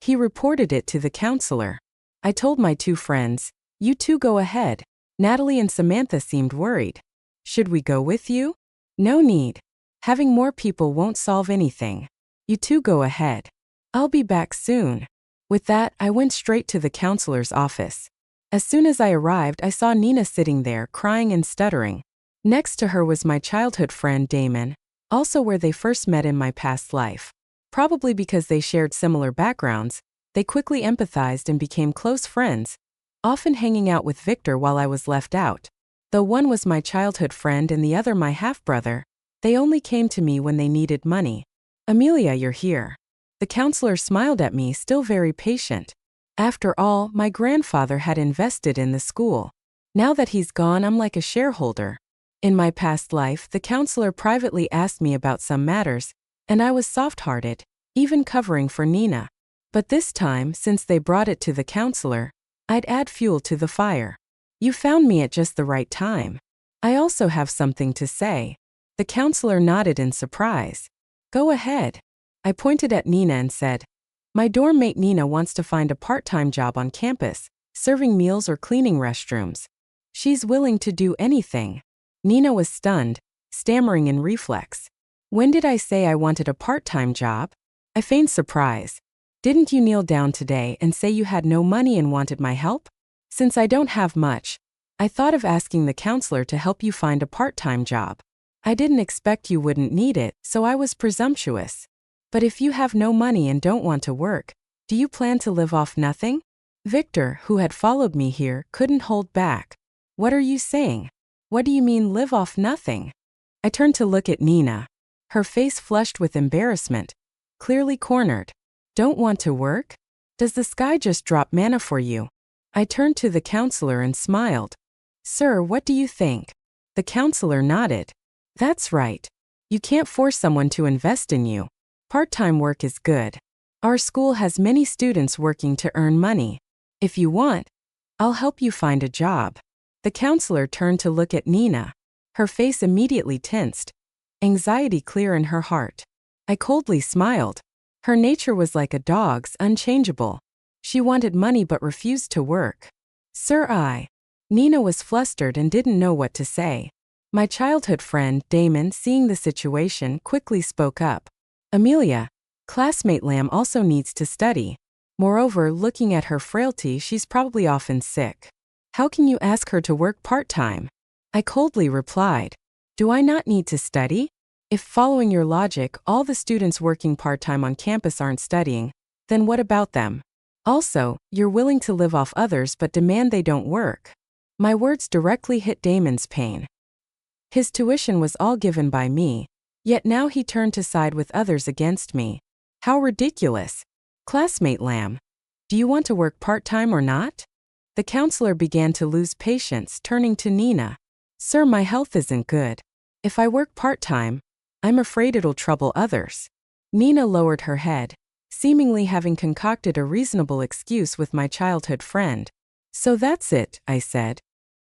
he reported it to the counselor. I told my two friends, you two go ahead. Natalie and Samantha seemed worried. Should we go with you? No need. Having more people won't solve anything. You two go ahead. I'll be back soon. With that, I went straight to the counselor's office. As soon as I arrived, I saw Nina sitting there, crying and stuttering. Next to her was my childhood friend Damon, also where they first met in my past life. Probably because they shared similar backgrounds, they quickly empathized and became close friends, often hanging out with Victor while I was left out. Though one was my childhood friend and the other my half-brother, they only came to me when they needed money. Amelia, you're here. The counselor smiled at me, still very patient. After all, my grandfather had invested in the school. Now that he's gone, I'm like a shareholder. In my past life, the counselor privately asked me about some matters, And I was soft-hearted, even covering for Nina. But this time, since they brought it to the counselor, I'd add fuel to the fire. You found me at just the right time. I also have something to say. The counselor nodded in surprise. Go ahead. I pointed at Nina and said, my dorm mate Nina wants to find a part-time job on campus, serving meals or cleaning restrooms. She's willing to do anything. Nina was stunned, stammering in reflex. When did I say I wanted a part-time job? I feigned surprise. Didn't you kneel down today and say you had no money and wanted my help? Since I don't have much, I thought of asking the counselor to help you find a part-time job. I didn't expect you wouldn't need it, so I was presumptuous. But if you have no money and don't want to work, do you plan to live off nothing? Victor, who had followed me here, couldn't hold back. What are you saying? What do you mean live off nothing? I turned to look at Nina. Her face flushed with embarrassment, clearly cornered. Don't want to work? Does the sky just drop manna for you? I turned to the counselor and smiled. Sir, what do you think? The counselor nodded. That's right. You can't force someone to invest in you. Part-time work is good. Our school has many students working to earn money. If you want, I'll help you find a job. The counselor turned to look at Nina. Her face immediately tensed, anxiety clear in her heart. I coldly smiled. Her nature was like a dog's, unchangeable. She wanted money but refused to work. Nina was flustered and didn't know what to say. My childhood friend, Damon, seeing the situation, quickly spoke up. Amelia, classmate Lamb also needs to study. Moreover, looking at her frailty, she's probably often sick. How can you ask her to work part-time? I coldly replied. Do I not need to study? If following your logic, all the students working part-time on campus aren't studying, then what about them? Also, you're willing to live off others but demand they don't work. My words directly hit Damon's pain. His tuition was all given by me, yet now he turned to side with others against me. How ridiculous. Classmate Lamb, do you want to work part-time or not? The counselor began to lose patience, turning to Nina. Sir, my health isn't good. If I work part-time, I'm afraid it'll trouble others. Nina lowered her head, seemingly having concocted a reasonable excuse with my childhood friend. So that's it, I said.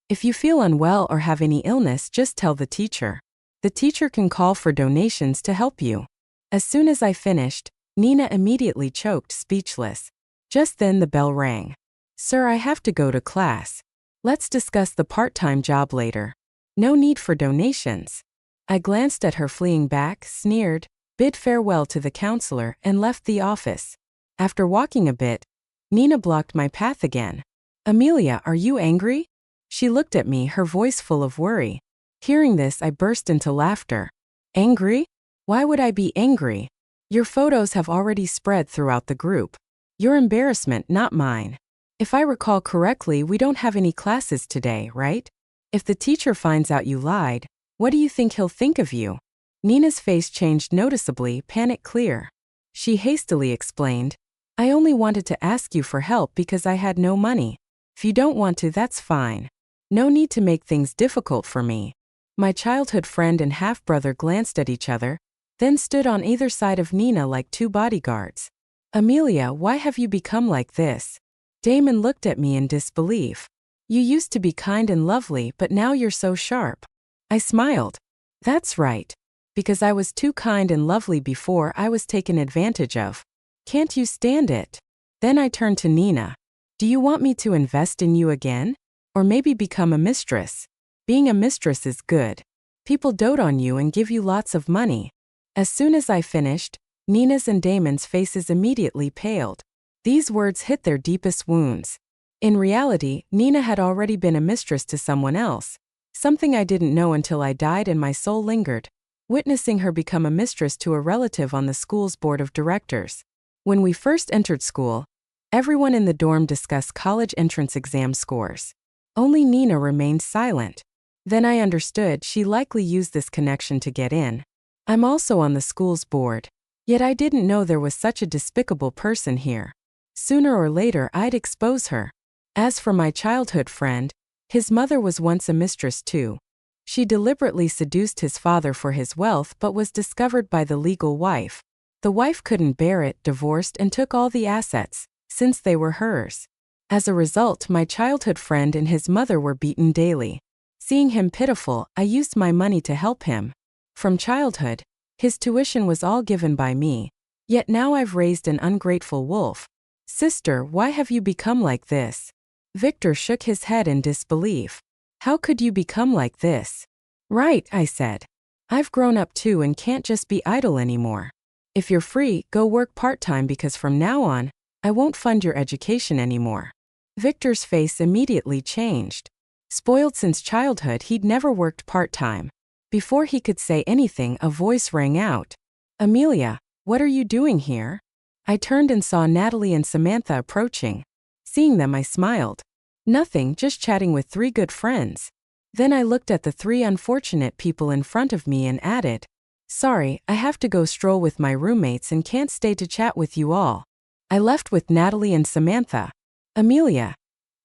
If you feel unwell or have any illness, just tell the teacher. The teacher can call for donations to help you. As soon as I finished, Nina immediately choked, speechless. Just then the bell rang. Sir, I have to go to class. Let's discuss the part-time job later. No need for donations. I glanced at her fleeing back, sneered, bid farewell to the counselor, and left the office. After walking a bit, Nina blocked my path again. Amelia, are you angry? She looked at me, her voice full of worry. Hearing this, I burst into laughter. Angry? Why would I be angry? Your photos have already spread throughout the group. Your embarrassment, not mine. If I recall correctly, we don't have any classes today, right? If the teacher finds out you lied, what do you think he'll think of you? Nina's face changed noticeably, panic clear. She hastily explained, I only wanted to ask you for help because I had no money. If you don't want to, that's fine. No need to make things difficult for me. My childhood friend and half-brother glanced at each other, then stood on either side of Nina like two bodyguards. Amelia, why have you become like this? Damon looked at me in disbelief. You used to be kind and lovely, but now you're so sharp. I smiled. That's right. Because I was too kind and lovely before, I was taken advantage of. Can't you stand it? Then I turned to Nina. Do you want me to invest in you again? Or maybe become a mistress? Being a mistress is good. People dote on you and give you lots of money. As soon as I finished, Nina's and Damon's faces immediately paled. These words hit their deepest wounds. In reality, Nina had already been a mistress to someone else, something I didn't know until I died and my soul lingered, witnessing her become a mistress to a relative on the school's board of directors. When we first entered school, everyone in the dorm discussed college entrance exam scores. Only Nina remained silent. Then I understood she likely used this connection to get in. I'm also on the school's board. Yet I didn't know there was such a despicable person here. Sooner or later I'd expose her. As for my childhood friend, his mother was once a mistress too. She deliberately seduced his father for his wealth but was discovered by the legal wife. The wife couldn't bear it, divorced, and took all the assets, since they were hers. As a result, my childhood friend and his mother were beaten daily. Seeing him pitiful, I used my money to help him. From childhood, his tuition was all given by me. Yet now I've raised an ungrateful wolf. Sister, why have you become like this? Victor shook his head in disbelief. How could you become like this? Right, I said. I've grown up too and can't just be idle anymore. If you're free, go work part-time because from now on, I won't fund your education anymore. Victor's face immediately changed. Spoiled since childhood, he'd never worked part-time. Before he could say anything, a voice rang out. Amelia, what are you doing here? I turned and saw Natalie and Samantha approaching. Seeing them, I smiled. Nothing, just chatting with 3 good friends. Then I looked at the 3 unfortunate people in front of me and added, sorry, I have to go stroll with my roommates and can't stay to chat with you all. I left with Natalie and Samantha. Amelia,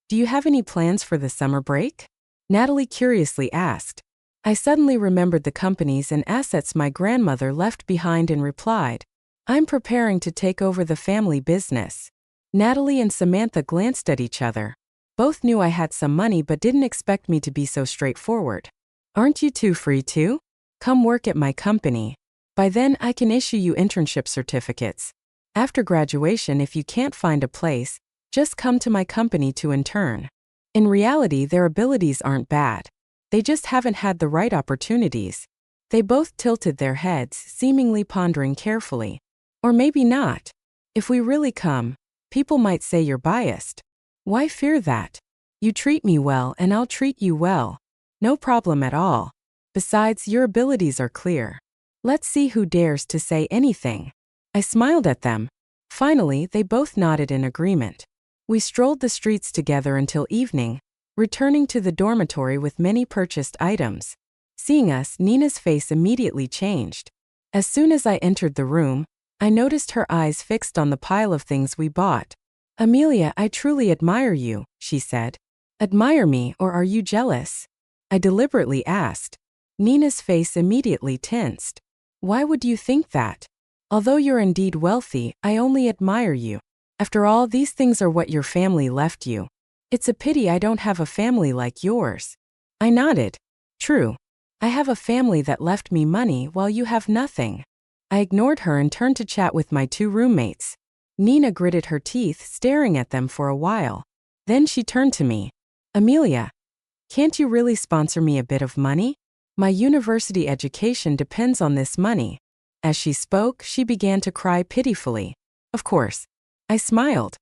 do you have any plans for the summer break? Natalie curiously asked. I suddenly remembered the companies and assets my grandmother left behind and replied, I'm preparing to take over the family business. Natalie and Samantha glanced at each other. Both knew I had some money but didn't expect me to be so straightforward. Aren't you two free too? Come work at my company. By then I can issue you internship certificates. After graduation, if you can't find a place, just come to my company to intern. In reality, their abilities aren't bad. They just haven't had the right opportunities. They both tilted their heads, seemingly pondering carefully. Or maybe not. If we really come, people might say you're biased. Why fear that? You treat me well and I'll treat you well. No problem at all. Besides, your abilities are clear. Let's see who dares to say anything. I smiled at them. Finally, they both nodded in agreement. We strolled the streets together until evening, returning to the dormitory with many purchased items. Seeing us, Nina's face immediately changed. As soon as I entered the room, I noticed her eyes fixed on the pile of things we bought. Amelia, I truly admire you, she said. Admire me, or are you jealous? I deliberately asked. Nina's face immediately tensed. Why would you think that? Although you're indeed wealthy, I only admire you. After all, these things are what your family left you. It's a pity I don't have a family like yours. I nodded. True. I have a family that left me money while you have nothing. I ignored her and turned to chat with my 2 roommates. Nina gritted her teeth, staring at them for a while. Then she turned to me. Amelia, can't you really sponsor me a bit of money? My university education depends on this money. As she spoke, she began to cry pitifully. Of course. I smiled.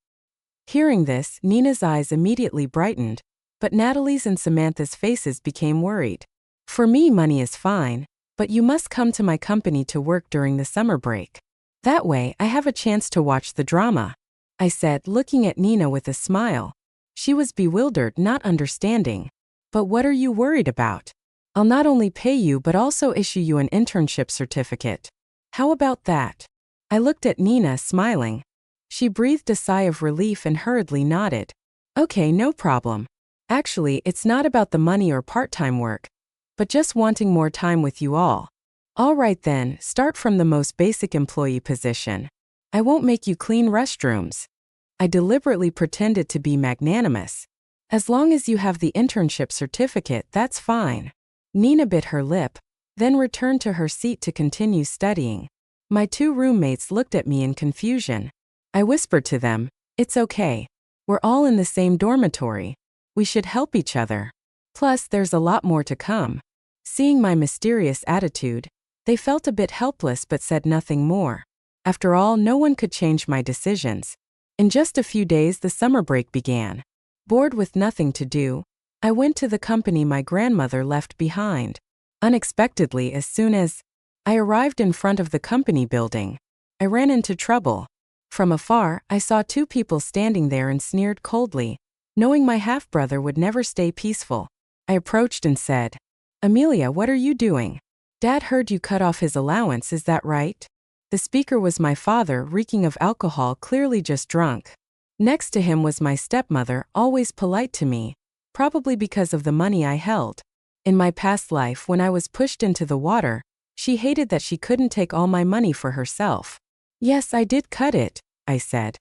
Hearing this, Nina's eyes immediately brightened, but Natalie's and Samantha's faces became worried. For me, money is fine, but you must come to my company to work during the summer break. That way, I have a chance to watch the drama, I said, looking at Nina with a smile. She was bewildered, not understanding. But what are you worried about? I'll not only pay you but also issue you an internship certificate. How about that? I looked at Nina, smiling. She breathed a sigh of relief and hurriedly nodded. Okay, no problem. Actually, it's not about the money or part-time work, but just wanting more time with you all. All right then, start from the most basic employee position. I won't make you clean restrooms. I deliberately pretended to be magnanimous. As long as you have the internship certificate, that's fine. Nina bit her lip, then returned to her seat to continue studying. My 2 roommates looked at me in confusion. I whispered to them, it's okay. We're all in the same dormitory. We should help each other. Plus, there's a lot more to come. Seeing my mysterious attitude, they felt a bit helpless but said nothing more. After all, no one could change my decisions. In just a few days, the summer break began. Bored with nothing to do, I went to the company my grandmother left behind. Unexpectedly, as soon as I arrived in front of the company building, I ran into trouble. From afar, I saw 2 people standing there and sneered coldly. Knowing my half-brother would never stay peaceful, I approached and said, Amelia, what are you doing? Dad heard you cut off his allowance, is that right? The speaker was my father, reeking of alcohol, clearly just drunk. Next to him was my stepmother, always polite to me, probably because of the money I held. In my past life, when I was pushed into the water, she hated that she couldn't take all my money for herself. Yes, I did cut it, I said.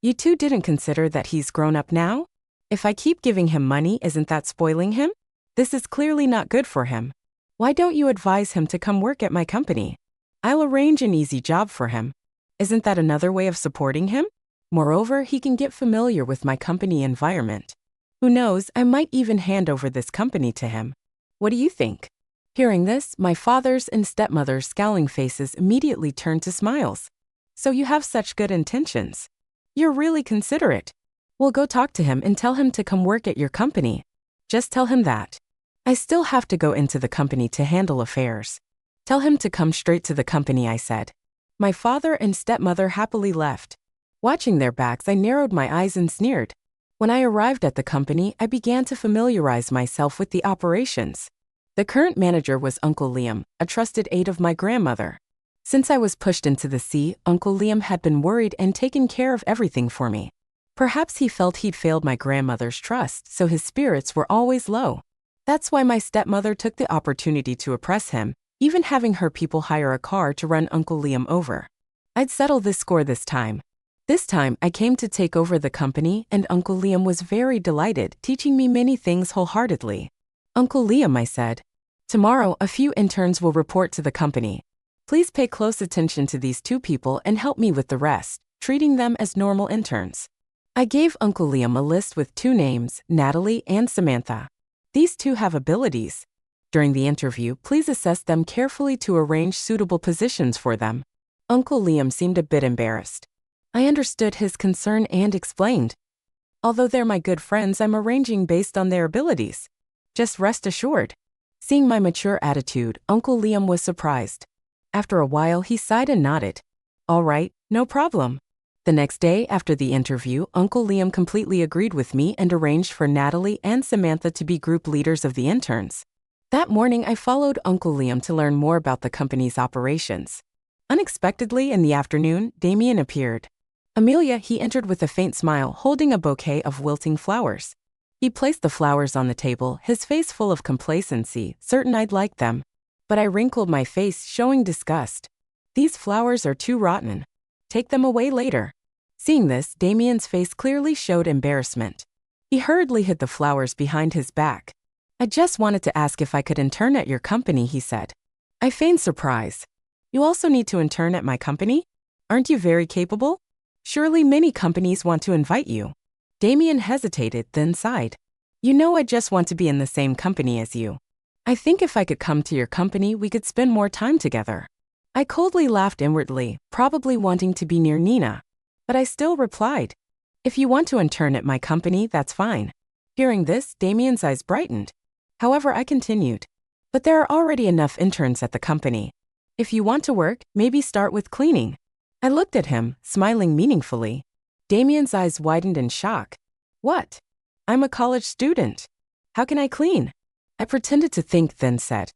You two didn't consider that he's grown up now? If I keep giving him money, isn't that spoiling him? This is clearly not good for him. Why don't you advise him to come work at my company? I'll arrange an easy job for him. Isn't that another way of supporting him? Moreover, he can get familiar with my company environment. Who knows, I might even hand over this company to him. What do you think? Hearing this, my father's and stepmother's scowling faces immediately turned to smiles. So you have such good intentions. You're really considerate. Well, go talk to him and tell him to come work at your company. Just tell him that. I still have to go into the company to handle affairs. Tell him to come straight to the company, I said. My father and stepmother happily left. Watching their backs, I narrowed my eyes and sneered. When I arrived at the company, I began to familiarize myself with the operations. The current manager was Uncle Liam, a trusted aide of my grandmother. Since I was pushed into the sea, Uncle Liam had been worried and taken care of everything for me. Perhaps he felt he'd failed my grandmother's trust, so his spirits were always low. That's why my stepmother took the opportunity to oppress him, even having her people hire a car to run Uncle Liam over. I'd settle this score this time. This time, I came to take over the company, and Uncle Liam was very delighted, teaching me many things wholeheartedly. Uncle Liam, I said, tomorrow a few interns will report to the company. Please pay close attention to these two people and help me with the rest, treating them as normal interns. I gave Uncle Liam a list with two names, Natalie and Samantha. These two have abilities. During the interview, please assess them carefully to arrange suitable positions for them. Uncle Liam seemed a bit embarrassed. I understood his concern and explained. Although they're my good friends, I'm arranging based on their abilities. Just rest assured. Seeing my mature attitude, Uncle Liam was surprised. After a while, he sighed and nodded. All right, no problem. The next day, after the interview, Uncle Liam completely agreed with me and arranged for Natalie and Samantha to be group leaders of the interns. That morning, I followed Uncle Liam to learn more about the company's operations. Unexpectedly, in the afternoon, Damien appeared. Amelia, he entered with a faint smile, holding a bouquet of wilting flowers. He placed the flowers on the table, his face full of complacency, certain I'd like them. But I wrinkled my face, showing disgust. These flowers are too rotten. Take them away later. Seeing this, Damien's face clearly showed embarrassment. He hurriedly hid the flowers behind his back. I just wanted to ask if I could intern at your company, he said. I feigned surprise. You also need to intern at my company? Aren't you very capable? Surely many companies want to invite you. Damien hesitated, then sighed. You know, I just want to be in the same company as you. I think if I could come to your company, we could spend more time together. I coldly laughed inwardly, probably wanting to be near Nina. But I still replied, if you want to intern at my company, that's fine. Hearing this, Damien's eyes brightened. However, I continued, but there are already enough interns at the company. If you want to work, maybe start with cleaning. I looked at him, smiling meaningfully. Damien's eyes widened in shock. What? I'm a college student. How can I clean? I pretended to think, then said,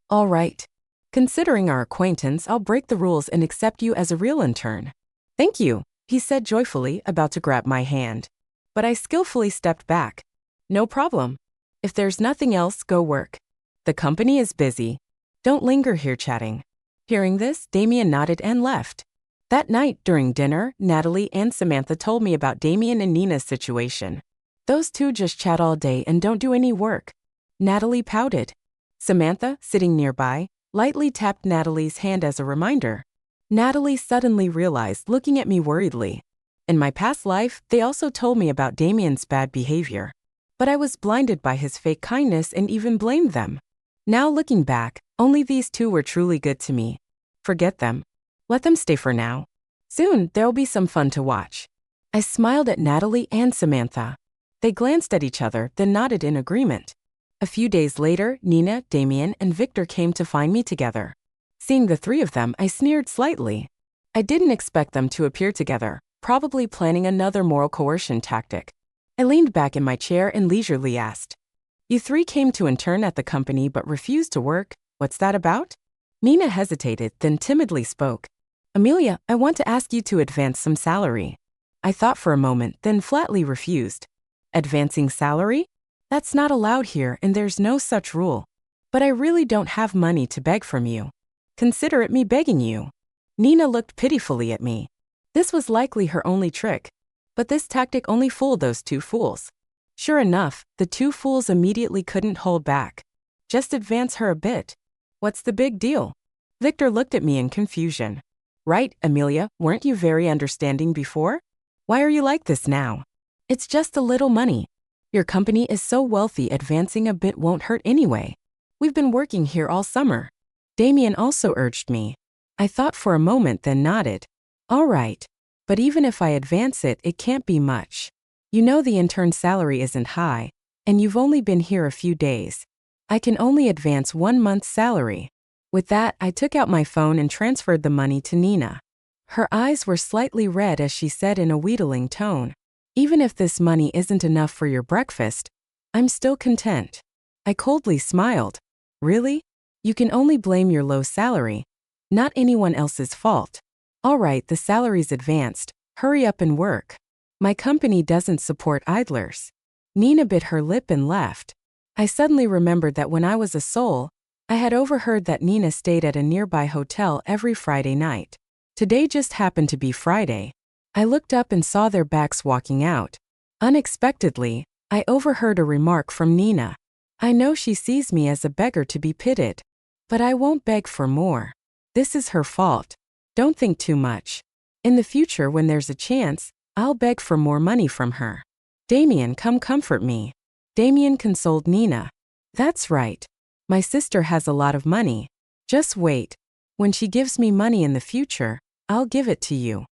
all right. Considering our acquaintance, I'll break the rules and accept you as a real intern. Thank you, he said joyfully, about to grab my hand. But I skillfully stepped back. No problem. If there's nothing else, go work. The company is busy. Don't linger here chatting. Hearing this, Damien nodded and left. That night, during dinner, Natalie and Samantha told me about Damien and Nina's situation. Those two just chat all day and don't do any work. Natalie pouted. Samantha, sitting nearby, lightly tapped Natalie's hand as a reminder. Natalie suddenly realized, looking at me worriedly. In my past life, they also told me about Damien's bad behavior. But I was blinded by his fake kindness and even blamed them. Now looking back, only these two were truly good to me. Forget them. Let them stay for now. Soon, there'll be some fun to watch. I smiled at Natalie and Samantha. They glanced at each other, then nodded in agreement. A few days later, Nina, Damien, and Victor came to find me together. Seeing the three of them, I sneered slightly. I didn't expect them to appear together, probably planning another moral coercion tactic. I leaned back in my chair and leisurely asked, you three came to intern at the company but refused to work. What's that about? Nina hesitated, then timidly spoke. Amelia, I want to ask you to advance some salary. I thought for a moment, then flatly refused. Advancing salary? That's not allowed here and there's no such rule. But I really don't have money to beg from you. Consider it me begging you. Nina looked pitifully at me. This was likely her only trick. But this tactic only fooled those two fools. Sure enough, the two fools immediately couldn't hold back. Just advance her a bit. What's the big deal? Victor looked at me in confusion. Right, Amelia, weren't you very understanding before? Why are you like this now? It's just a little money. Your company is so wealthy, advancing a bit won't hurt anyway. We've been working here all summer. Damien also urged me. I thought for a moment, then nodded. All right. But even if I advance it, it can't be much. You know the intern salary isn't high, and you've only been here a few days. I can only advance 1 month's salary. With that, I took out my phone and transferred the money to Nina. Her eyes were slightly red as she said in a wheedling tone, even if this money isn't enough for your breakfast, I'm still content. I coldly smiled. Really? You can only blame your low salary. Not anyone else's fault. All right, the salary's advanced. Hurry up and work. My company doesn't support idlers. Nina bit her lip and left. I suddenly remembered that when I was a soul, I had overheard that Nina stayed at a nearby hotel every Friday night. Today just happened to be Friday. I looked up and saw their backs walking out. Unexpectedly, I overheard a remark from Nina. I know she sees me as a beggar to be pitied. But I won't beg for more. This is her fault. Don't think too much. In the future, when there's a chance, I'll beg for more money from her. Damien, come comfort me. Damien consoled Nina. That's right. My sister has a lot of money. Just wait. When she gives me money in the future, I'll give it to you.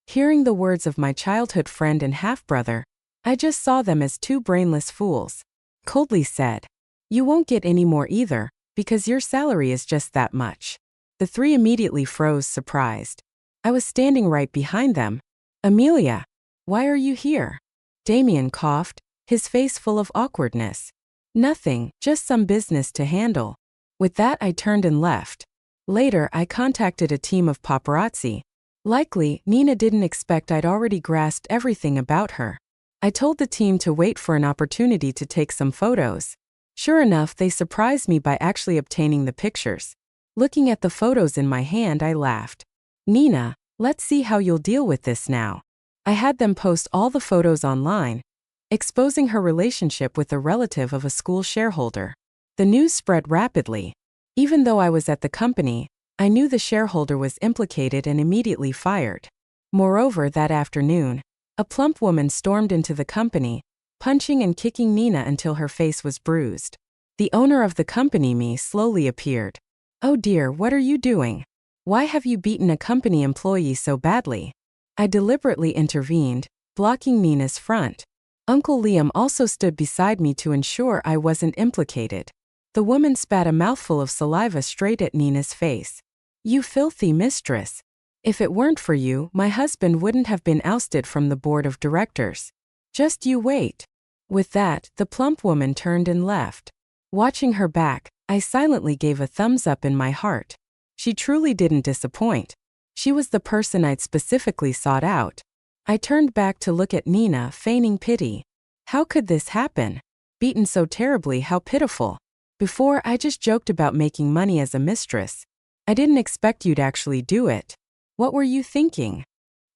Hearing the words of my childhood friend and half-brother, I just saw them as two brainless fools. Coldly said, you won't get any more either, because your salary is just that much. The three immediately froze, surprised. I was standing right behind them. Amelia, why are you here? Damien coughed, his face full of awkwardness. Nothing, just some business to handle. With that, I turned and left. Later, I contacted a team of paparazzi. Likely, Nina didn't expect I'd already grasped everything about her. I told the team to wait for an opportunity to take some photos. Sure enough, they surprised me by actually obtaining the pictures. Looking at the photos in my hand, I laughed. Nina, let's see how you'll deal with this now. I had them post all the photos online, exposing her relationship with a relative of a school shareholder. The news spread rapidly. Even though I was at the company, I knew the shareholder was implicated and immediately fired. Moreover, that afternoon, a plump woman stormed into the company, punching and kicking Nina until her face was bruised. The owner of the company, me, slowly appeared. Oh dear, what are you doing? Why have you beaten a company employee so badly? I deliberately intervened, blocking Nina's front. Uncle Liam also stood beside me to ensure I wasn't implicated. The woman spat a mouthful of saliva straight at Nina's face. You filthy mistress. If it weren't for you, my husband wouldn't have been ousted from the board of directors. Just you wait. With that, the plump woman turned and left. Watching her back, I silently gave a thumbs up in my heart. She truly didn't disappoint. She was the person I'd specifically sought out. I turned back to look at Nina, feigning pity. How could this happen? Beaten so terribly, how pitiful. Before, I just joked about making money as a mistress. I didn't expect you'd actually do it. What were you thinking?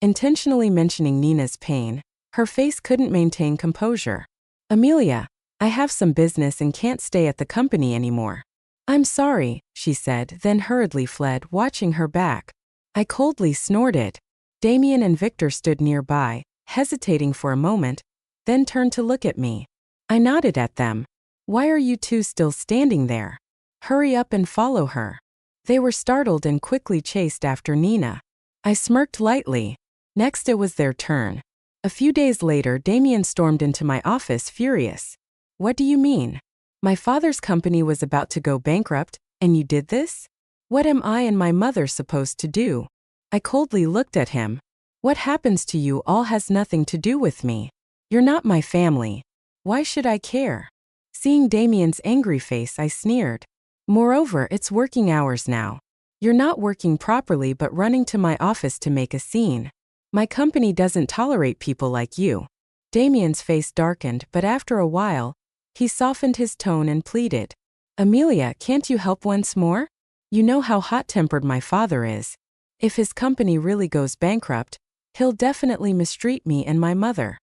Intentionally mentioning Nina's pain, her face couldn't maintain composure. Amelia, I have some business and can't stay at the company anymore. I'm sorry, she said, then hurriedly fled, watching her back. I coldly snorted. Damien and Victor stood nearby, hesitating for a moment, then turned to look at me. I nodded at them. Why are you two still standing there? Hurry up and follow her. They were startled and quickly chased after Nina. I smirked lightly. Next it was their turn. A few days later, Damien stormed into my office furious. What do you mean? My father's company was about to go bankrupt, and you did this? What am I and my mother supposed to do? I coldly looked at him. What happens to you all has nothing to do with me. You're not my family. Why should I care? Seeing Damien's angry face, I sneered. Moreover, it's working hours now. You're not working properly but running to my office to make a scene. My company doesn't tolerate people like you. Damien's face darkened, but after a while, he softened his tone and pleaded. Amelia, can't you help once more? You know how hot-tempered my father is. If his company really goes bankrupt, he'll definitely mistreat me and my mother.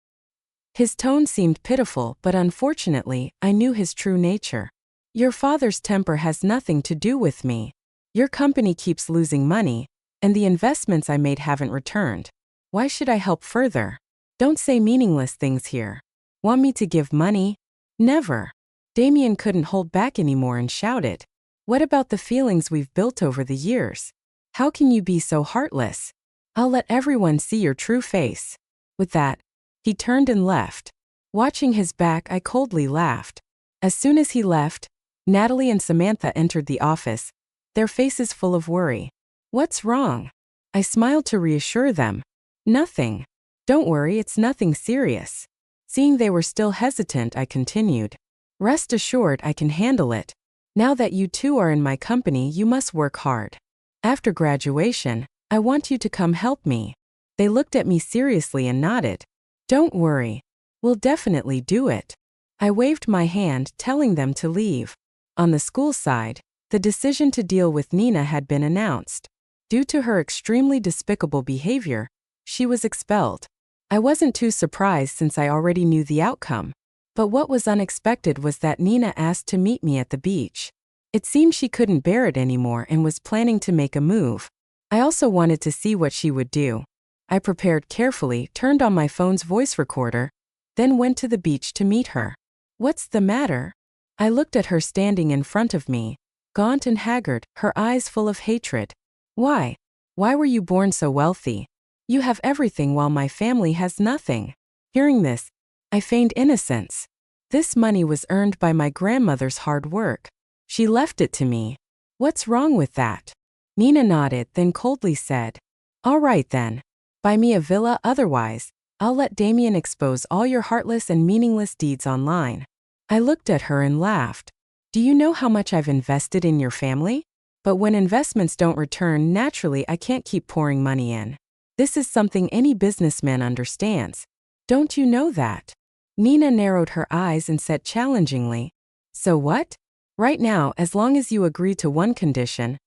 His tone seemed pitiful, but unfortunately, I knew his true nature. Your father's temper has nothing to do with me. Your company keeps losing money, and the investments I made haven't returned. Why should I help further? Don't say meaningless things here. Want me to give money? Never. Damien couldn't hold back anymore and shouted. What about the feelings we've built over the years? How can you be so heartless? I'll let everyone see your true face. With that, he turned and left. Watching his back, I coldly laughed. As soon as he left, Natalie and Samantha entered the office, their faces full of worry. What's wrong? I smiled to reassure them. Nothing. Don't worry, it's nothing serious. Seeing they were still hesitant, I continued. Rest assured, I can handle it. Now that you two are in my company, you must work hard. After graduation, I want you to come help me. They looked at me seriously and nodded. Don't worry. We'll definitely do it. I waved my hand, telling them to leave. On the school side, the decision to deal with Nina had been announced. Due to her extremely despicable behavior, she was expelled. I wasn't too surprised since I already knew the outcome. But what was unexpected was that Nina asked to meet me at the beach. It seemed she couldn't bear it anymore and was planning to make a move. I also wanted to see what she would do. I prepared carefully, turned on my phone's voice recorder, then went to the beach to meet her. What's the matter? I looked at her standing in front of me, gaunt and haggard, her eyes full of hatred. Why? Why were you born so wealthy? You have everything while my family has nothing. Hearing this, I feigned innocence. This money was earned by my grandmother's hard work. She left it to me. What's wrong with that? Nina nodded, then coldly said, All right then. Buy me a villa, otherwise, I'll let Damien expose all your heartless and meaningless deeds online. I looked at her and laughed. Do you know how much I've invested in your family? But when investments don't return, naturally I can't keep pouring money in. This is something any businessman understands. Don't you know that? Nina narrowed her eyes and said challengingly, So what? Right now, as long as you agree to one condition,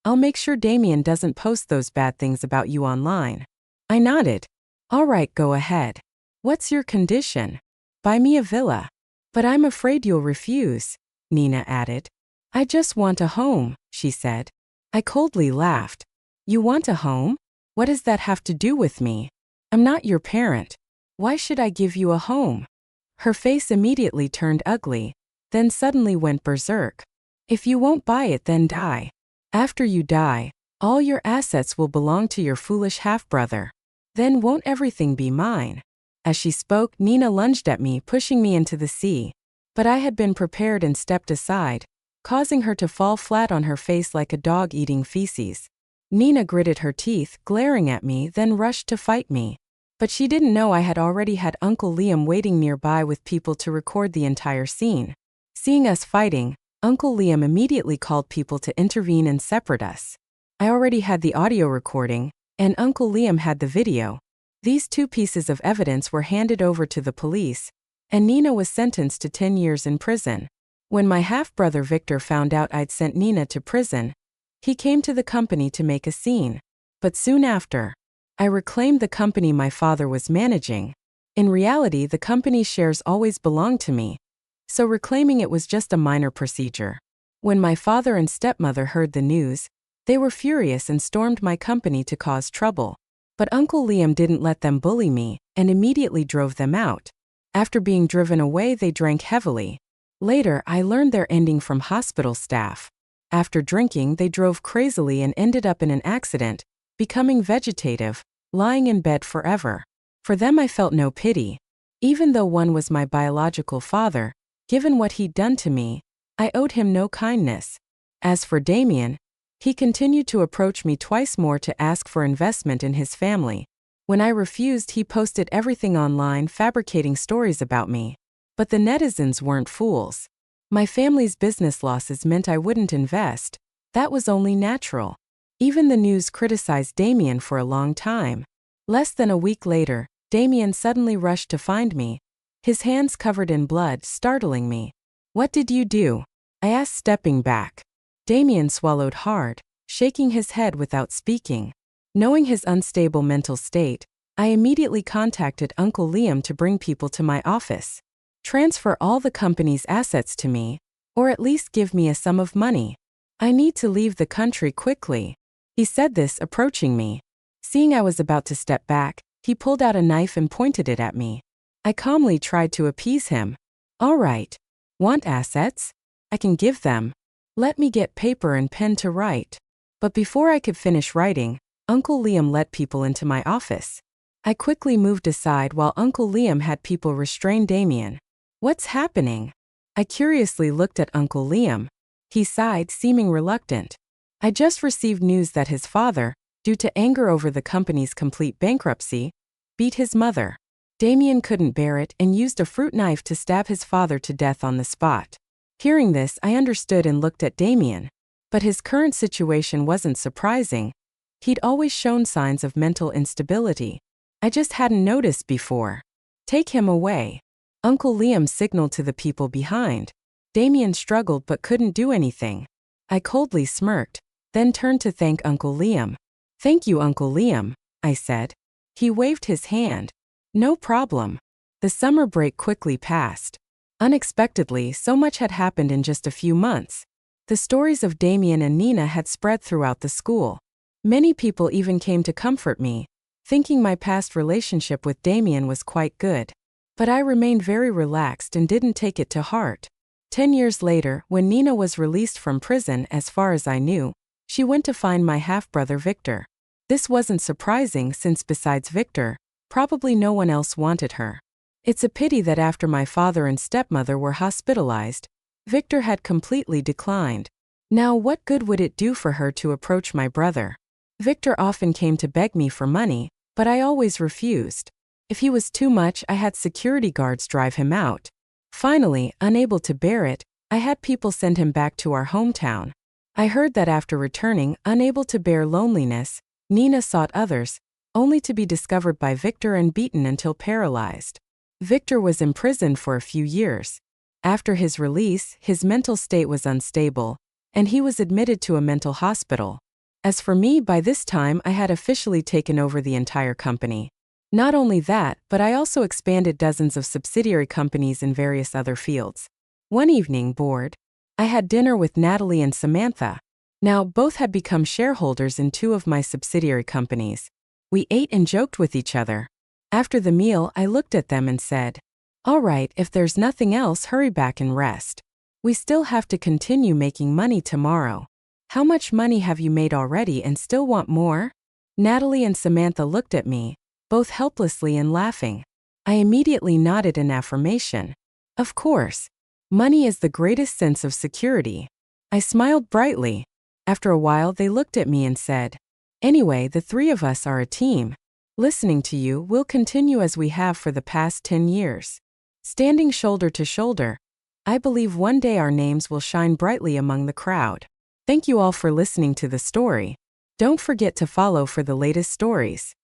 I'll make sure Damien doesn't post those bad things about you online. I nodded. All right, go ahead. What's your condition? Buy me a villa. But I'm afraid you'll refuse, Nina added. I just want a home, she said. I coldly laughed. You want a home? What does that have to do with me? I'm not your parent. Why should I give you a home? Her face immediately turned ugly, then suddenly went berserk. If you won't buy it, then die. After you die, all your assets will belong to your foolish half-brother. Then won't everything be mine? As she spoke, Nina lunged at me, pushing me into the sea. But I had been prepared and stepped aside, causing her to fall flat on her face like a dog eating feces. Nina gritted her teeth, glaring at me, then rushed to fight me. But she didn't know I had already had Uncle Liam waiting nearby with people to record the entire scene. Seeing us fighting, Uncle Liam immediately called people to intervene and separate us. I already had the audio recording, and Uncle Liam had the video. These two pieces of evidence were handed over to the police, and Nina was sentenced to 10 years in prison. When my half-brother Victor found out I'd sent Nina to prison, he came to the company to make a scene. But soon after, I reclaimed the company my father was managing. In reality, the company's shares always belonged to me, so reclaiming it was just a minor procedure. When my father and stepmother heard the news, they were furious and stormed my company to cause trouble. But Uncle Liam didn't let them bully me and immediately drove them out. After being driven away, they drank heavily. Later, I learned their ending from hospital staff. After drinking, they drove crazily and ended up in an accident, becoming vegetative, lying in bed forever. For them, I felt no pity. Even though one was my biological father, given what he'd done to me, I owed him no kindness. As for Damien, he continued to approach me twice more to ask for investment in his family. When I refused, he posted everything online, fabricating stories about me. But the netizens weren't fools. My family's business losses meant I wouldn't invest. That was only natural. Even the news criticized Damien for a long time. Less than a week later, Damien suddenly rushed to find me, his hands covered in blood, startling me. What did you do? I asked, stepping back. Damien swallowed hard, shaking his head without speaking. Knowing his unstable mental state, I immediately contacted Uncle Liam to bring people to my office. Transfer all the company's assets to me, or at least give me a sum of money. I need to leave the country quickly. He said this, approaching me. Seeing I was about to step back, he pulled out a knife and pointed it at me. I calmly tried to appease him. All right. Want assets? I can give them. Let me get paper and pen to write. But before I could finish writing, Uncle Liam let people into my office. I quickly moved aside while Uncle Liam had people restrain Damien. What's happening? I curiously looked at Uncle Liam. He sighed, seeming reluctant. I just received news that his father, due to anger over the company's complete bankruptcy, beat his mother. Damien couldn't bear it and used a fruit knife to stab his father to death on the spot. Hearing this, I understood and looked at Damien. But his current situation wasn't surprising. He'd always shown signs of mental instability. I just hadn't noticed before. Take him away. Uncle Liam signaled to the people behind. Damien struggled but couldn't do anything. I coldly smirked, then turned to thank Uncle Liam. Thank you, Uncle Liam, I said. He waved his hand. No problem. The summer break quickly passed. Unexpectedly, so much had happened in just a few months. The stories of Damien and Nina had spread throughout the school. Many people even came to comfort me, thinking my past relationship with Damien was quite good. But I remained very relaxed and didn't take it to heart. 10 years later, when Nina was released from prison, as far as I knew, she went to find my half-brother Victor. This wasn't surprising since besides Victor, probably no one else wanted her. It's a pity that after my father and stepmother were hospitalized, Victor had completely declined. Now what good would it do for her to approach my brother? Victor often came to beg me for money, but I always refused. If he was too much, I had security guards drive him out. Finally, unable to bear it, I had people send him back to our hometown. I heard that after returning, unable to bear loneliness, Nina sought others, only to be discovered by Victor and beaten until paralyzed. Victor was imprisoned for a few years. After his release, his mental state was unstable, and he was admitted to a mental hospital. As for me, by this time I had officially taken over the entire company. Not only that, but I also expanded dozens of subsidiary companies in various other fields. One evening, bored, I had dinner with Natalie and Samantha. Now, both had become shareholders in 2 of my subsidiary companies. We ate and joked with each other. After the meal, I looked at them and said, "All right, if there's nothing else, hurry back and rest. We still have to continue making money tomorrow." How much money have you made already and still want more? Natalie and Samantha looked at me, both helplessly and laughing. I immediately nodded in affirmation. Of course. Money is the greatest sense of security. I smiled brightly. After a while, they looked at me and said, "Anyway, the 3 of us are a team. Listening to you, we'll continue as we have for the past 10 years. Standing shoulder to shoulder. I believe one day our names will shine brightly among the crowd." Thank you all for listening to the story. Don't forget to follow for the latest stories.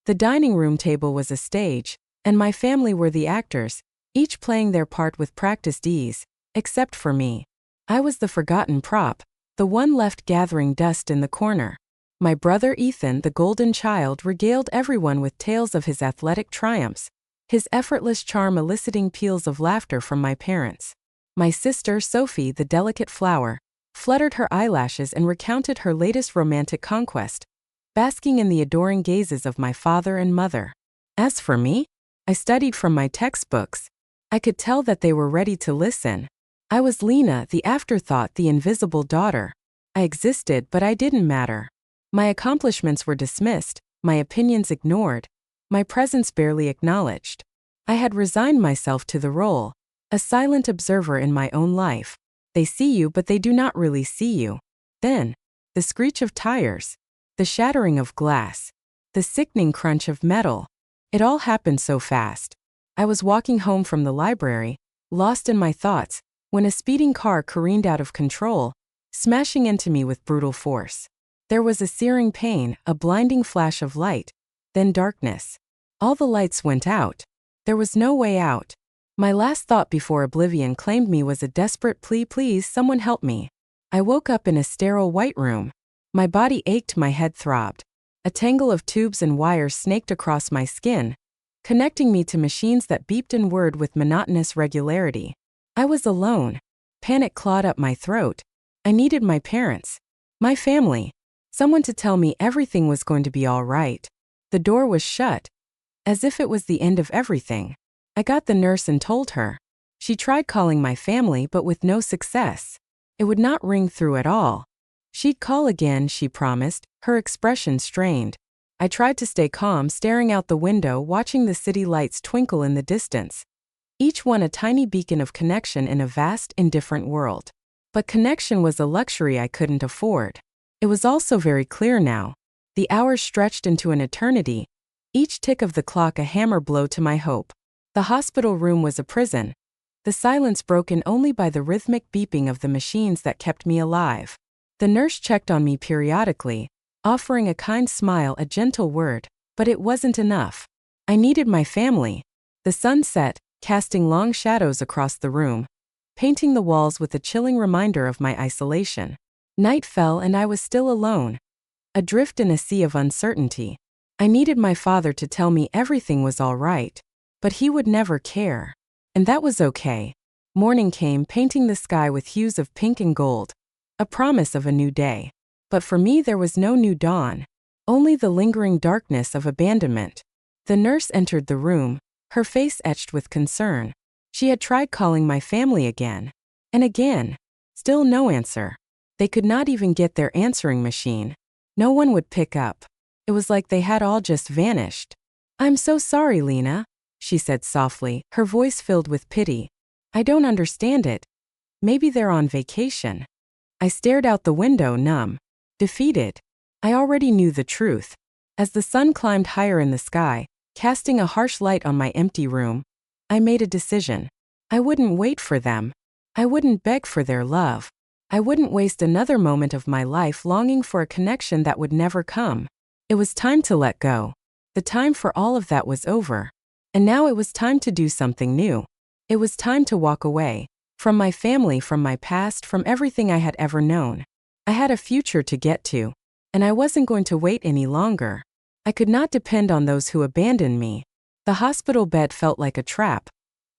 The dining room table was a stage, and my family were the actors, each playing their part with practiced ease, except for me. I was the forgotten prop, the one left gathering dust in the corner. My brother Ethan, the golden child, regaled everyone with tales of his athletic triumphs, his effortless charm eliciting peals of laughter from my parents. My sister Sophie, the delicate flower, fluttered her eyelashes and recounted her latest romantic conquest, basking in the adoring gazes of my father and mother. As for me, I studied from my textbooks. I could tell that they were ready to listen. I was Lena, the afterthought, the invisible daughter. I existed, but I didn't matter. My accomplishments were dismissed, my opinions ignored, my presence barely acknowledged. I had resigned myself to the role, a silent observer in my own life. They see you, but they do not really see you. Then, the screech of tires, the shattering of glass, the sickening crunch of metal. It all happened so fast. I was walking home from the library, lost in my thoughts, when a speeding car careened out of control, smashing into me with brutal force. There was a searing pain, a blinding flash of light, then darkness. All the lights went out. There was no way out. My last thought before oblivion claimed me was a desperate plea, please someone help me. I woke up in a sterile white room. My body ached, my head throbbed. A tangle of tubes and wires snaked across my skin, connecting me to machines that beeped and whirred with monotonous regularity. I was alone. Panic clawed up my throat. I needed my parents, my family, someone to tell me everything was going to be all right. The door was shut, as if it was the end of everything. I got the nurse and told her. She tried calling my family but with no success. It would not ring through at all. She'd call again, she promised, her expression strained. I tried to stay calm, staring out the window, watching the city lights twinkle in the distance, each one a tiny beacon of connection in a vast, indifferent world. But connection was a luxury I couldn't afford. It was also very clear now. The hours stretched into an eternity, each tick of the clock a hammer blow to my hope. The hospital room was a prison, the silence broken only by the rhythmic beeping of the machines that kept me alive. The nurse checked on me periodically, offering a kind smile, a gentle word, but it wasn't enough. I needed my family. The sun set, casting long shadows across the room, painting the walls with a chilling reminder of my isolation. Night fell and I was still alone, adrift in a sea of uncertainty. I needed my father to tell me everything was all right, but he would never care. And that was okay. Morning came, painting the sky with hues of pink and gold, a promise of a new day. But for me there was no new dawn, only the lingering darkness of abandonment. The nurse entered the room, her face etched with concern. She had tried calling my family again and again. Still no answer. They could not even get their answering machine. No one would pick up. It was like they had all just vanished. "I'm so sorry, Lena," she said softly, her voice filled with pity. "I don't understand it. Maybe they're on vacation." I stared out the window, numb, defeated. I already knew the truth. As the sun climbed higher in the sky, casting a harsh light on my empty room, I made a decision. I wouldn't wait for them. I wouldn't beg for their love. I wouldn't waste another moment of my life longing for a connection that would never come. It was time to let go. The time for all of that was over. And now it was time to do something new. It was time to walk away. From my family, from my past, from everything I had ever known. I had a future to get to, and I wasn't going to wait any longer. I could not depend on those who abandoned me. The hospital bed felt like a trap,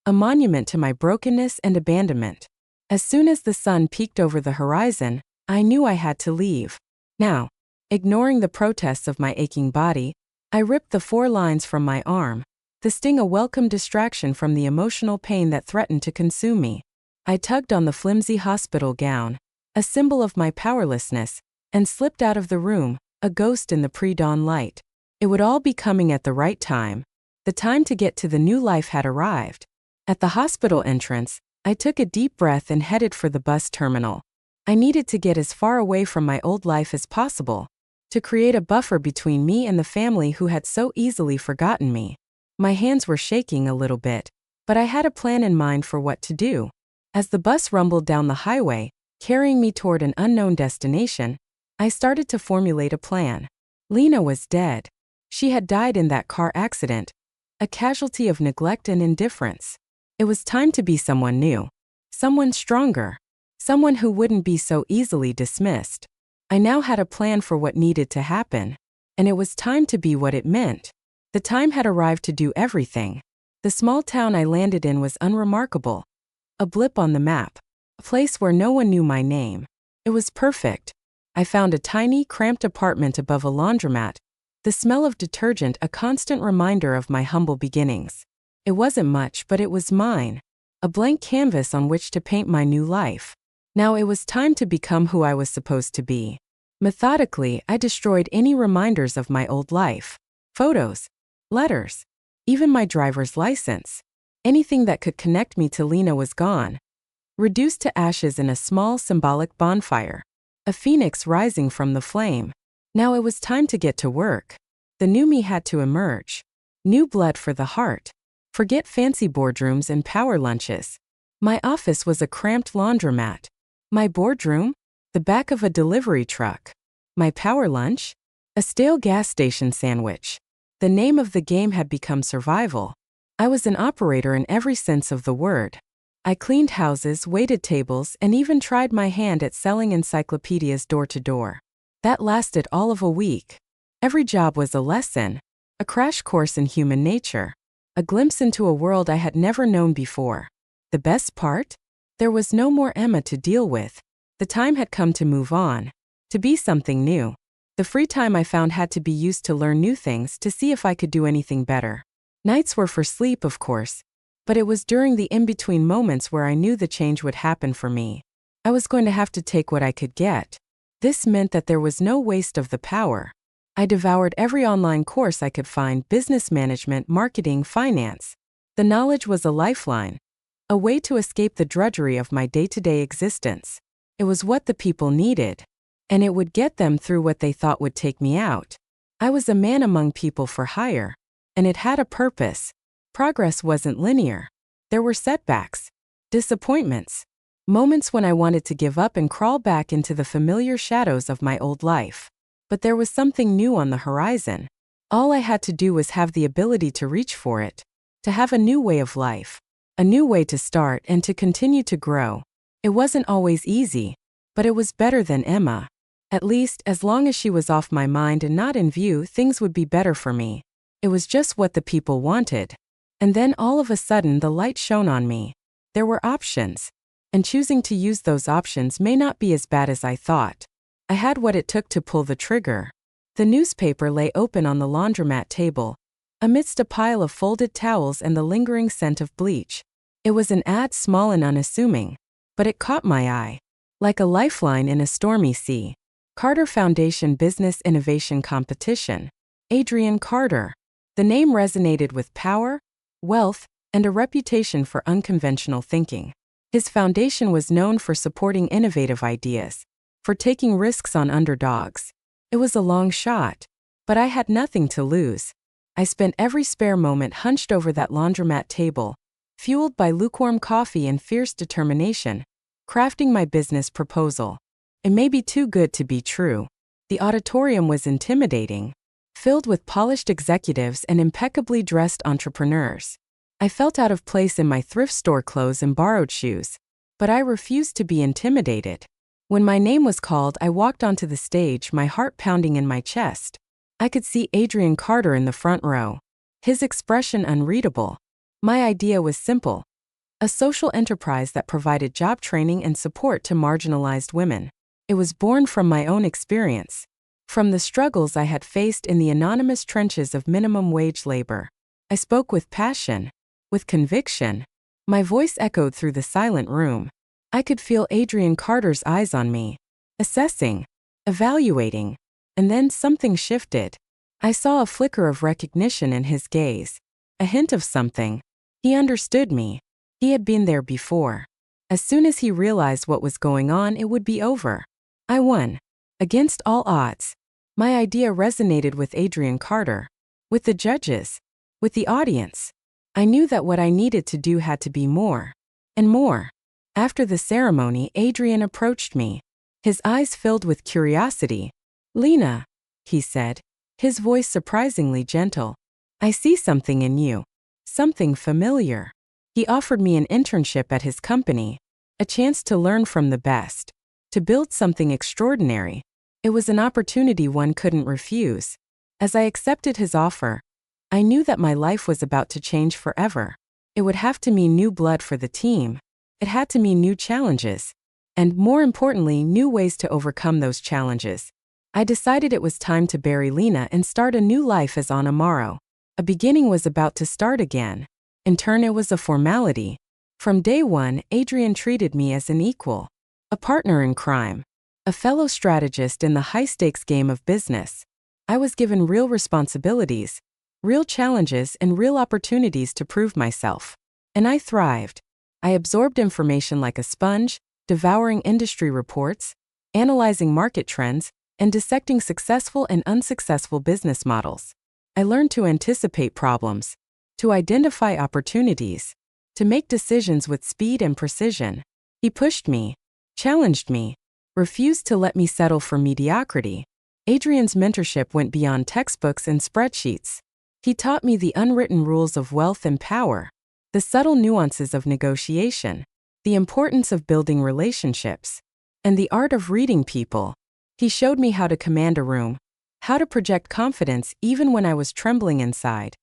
a monument to my brokenness and abandonment. As soon as the sun peeked over the horizon, I knew I had to leave. Now, ignoring the protests of my aching body, I ripped the 4 lines from my arm, the sting a welcome distraction from the emotional pain that threatened to consume me. I tugged on the flimsy hospital gown, a symbol of my powerlessness, and slipped out of the room, a ghost in the pre-dawn light. It would all be coming at the right time. The time to get to the new life had arrived. At the hospital entrance, I took a deep breath and headed for the bus terminal. I needed to get as far away from my old life as possible, to create a buffer between me and the family who had so easily forgotten me. My hands were shaking a little bit, but I had a plan in mind for what to do. As the bus rumbled down the highway, carrying me toward an unknown destination, I started to formulate a plan. Lena was dead. She had died in that car accident, a casualty of neglect and indifference. It was time to be someone new, someone stronger, someone who wouldn't be so easily dismissed. I now had a plan for what needed to happen, and it was time to be what it meant. The time had arrived to do everything. The small town I landed in was unremarkable, a blip on the map, a place where no one knew my name. It was perfect. I found a tiny, cramped apartment above a laundromat, the smell of detergent a constant reminder of my humble beginnings. It wasn't much, but it was mine, a blank canvas on which to paint my new life. Now it was time to become who I was supposed to be. Methodically, I destroyed any reminders of my old life. Photos, letters, even my driver's license. Anything that could connect me to Lena was gone, reduced to ashes in a small symbolic bonfire, a phoenix rising from the flame. Now it was time to get to work. The new me had to emerge. New blood for the heart. Forget fancy boardrooms and power lunches. My office was a cramped laundromat. My boardroom? The back of a delivery truck. My power lunch? A stale gas station sandwich. The name of the game had become survival. I was an operator in every sense of the word. I cleaned houses, waited tables, and even tried my hand at selling encyclopedias door to door. That lasted all of a week. Every job was a lesson, a crash course in human nature, a glimpse into a world I had never known before. The best part? There was no more Emma to deal with. The time had come to move on, to be something new. The free time I found had to be used to learn new things, to see if I could do anything better. Nights were for sleep, of course, but it was during the in-between moments where I knew the change would happen for me. I was going to have to take what I could get. This meant that there was no waste of the power. I devoured every online course I could find: business management, marketing, finance. The knowledge was a lifeline, a way to escape the drudgery of my day-to-day existence. It was what the people needed, and it would get them through what they thought would take me out. I was a man among people for hire, and it had a purpose. Progress wasn't linear. There were setbacks, disappointments, moments when I wanted to give up and crawl back into the familiar shadows of my old life. But there was something new on the horizon. All I had to do was have the ability to reach for it, to have a new way of life, a new way to start and to continue to grow. It wasn't always easy, but it was better than Emma. At least, as long as she was off my mind and not in view, things would be better for me. It was just what the people wanted. And then all of a sudden the light shone on me. There were options, and choosing to use those options may not be as bad as I thought. I had what it took to pull the trigger. The newspaper lay open on the laundromat table, amidst a pile of folded towels and the lingering scent of bleach. It was an ad, small and unassuming, but it caught my eye. Like a lifeline in a stormy sea. Carter Foundation Business Innovation Competition. Adrian Carter. The name resonated with power, wealth, and a reputation for unconventional thinking. His foundation was known for supporting innovative ideas, for taking risks on underdogs. It was a long shot, but I had nothing to lose. I spent every spare moment hunched over that laundromat table, fueled by lukewarm coffee and fierce determination, crafting my business proposal. It may be too good to be true. The auditorium was intimidating, filled with polished executives and impeccably dressed entrepreneurs. I felt out of place in my thrift store clothes and borrowed shoes, but I refused to be intimidated. When my name was called, I walked onto the stage, my heart pounding in my chest. I could see Adrian Carter in the front row, his expression unreadable. My idea was simple: a social enterprise that provided job training and support to marginalized women. It was born from my own experience, from the struggles I had faced in the anonymous trenches of minimum wage labor. I spoke with passion, with conviction. My voice echoed through the silent room. I could feel Adrian Carter's eyes on me, assessing, evaluating, and then something shifted. I saw a flicker of recognition in his gaze, a hint of something. He understood me. He had been there before. As soon as he realized what was going on, it would be over. I won. Against all odds. My idea resonated with Adrian Carter, with the judges, with the audience. I knew that what I needed to do had to be more, and more. After the ceremony, Adrian approached me, his eyes filled with curiosity. "Lena," he said, his voice surprisingly gentle, "I see something in you, something familiar." He offered me an internship at his company, a chance to learn from the best, to build something extraordinary. It was an opportunity one couldn't refuse. As I accepted his offer, I knew that my life was about to change forever. It would have to mean new blood for the team. It had to mean new challenges, and more importantly, new ways to overcome those challenges. I decided it was time to bury Lena and start a new life as Anna Morrow. A beginning was about to start again. In turn, it was a formality. From day one, Adrian treated me as an equal, a partner in crime, a fellow strategist in the high-stakes game of business. I was given real responsibilities, real challenges, and real opportunities to prove myself. And I thrived. I absorbed information like a sponge, devouring industry reports, analyzing market trends, and dissecting successful and unsuccessful business models. I learned to anticipate problems, to identify opportunities, to make decisions with speed and precision. He pushed me, challenged me, refused to let me settle for mediocrity. Adrian's mentorship went beyond textbooks and spreadsheets. He taught me the unwritten rules of wealth and power, the subtle nuances of negotiation, the importance of building relationships, and the art of reading people. He showed me how to command a room, how to project confidence even when I was trembling inside,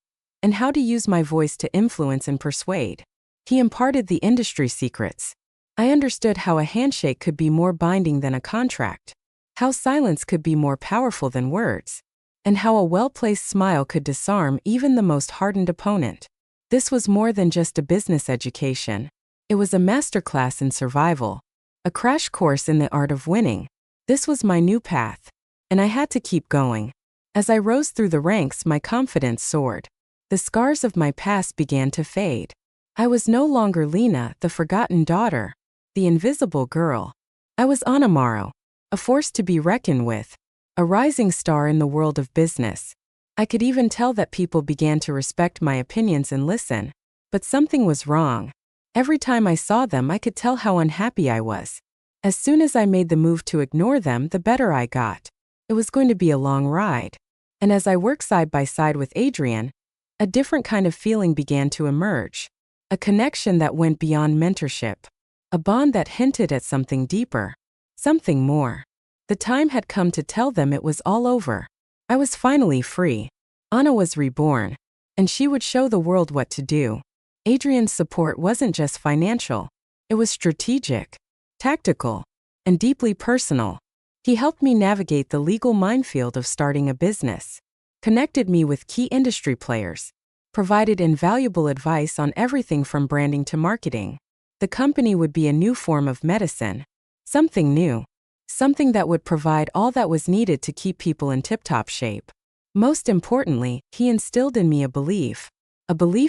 and how to use my voice to influence and persuade. He imparted the industry secrets. I understood how a handshake could be more binding than a contract, how silence could be more powerful than words, and how a well-placed smile could disarm even the most hardened opponent. This was more than just a business education. It was a masterclass in survival, a crash course in the art of winning. This was my new path, and I had to keep going. As I rose through the ranks, my confidence soared. The scars of my past began to fade. I was no longer Lena, the forgotten daughter, the invisible girl. I was Anna Morrow, a force to be reckoned with, a rising star in the world of business. I could even tell that people began to respect my opinions and listen. But something was wrong. Every time I saw them, I could tell how unhappy I was. As soon as I made the move to ignore them, the better I got. It was going to be a long ride. And as I worked side by side with Adrian, a different kind of feeling began to emerge. A connection that went beyond mentorship. A bond that hinted at something deeper. Something more. The time had come to tell them it was all over. I was finally free. Anna was reborn, and she would show the world what to do. Adrian's support wasn't just financial. It was strategic, tactical, and deeply personal. He helped me navigate the legal minefield of starting a business, connected me with key industry players, provided invaluable advice on everything from branding to marketing. The company would be a new form of medicine, something new, something that would provide all that was needed to keep people in tip-top shape. Most importantly, he instilled in me a belief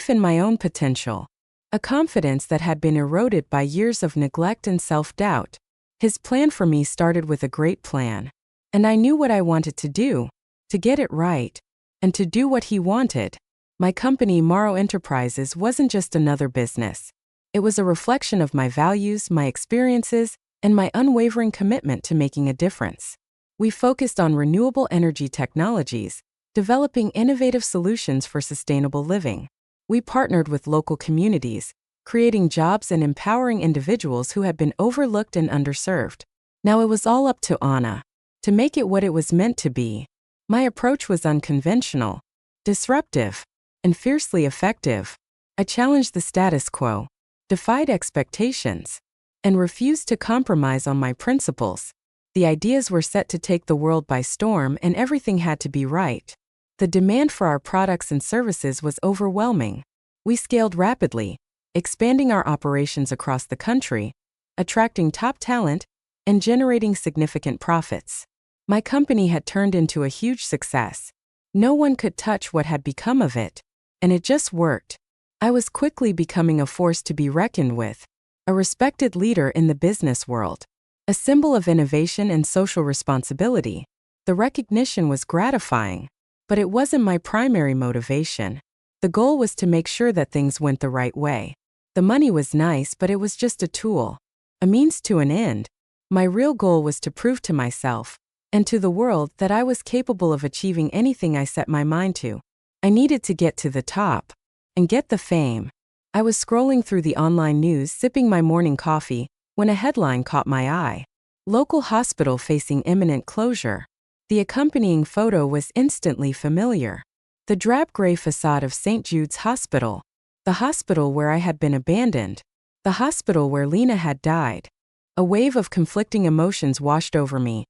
in my own potential, a confidence that had been eroded by years of neglect and self-doubt. His plan for me started with a great plan, and I knew what I wanted to do, to get it right, and to do what he wanted. My company, Morrow Enterprises, wasn't just another business. It was a reflection of my values, my experiences, and my unwavering commitment to making a difference. We focused on renewable energy technologies, developing innovative solutions for sustainable living. We partnered with local communities, creating jobs and empowering individuals who had been overlooked and underserved. Now it was all up to Anna to make it what it was meant to be. My approach was unconventional, disruptive, and fiercely effective. I challenged the status quo, defied expectations, and refused to compromise on my principles. The ideas were set to take the world by storm, and everything had to be right. The demand for our products and services was overwhelming. We scaled rapidly, expanding our operations across the country, attracting top talent, and generating significant profits. My company had turned into a huge success. No one could touch what had become of it, and it just worked. I was quickly becoming a force to be reckoned with, a respected leader in the business world, a symbol of innovation and social responsibility. The recognition was gratifying, but it wasn't my primary motivation. The goal was to make sure that things went the right way. The money was nice, but it was just a tool, a means to an end. My real goal was to prove to myself and to the world that I was capable of achieving anything I set my mind to. I needed to get to the top and get the fame. I was scrolling through the online news, sipping my morning coffee, when a headline caught my eye. Local hospital facing imminent closure. The accompanying photo was instantly familiar. The drab gray facade of St. Jude's Hospital. The hospital where I had been abandoned. The hospital where Lena had died. A wave of conflicting emotions washed over me.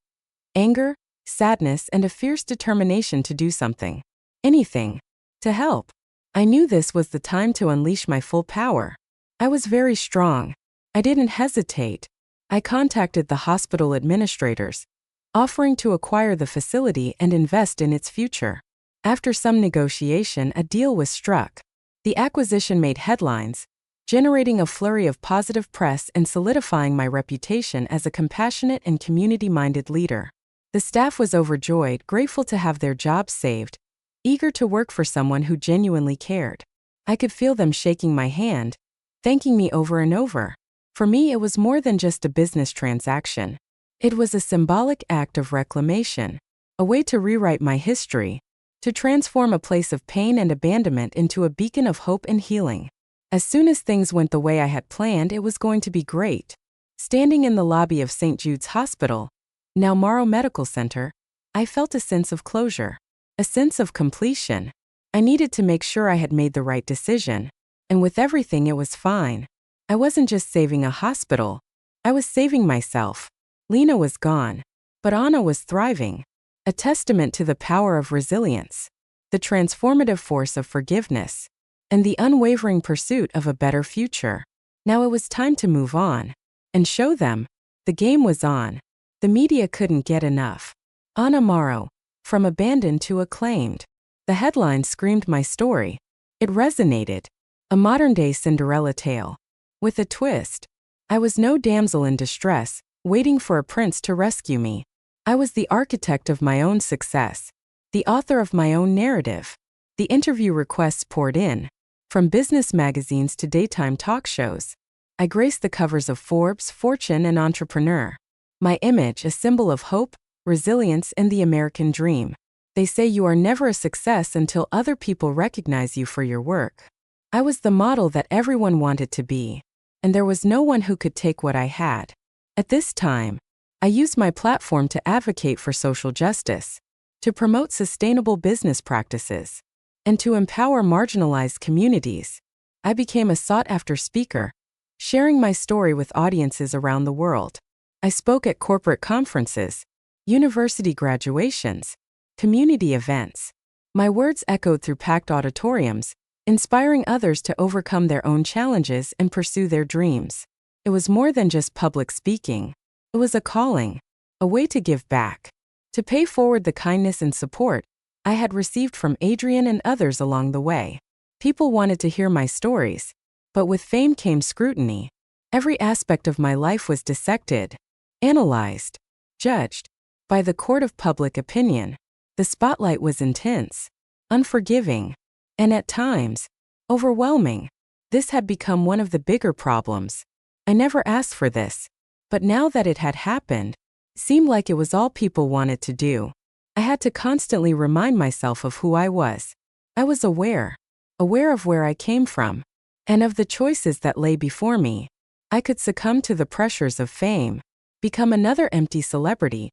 Anger, sadness, and a fierce determination to do something. Anything. To help. I knew this was the time to unleash my full power. I was very strong. I didn't hesitate. I contacted the hospital administrators, offering to acquire the facility and invest in its future. After some negotiation, a deal was struck. The acquisition made headlines, generating a flurry of positive press and solidifying my reputation as a compassionate and community-minded leader. The staff was overjoyed, grateful to have their jobs saved, eager to work for someone who genuinely cared. I could feel them shaking my hand, thanking me over and over. For me, it was more than just a business transaction. It was a symbolic act of reclamation, a way to rewrite my history, to transform a place of pain and abandonment into a beacon of hope and healing. As soon as things went the way I had planned, it was going to be great. Standing in the lobby of St. Jude's Hospital, now Morrow Medical Center, I felt a sense of closure, a sense of completion. I needed to make sure I had made the right decision, and with everything it was fine. I wasn't just saving a hospital, I was saving myself. Lena was gone, but Anna was thriving, a testament to the power of resilience, the transformative force of forgiveness, and the unwavering pursuit of a better future. Now it was time to move on and show them. The game was on. The media couldn't get enough. Anna Morrow, from abandoned to acclaimed. The headline screamed my story. It resonated. A modern-day Cinderella tale. With a twist. I was no damsel in distress, waiting for a prince to rescue me. I was the architect of my own success, the author of my own narrative. The interview requests poured in, from business magazines to daytime talk shows. I graced the covers of Forbes, Fortune, and Entrepreneur. My image, a symbol of hope, resilience, and the American dream. They say you are never a success until other people recognize you for your work. I was the model that everyone wanted to be, and there was no one who could take what I had. At this time, I used my platform to advocate for social justice, to promote sustainable business practices, and to empower marginalized communities. I became a sought-after speaker, sharing my story with audiences around the world. I spoke at corporate conferences, university graduations, community events. My words echoed through packed auditoriums, inspiring others to overcome their own challenges and pursue their dreams. It was more than just public speaking. It was a calling, a way to give back, to pay forward the kindness and support I had received from Adrian and others along the way. People wanted to hear my stories, but with fame came scrutiny. Every aspect of my life was dissected, analyzed, judged by the court of public opinion. The spotlight was intense, unforgiving, and at times, overwhelming. This had become one of the bigger problems. I never asked for this, but now that it had happened, it seemed like it was all people wanted to do. I had to constantly remind myself of who I was. I was aware of where I came from, and of the choices that lay before me. I could succumb to the pressures of fame, become another empty celebrity,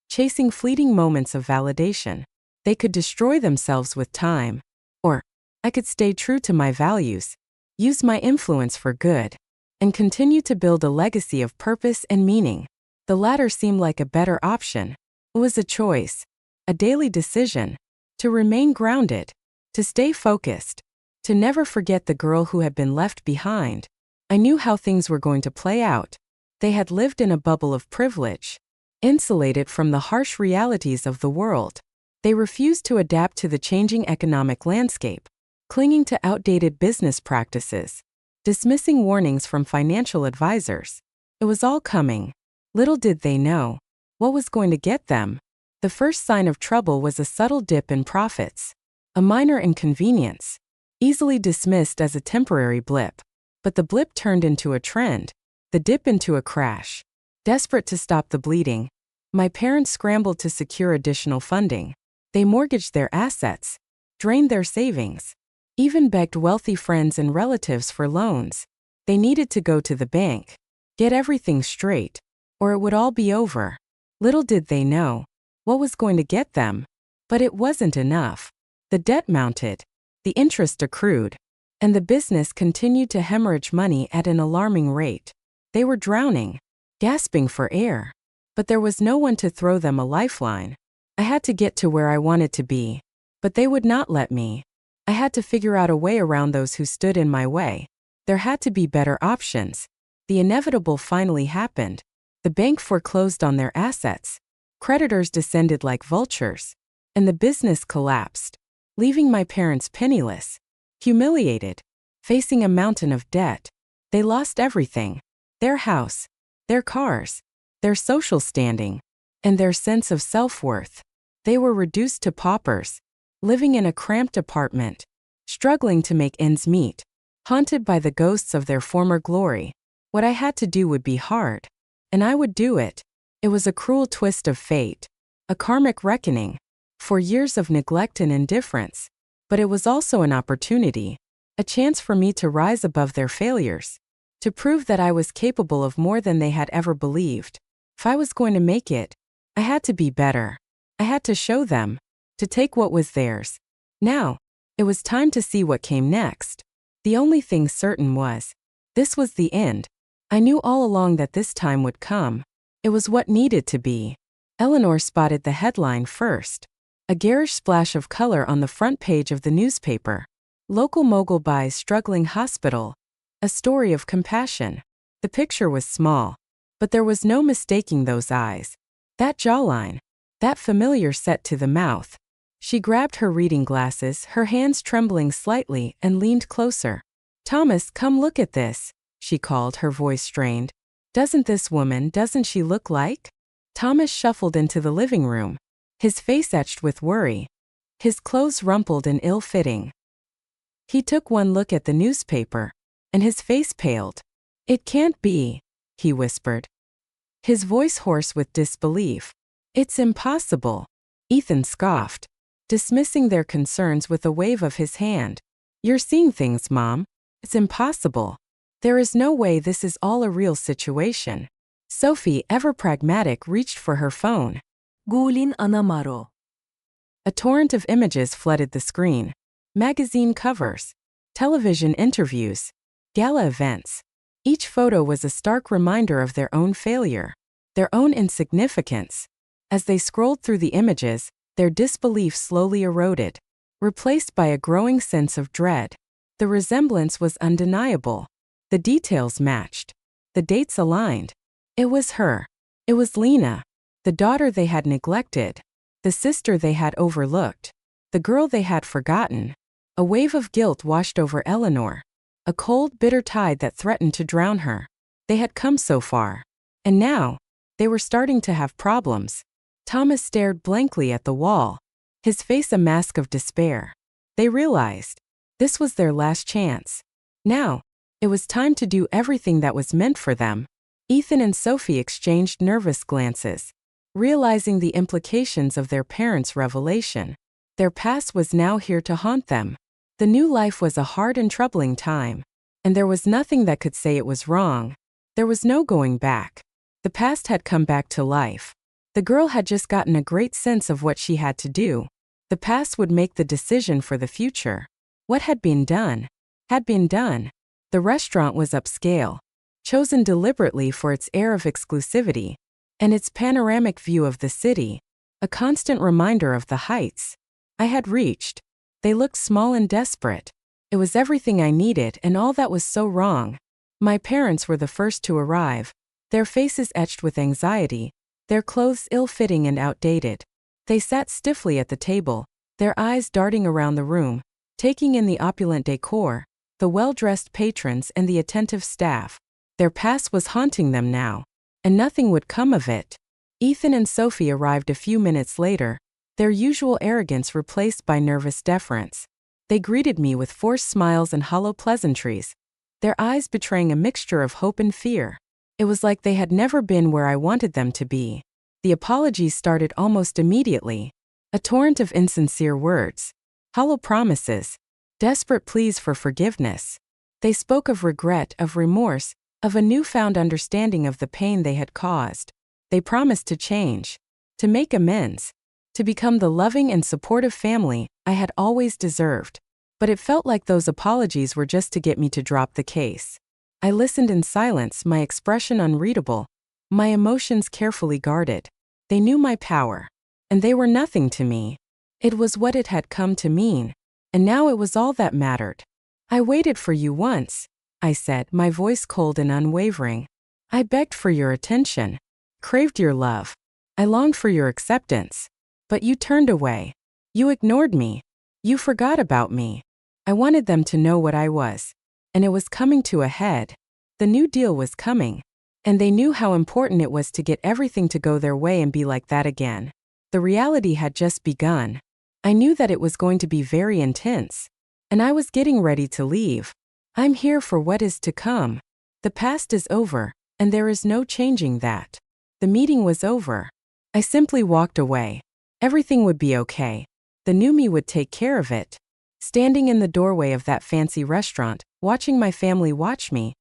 chasing fleeting moments of validation. They could destroy themselves with time. Or, I could stay true to my values, use my influence for good, and continue to build a legacy of purpose and meaning. The latter seemed like a better option. It was a choice, a daily decision, to remain grounded, to stay focused, to never forget the girl who had been left behind. I knew how things were going to play out. They had lived in a bubble of privilege, insulated from the harsh realities of the world. They refused to adapt to the changing economic landscape, clinging to outdated business practices, dismissing warnings from financial advisors. It was all coming. Little did they know what was going to get them. The first sign of trouble was a subtle dip in profits, a minor inconvenience, easily dismissed as a temporary blip. But the blip turned into a trend, the dip into a crash. Desperate to stop the bleeding, my parents scrambled to secure additional funding. They mortgaged their assets, drained their savings, even begged wealthy friends and relatives for loans. They needed to go to the bank, get everything straight, or it would all be over. Little did they know what was going to get them. But it wasn't enough. The debt mounted, the interest accrued, and the business continued to hemorrhage money at an alarming rate. They were drowning, gasping for air. But there was no one to throw them a lifeline. I had to get to where I wanted to be, but they would not let me. I had to figure out a way around those who stood in my way. There had to be better options. The inevitable finally happened. The bank foreclosed on their assets. Creditors descended like vultures, and the business collapsed, leaving my parents penniless, humiliated, facing a mountain of debt. They lost everything: their house, their cars, their social standing, and their sense of self-worth. They were reduced to paupers, living in a cramped apartment, struggling to make ends meet, haunted by the ghosts of their former glory. What I had to do would be hard, and I would do it. It was a cruel twist of fate, a karmic reckoning. for years of neglect and indifference. But it was also an opportunity, a chance for me to rise above their failures, to prove that I was capable of more than they had ever believed. If I was going to make it, I had to be better. I had to show them, to take what was theirs. Now, it was time to see what came next. The only thing certain was, this was the end. I knew all along that this time would come. It was what needed to be. Eleanor spotted the headline first. A garish splash of color on the front page of the newspaper. Local mogul buys struggling hospital. A story of compassion. The picture was small, but there was no mistaking those eyes. That jawline. That familiar set to the mouth. She grabbed her reading glasses, her hands trembling slightly, and leaned closer. "Thomas, come look at this," she called, her voice strained. Doesn't she look like? Thomas shuffled into the living room, his face etched with worry, his clothes rumpled and ill-fitting. He took one look at the newspaper, and his face paled. "It can't be," he whispered, his voice hoarse with disbelief. "It's impossible." Ethan scoffed, dismissing their concerns with a wave of his hand. "You're seeing things, Mom. It's impossible. There is no way this is all a real situation." Sophie, ever pragmatic, reached for her phone. Gulin Anamaro. A torrent of images flooded the screen. Magazine covers, television interviews, gala events. Each photo was a stark reminder of their own failure, their own insignificance. As they scrolled through the images, their disbelief slowly eroded, replaced by a growing sense of dread. The resemblance was undeniable. The details matched. The dates aligned. It was her. It was Lena, the daughter they had neglected, the sister they had overlooked, the girl they had forgotten. A wave of guilt washed over Eleanor, a cold, bitter tide that threatened to drown her. They had come so far, and now, they were starting to have problems. Thomas stared blankly at the wall, his face a mask of despair. They realized, this was their last chance. Now, it was time to do everything that was meant for them. Ethan and Sophie exchanged nervous glances, realizing the implications of their parents' revelation. Their past was now here to haunt them. The new life was a hard and troubling time, and there was nothing that could say it was wrong. There was no going back. The past had come back to life. The girl had just gotten a great sense of what she had to do. The past would make the decision for the future. What had been done, had been done. The restaurant was upscale, chosen deliberately for its air of exclusivity, and its panoramic view of the city, a constant reminder of the heights I had reached. They looked small and desperate. It was everything I needed, and all that was so wrong. My parents were the first to arrive, their faces etched with anxiety, their clothes ill-fitting and outdated. They sat stiffly at the table, their eyes darting around the room, taking in the opulent decor, the well-dressed patrons and the attentive staff. Their past was haunting them now, and nothing would come of it. Ethan and Sophie arrived a few minutes later, their usual arrogance replaced by nervous deference. They greeted me with forced smiles and hollow pleasantries, their eyes betraying a mixture of hope and fear. It was like they had never been where I wanted them to be. The apologies started almost immediately. A torrent of insincere words, hollow promises, desperate pleas for forgiveness. They spoke of regret, of remorse, of a newfound understanding of the pain they had caused. They promised to change, to make amends, to become the loving and supportive family I had always deserved. But it felt like those apologies were just to get me to drop the case. I listened in silence, my expression unreadable, my emotions carefully guarded. They knew my power, and they were nothing to me. It was what it had come to mean, and now it was all that mattered. "I waited for you once," I said, my voice cold and unwavering. "I begged for your attention, craved your love. I longed for your acceptance. But you turned away. You ignored me. You forgot about me. I wanted them to know what I was. And it was coming to a head. The New Deal was coming. And they knew how important it was to get everything to go their way and be like that again. The reality had just begun. I knew that it was going to be very intense. And I was getting ready to leave. I'm here for what is to come. The past is over, and there is no changing that. The meeting was over. I simply walked away. Everything would be okay. The new me would take care of it. Standing in the doorway of that fancy restaurant, watching my family watch me,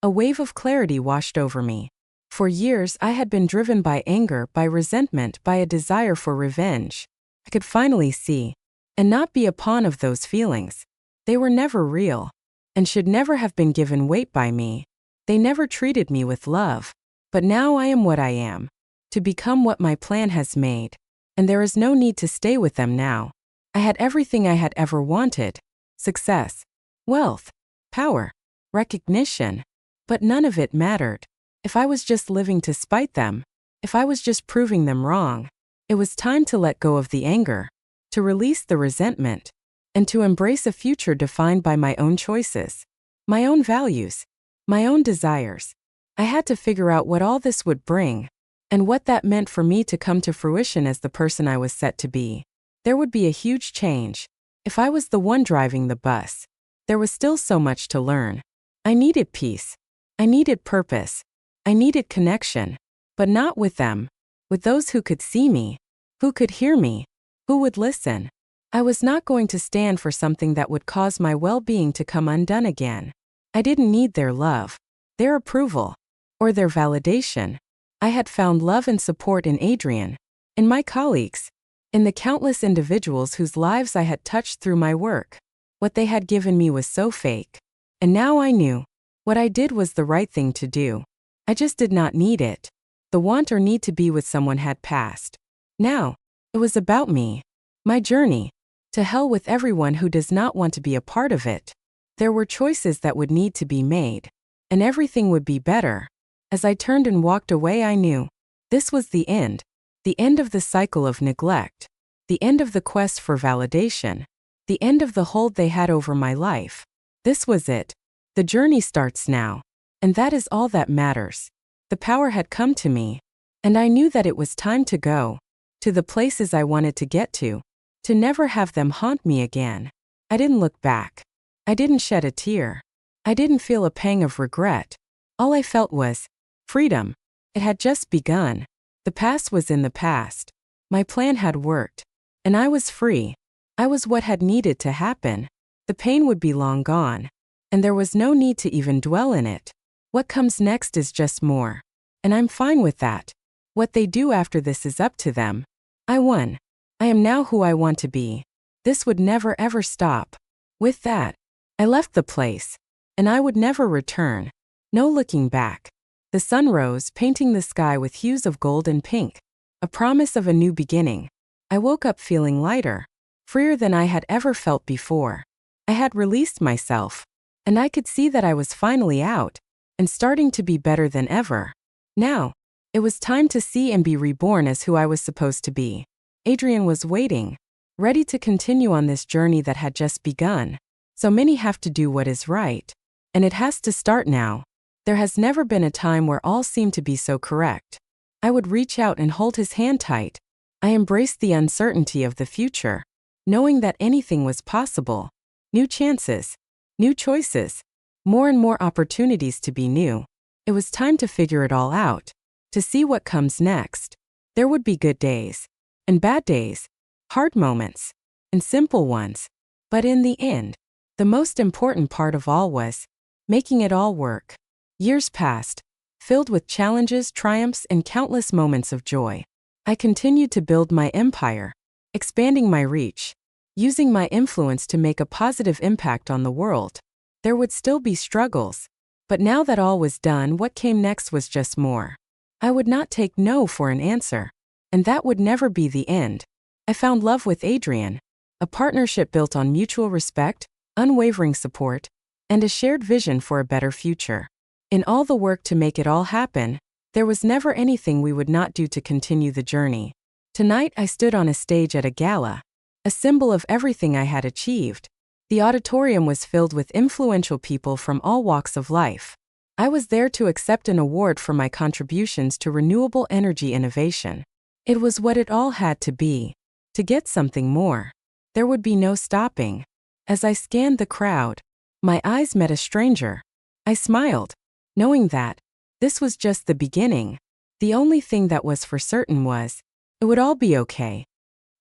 a wave of clarity washed over me. For years, I had been driven by anger, by resentment, by a desire for revenge. I could finally see, and not be a pawn of those feelings. They were never real, and should never have been given weight by me. They never treated me with love. But now I am what I am, to become what my plan has made, and there is no need to stay with them now. I had everything I had ever wanted: success, wealth, power, recognition. But none of it mattered. If I was just living to spite them, if I was just proving them wrong, it was time to let go of the anger, to release the resentment, and to embrace a future defined by my own choices, my own values, my own desires. I had to figure out what all this would bring, and what that meant for me to come to fruition as the person I was set to be. There would be a huge change. If I was the one driving the bus, there was still so much to learn. I needed peace. I needed purpose. I needed connection, but not with them, with those who could see me, who could hear me, who would listen. I was not going to stand for something that would cause my well-being to come undone again. I didn't need their love, their approval, or their validation. I had found love and support in Adrian, in my colleagues, in the countless individuals whose lives I had touched through my work. What they had given me was so fake. And now I knew. What I did was the right thing to do. I just did not need it. The want or need to be with someone had passed. Now, it was about me. My journey. To hell with everyone who does not want to be a part of it. There were choices that would need to be made. And everything would be better. As I turned and walked away, I knew. This was the end. The end of the cycle of neglect. The end of the quest for validation. The end of the hold they had over my life. This was it. The journey starts now. And that is all that matters. The power had come to me. And I knew that it was time to go. To the places I wanted to get to. To never have them haunt me again. I didn't look back. I didn't shed a tear. I didn't feel a pang of regret. All I felt was freedom. It had just begun. The past was in the past. My plan had worked. And I was free. I was what had needed to happen. The pain would be long gone. And there was no need to even dwell in it. What comes next is just more. And I'm fine with that. What they do after this is up to them. I won. I am now who I want to be. This would never ever stop. With that, I left the place. And I would never return. No looking back. The sun rose, painting the sky with hues of gold and pink. A promise of a new beginning. I woke up feeling lighter. Freer than I had ever felt before. I had released myself. And I could see that I was finally out. And starting to be better than ever. Now, it was time to see and be reborn as who I was supposed to be. Adrian was waiting, ready to continue on this journey that had just begun. So many have to do what is right. And it has to start now. There has never been a time where all seemed to be so correct. I would reach out and hold his hand tight. I embraced the uncertainty of the future, knowing that anything was possible. New chances, new choices, more and more opportunities to be new. It was time to figure it all out, to see what comes next. There would be good days, and bad days, hard moments, and simple ones. But in the end, the most important part of all was making it all work. Years passed, filled with challenges, triumphs, and countless moments of joy. I continued to build my empire, expanding my reach, using my influence to make a positive impact on the world. There would still be struggles, but now that all was done, what came next was just more. I would not take no for an answer, and that would never be the end. I found love with Adrian, a partnership built on mutual respect, unwavering support, and a shared vision for a better future. In all the work to make it all happen, there was never anything we would not do to continue the journey. Tonight I stood on a stage at a gala, a symbol of everything I had achieved. The auditorium was filled with influential people from all walks of life. I was there to accept an award for my contributions to renewable energy innovation. It was what it all had to be. To get something more. There would be no stopping. As I scanned the crowd, my eyes met a stranger. I smiled, knowing that this was just the beginning. The only thing that was for certain was, it would all be okay.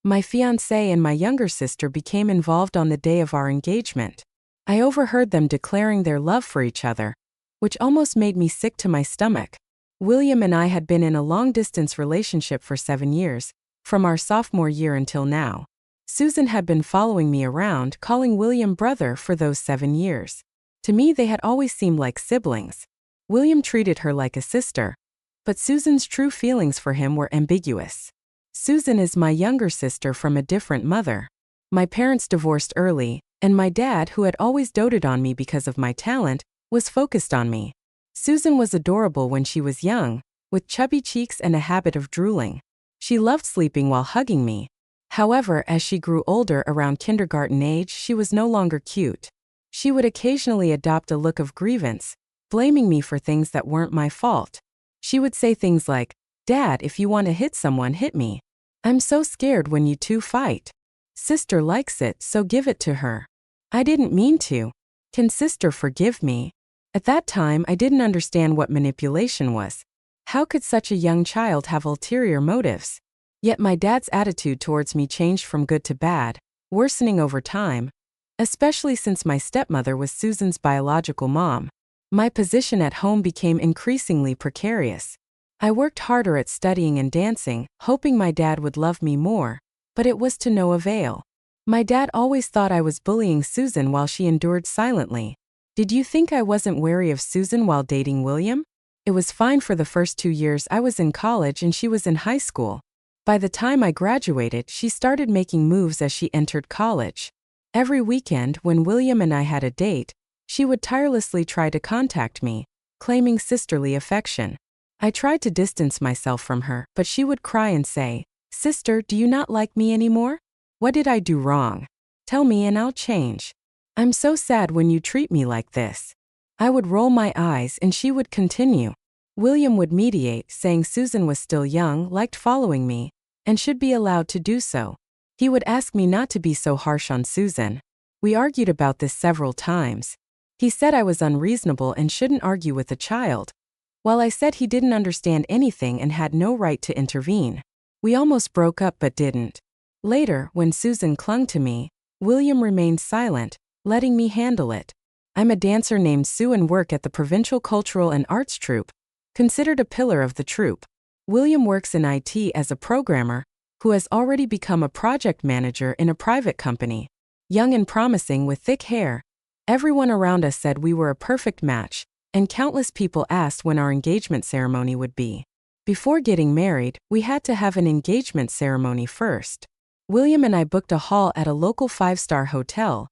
My fiancé and my younger sister became involved on the day of our engagement. I overheard them declaring their love for each other, which almost made me sick to my stomach. William and I had been in a long-distance relationship for 7 years, from our sophomore year until now. Susan had been following me around, calling William brother for those 7 years. To me, they had always seemed like siblings. William treated her like a sister, but Susan's true feelings for him were ambiguous. Susan is my younger sister from a different mother. My parents divorced early, and my dad, who had always doted on me because of my talent, was focused on me. Susan was adorable when she was young, with chubby cheeks and a habit of drooling. She loved sleeping while hugging me. However, as she grew older around kindergarten age, she was no longer cute. She would occasionally adopt a look of grievance, blaming me for things that weren't my fault. She would say things like, "Dad, if you want to hit someone, hit me. I'm so scared when you two fight. Sister likes it, so give it to her. I didn't mean to. Can sister forgive me?" At that time, I didn't understand what manipulation was. How could such a young child have ulterior motives? Yet my dad's attitude towards me changed from good to bad, worsening over time, especially since my stepmother was Susan's biological mom. My position at home became increasingly precarious. I worked harder at studying and dancing, hoping my dad would love me more, but it was to no avail. My dad always thought I was bullying Susan while she endured silently. Did you think I wasn't wary of Susan while dating William? It was fine for the first 2 years I was in college and she was in high school. By the time I graduated, she started making moves as she entered college. Every weekend, when William and I had a date, she would tirelessly try to contact me, claiming sisterly affection. I tried to distance myself from her, but she would cry and say, "Sister, do you not like me anymore? What did I do wrong? Tell me and I'll change. I'm so sad when you treat me like this." I would roll my eyes and she would continue. William would mediate, saying Susan was still young, liked following me, and should be allowed to do so. He would ask me not to be so harsh on Susan. We argued about this several times. He said I was unreasonable and shouldn't argue with a child, while I said he didn't understand anything and had no right to intervene. We almost broke up but didn't. Later, when Susan clung to me, William remained silent, letting me handle it. I'm a dancer named Sue and work at the Provincial Cultural and Arts Troupe, considered a pillar of the troupe. William works in IT as a programmer, who has already become a project manager in a private company. Young and promising with thick hair, everyone around us said we were a perfect match, and countless people asked when our engagement ceremony would be. Before getting married, we had to have an engagement ceremony first. William and I booked a hall at a local 5-star hotel,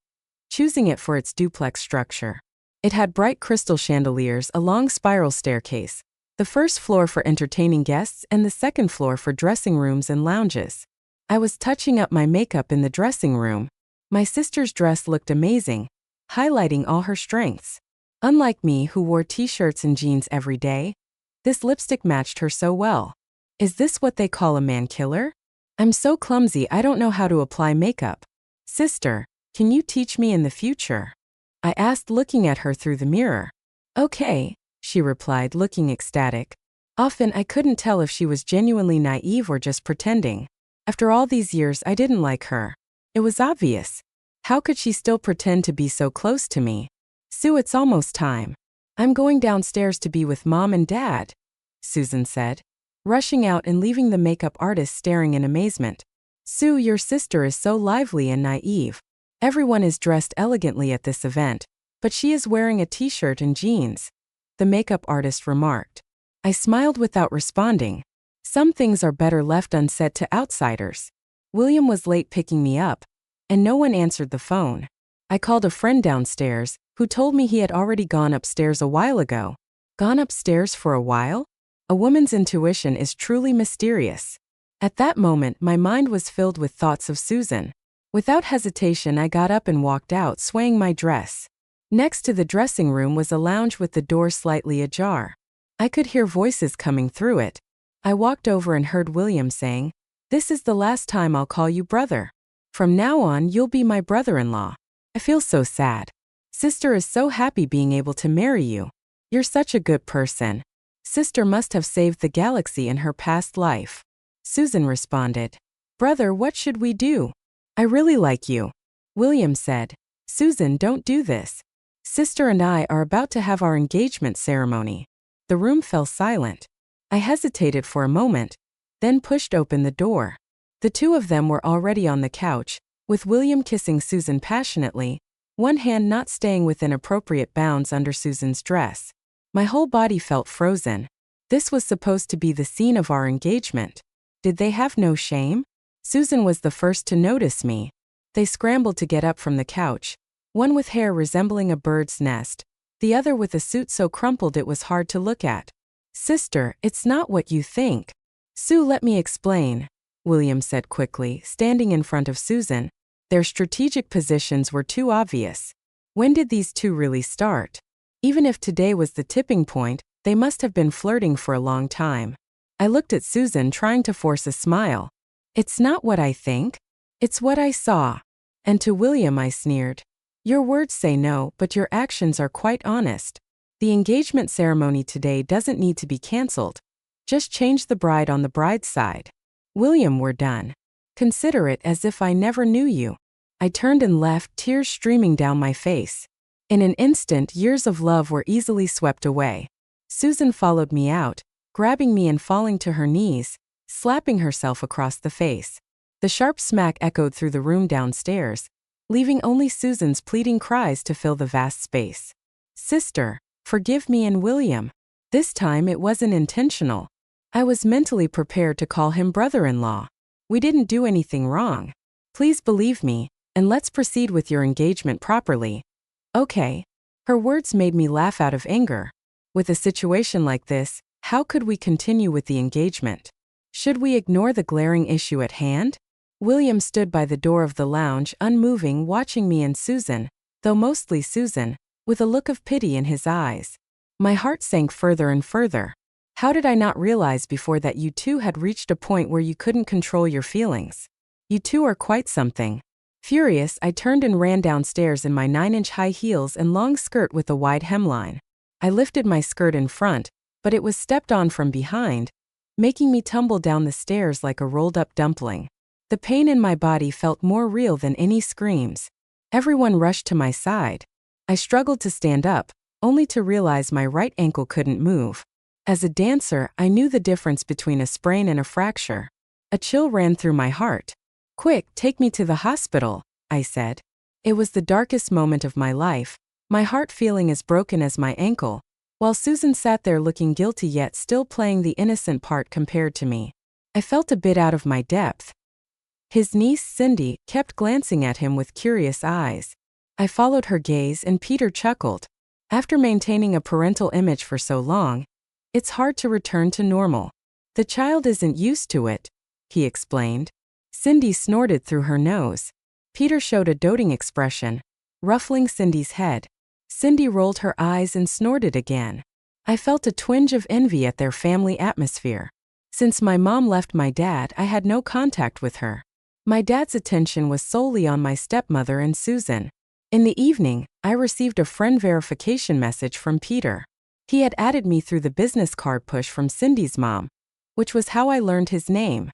choosing it for its duplex structure. It had bright crystal chandeliers, a long spiral staircase, the first floor for entertaining guests and the second floor for dressing rooms and lounges. I was touching up my makeup in the dressing room. My sister's dress looked amazing, highlighting all her strengths. Unlike me, who wore t-shirts and jeans every day, this lipstick matched her so well. Is this what they call a man killer? I'm so clumsy I don't know how to apply makeup. Sister, can you teach me in the future? I asked, looking at her through the mirror. Okay, she replied, looking ecstatic. Often I couldn't tell if she was genuinely naive or just pretending. After all these years, I didn't like her. It was obvious. How could she still pretend to be so close to me? Sue, it's almost time. I'm going downstairs to be with Mom and Dad, Susan said, rushing out and leaving the makeup artist staring in amazement. Sue, your sister is so lively and naive. Everyone is dressed elegantly at this event, but she is wearing a t-shirt and jeans, the makeup artist remarked. I smiled without responding. Some things are better left unsaid to outsiders. William was late picking me up, and no one answered the phone. I called a friend downstairs, who told me he had already gone upstairs a while ago. Gone upstairs for a while? A woman's intuition is truly mysterious. At that moment, my mind was filled with thoughts of Susan. Without hesitation, I got up and walked out, swaying my dress. Next to the dressing room was a lounge with the door slightly ajar. I could hear voices coming through it. I walked over and heard William saying, "This is the last time I'll call you brother. From now on, you'll be my brother-in-law. I feel so sad. Sister is so happy being able to marry you. You're such a good person. Sister must have saved the galaxy in her past life." Susan responded, Brother, what should we do? I really like you. William said. Susan, don't do this. Sister and I are about to have our engagement ceremony. The room fell silent. I hesitated for a moment, then pushed open the door. The two of them were already on the couch, with William kissing Susan passionately, one hand not staying within appropriate bounds under Susan's dress. My whole body felt frozen. This was supposed to be the scene of our engagement. Did they have no shame? Susan was the first to notice me. They scrambled to get up from the couch, one with hair resembling a bird's nest, the other with a suit so crumpled it was hard to look at. Sister, it's not what you think. Sue, let me explain, William said quickly, standing in front of Susan. Their strategic positions were too obvious. When did these two really start? Even if today was the tipping point, they must have been flirting for a long time. I looked at Susan, trying to force a smile. It's not what I think. It's what I saw. And to William I sneered. Your words say no, but your actions are quite honest. The engagement ceremony today doesn't need to be cancelled. Just change the bride on the bride's side. William, we're done. Consider it as if I never knew you. I turned and left, tears streaming down my face. In an instant, years of love were easily swept away. Susan followed me out, grabbing me and falling to her knees, slapping herself across the face. The sharp smack echoed through the room downstairs, leaving only Susan's pleading cries to fill the vast space. Sister, forgive me and William. This time it wasn't intentional. I was mentally prepared to call him brother-in-law. We didn't do anything wrong. Please believe me, and let's proceed with your engagement properly. Okay. Her words made me laugh out of anger. With a situation like this, how could we continue with the engagement? Should we ignore the glaring issue at hand? William stood by the door of the lounge, unmoving, watching me and Susan, though mostly Susan, with a look of pity in his eyes. My heart sank further and further. How did I not realize before that you two had reached a point where you couldn't control your feelings? You two are quite something. Furious, I turned and ran downstairs in my 9-inch high heels and long skirt with a wide hemline. I lifted my skirt in front, but it was stepped on from behind, making me tumble down the stairs like a rolled-up dumpling. The pain in my body felt more real than any screams. Everyone rushed to my side. I struggled to stand up, only to realize my right ankle couldn't move. As a dancer, I knew the difference between a sprain and a fracture. A chill ran through my heart. Quick, take me to the hospital, I said. It was the darkest moment of my life, my heart feeling as broken as my ankle, while Susan sat there looking guilty yet still playing the innocent part compared to me. I felt a bit out of my depth. His niece, Cindy, kept glancing at him with curious eyes. I followed her gaze and Peter chuckled. After maintaining a parental image for so long, it's hard to return to normal. The child isn't used to it, he explained. Cindy snorted through her nose. Peter showed a doting expression, ruffling Cindy's head. Cindy rolled her eyes and snorted again. I felt a twinge of envy at their family atmosphere. Since my mom left my dad, I had no contact with her. My dad's attention was solely on my stepmother and Susan. In the evening, I received a friend verification message from Peter. He had added me through the business card push from Cindy's mom, which was how I learned his name.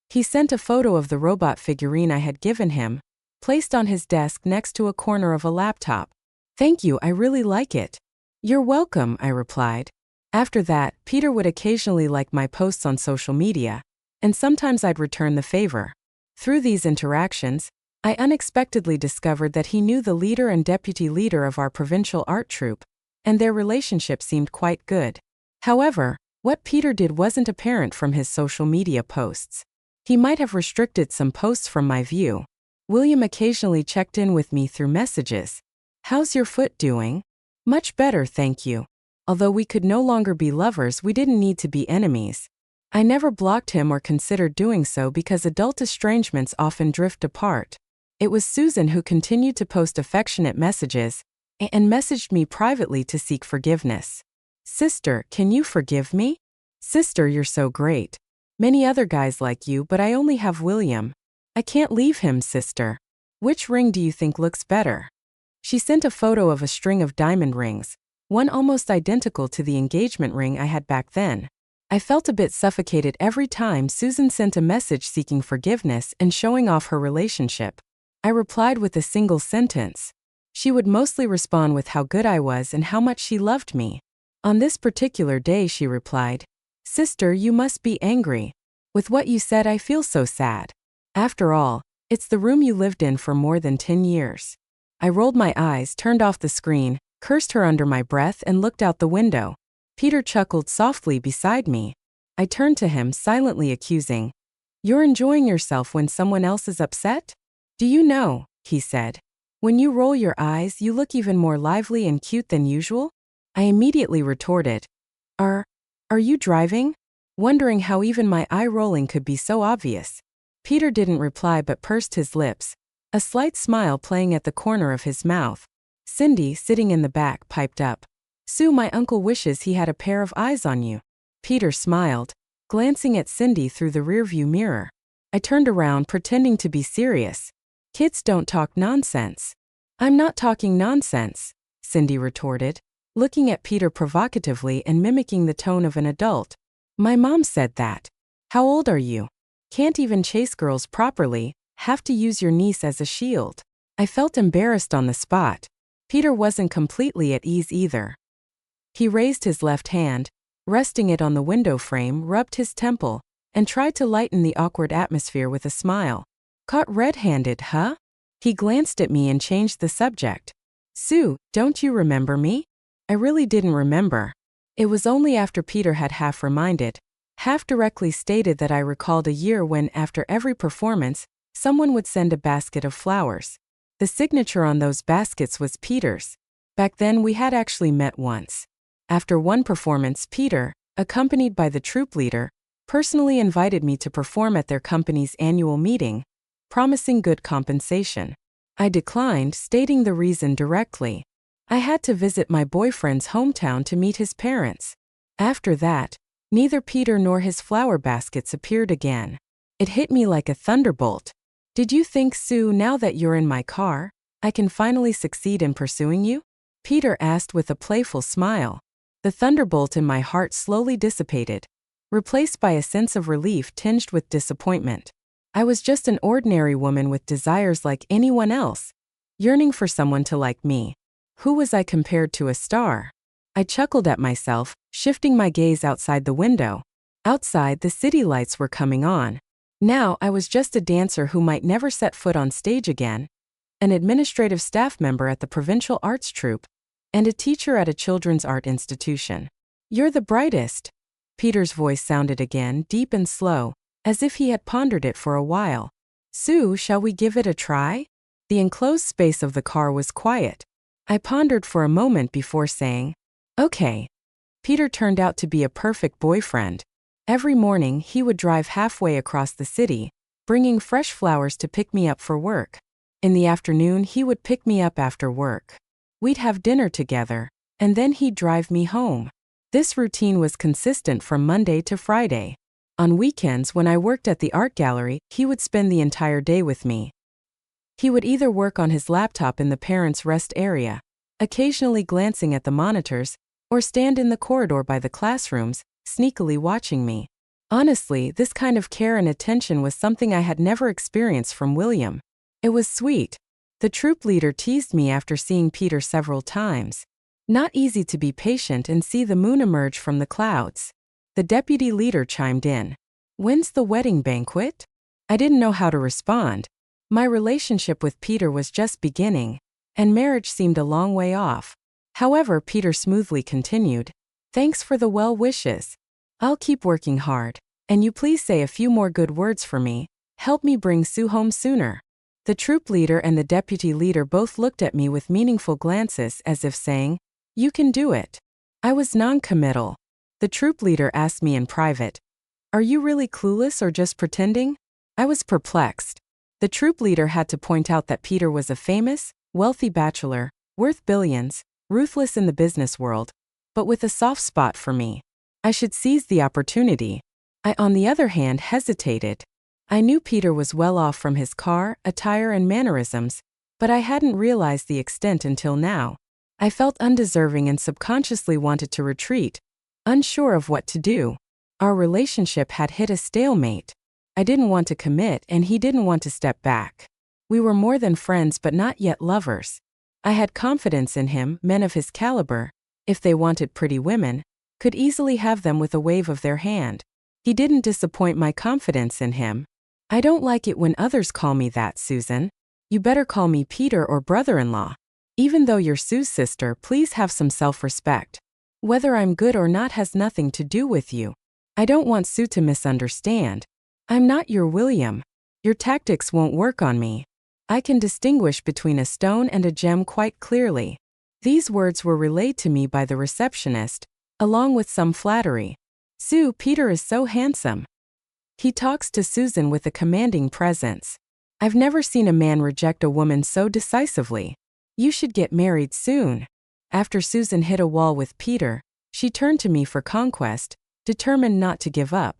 He sent a photo of the robot figurine I had given him, placed on his desk next to a corner of a laptop. Thank you, I really like it. You're welcome, I replied. After that, Peter would occasionally like my posts on social media, and sometimes I'd return the favor. Through these interactions, I unexpectedly discovered that he knew the leader and deputy leader of our provincial art troupe, and their relationship seemed quite good. However, what Peter did wasn't apparent from his social media posts. He might have restricted some posts from my view. William occasionally checked in with me through messages. How's your foot doing? Much better, thank you. Although we could no longer be lovers, we didn't need to be enemies. I never blocked him or considered doing so because adult estrangements often drift apart. It was Susan who continued to post affectionate messages and messaged me privately to seek forgiveness. Sister, can you forgive me? Sister, you're so great. Many other guys like you, but I only have William. I can't leave him, sister. Which ring do you think looks better? She sent a photo of a string of diamond rings, one almost identical to the engagement ring I had back then. I felt a bit suffocated every time Susan sent a message seeking forgiveness and showing off her relationship. I replied with a single sentence. She would mostly respond with how good I was and how much she loved me. On this particular day, she replied, "Sister, you must be angry. With what you said, I feel so sad. After all, it's the room you lived in for more than 10 years. I rolled my eyes, turned off the screen, cursed her under my breath, and looked out the window. Peter chuckled softly beside me. I turned to him, silently accusing. "You're enjoying yourself when someone else is upset? Do you know," he said, "when you roll your eyes, you look even more lively and cute than usual?" I immediately retorted, Are you driving?" Wondering how even my eye rolling could be so obvious. Peter didn't reply but pursed his lips, a slight smile playing at the corner of his mouth. Cindy, sitting in the back, piped up, "Sue, my uncle wishes he had a pair of eyes on you." Peter smiled, glancing at Cindy through the rearview mirror. I turned around, pretending to be serious. "Kids don't talk nonsense." "I'm not talking nonsense," Cindy retorted, looking at Peter provocatively and mimicking the tone of an adult. "My mom said that. How old are you? Can't even chase girls properly, have to use your niece as a shield." I felt embarrassed on the spot. Peter wasn't completely at ease either. He raised his left hand, resting it on the window frame, rubbed his temple, and tried to lighten the awkward atmosphere with a smile. "Caught red-handed, huh?" He glanced at me and changed the subject. "Sue, don't you remember me?" I really didn't remember. It was only after Peter had half reminded, half directly stated that I recalled a year when, after every performance, someone would send a basket of flowers. The signature on those baskets was Peter's. Back then we had actually met once. After one performance, Peter, accompanied by the troupe leader, personally invited me to perform at their company's annual meeting, promising good compensation. I declined, stating the reason directly. I had to visit my boyfriend's hometown to meet his parents. After that, neither Peter nor his flower baskets appeared again. It hit me like a thunderbolt. "Did you think, Sue, now that you're in my car, I can finally succeed in pursuing you?" Peter asked with a playful smile. The thunderbolt in my heart slowly dissipated, replaced by a sense of relief tinged with disappointment. I was just an ordinary woman with desires like anyone else, yearning for someone to like me. Who was I compared to a star? I chuckled at myself, shifting my gaze outside the window. Outside, the city lights were coming on. Now I was just a dancer who might never set foot on stage again, an administrative staff member at the provincial arts troupe, and a teacher at a children's art institution. "You're the brightest." Peter's voice sounded again, deep and slow, as if he had pondered it for a while. "Sue, shall we give it a try?" The enclosed space of the car was quiet. I pondered for a moment before saying, "Okay." Peter turned out to be a perfect boyfriend. Every morning he would drive halfway across the city, bringing fresh flowers to pick me up for work. In the afternoon he would pick me up after work. We'd have dinner together, and then he'd drive me home. This routine was consistent from Monday to Friday. On weekends, when I worked at the art gallery, he would spend the entire day with me. He would either work on his laptop in the parents' rest area, occasionally glancing at the monitors, or stand in the corridor by the classrooms, sneakily watching me. Honestly, this kind of care and attention was something I had never experienced from William. It was sweet. The troop leader teased me after seeing Peter several times. "Not easy to be patient and see the moon emerge from the clouds." The deputy leader chimed in. "When's the wedding banquet?" I didn't know how to respond. My relationship with Peter was just beginning, and marriage seemed a long way off. However, Peter smoothly continued, "Thanks for the well wishes. I'll keep working hard, and you please say a few more good words for me. Help me bring Sue home sooner." The troop leader and the deputy leader both looked at me with meaningful glances as if saying, "You can do it." I was non-committal. The troop leader asked me in private, "Are you really clueless or just pretending?" I was perplexed. The troop leader had to point out that Peter was a famous, wealthy bachelor, worth billions, ruthless in the business world, but with a soft spot for me. I should seize the opportunity. I, on the other hand, hesitated. I knew Peter was well off from his car, attire, and mannerisms, but I hadn't realized the extent until now. I felt undeserving and subconsciously wanted to retreat, unsure of what to do. Our relationship had hit a stalemate. I didn't want to commit and he didn't want to step back. We were more than friends but not yet lovers. I had confidence in him. Men of his caliber, if they wanted pretty women, could easily have them with a wave of their hand. He didn't disappoint my confidence in him. I don't like it when others call me that, Susan. You better call me Peter or brother-in-law. Even though you're Sue's sister, please have some self-respect. Whether I'm good or not has nothing to do with you. I don't want Sue to misunderstand. I'm not your William. Your tactics won't work on me. I can distinguish between a stone and a gem quite clearly. These words were relayed to me by the receptionist, along with some flattery. Sue, Peter is so handsome. He talks to Susan with a commanding presence. I've never seen a man reject a woman so decisively. You should get married soon. After Susan hit a wall with Peter, she turned to me for conquest, determined not to give up.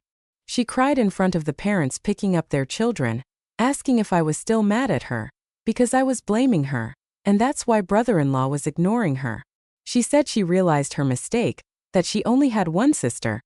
She cried in front of the parents picking up their children, asking if I was still mad at her, because I was blaming her, and that's why brother-in-law was ignoring her. She said she realized her mistake, that she only had one sister,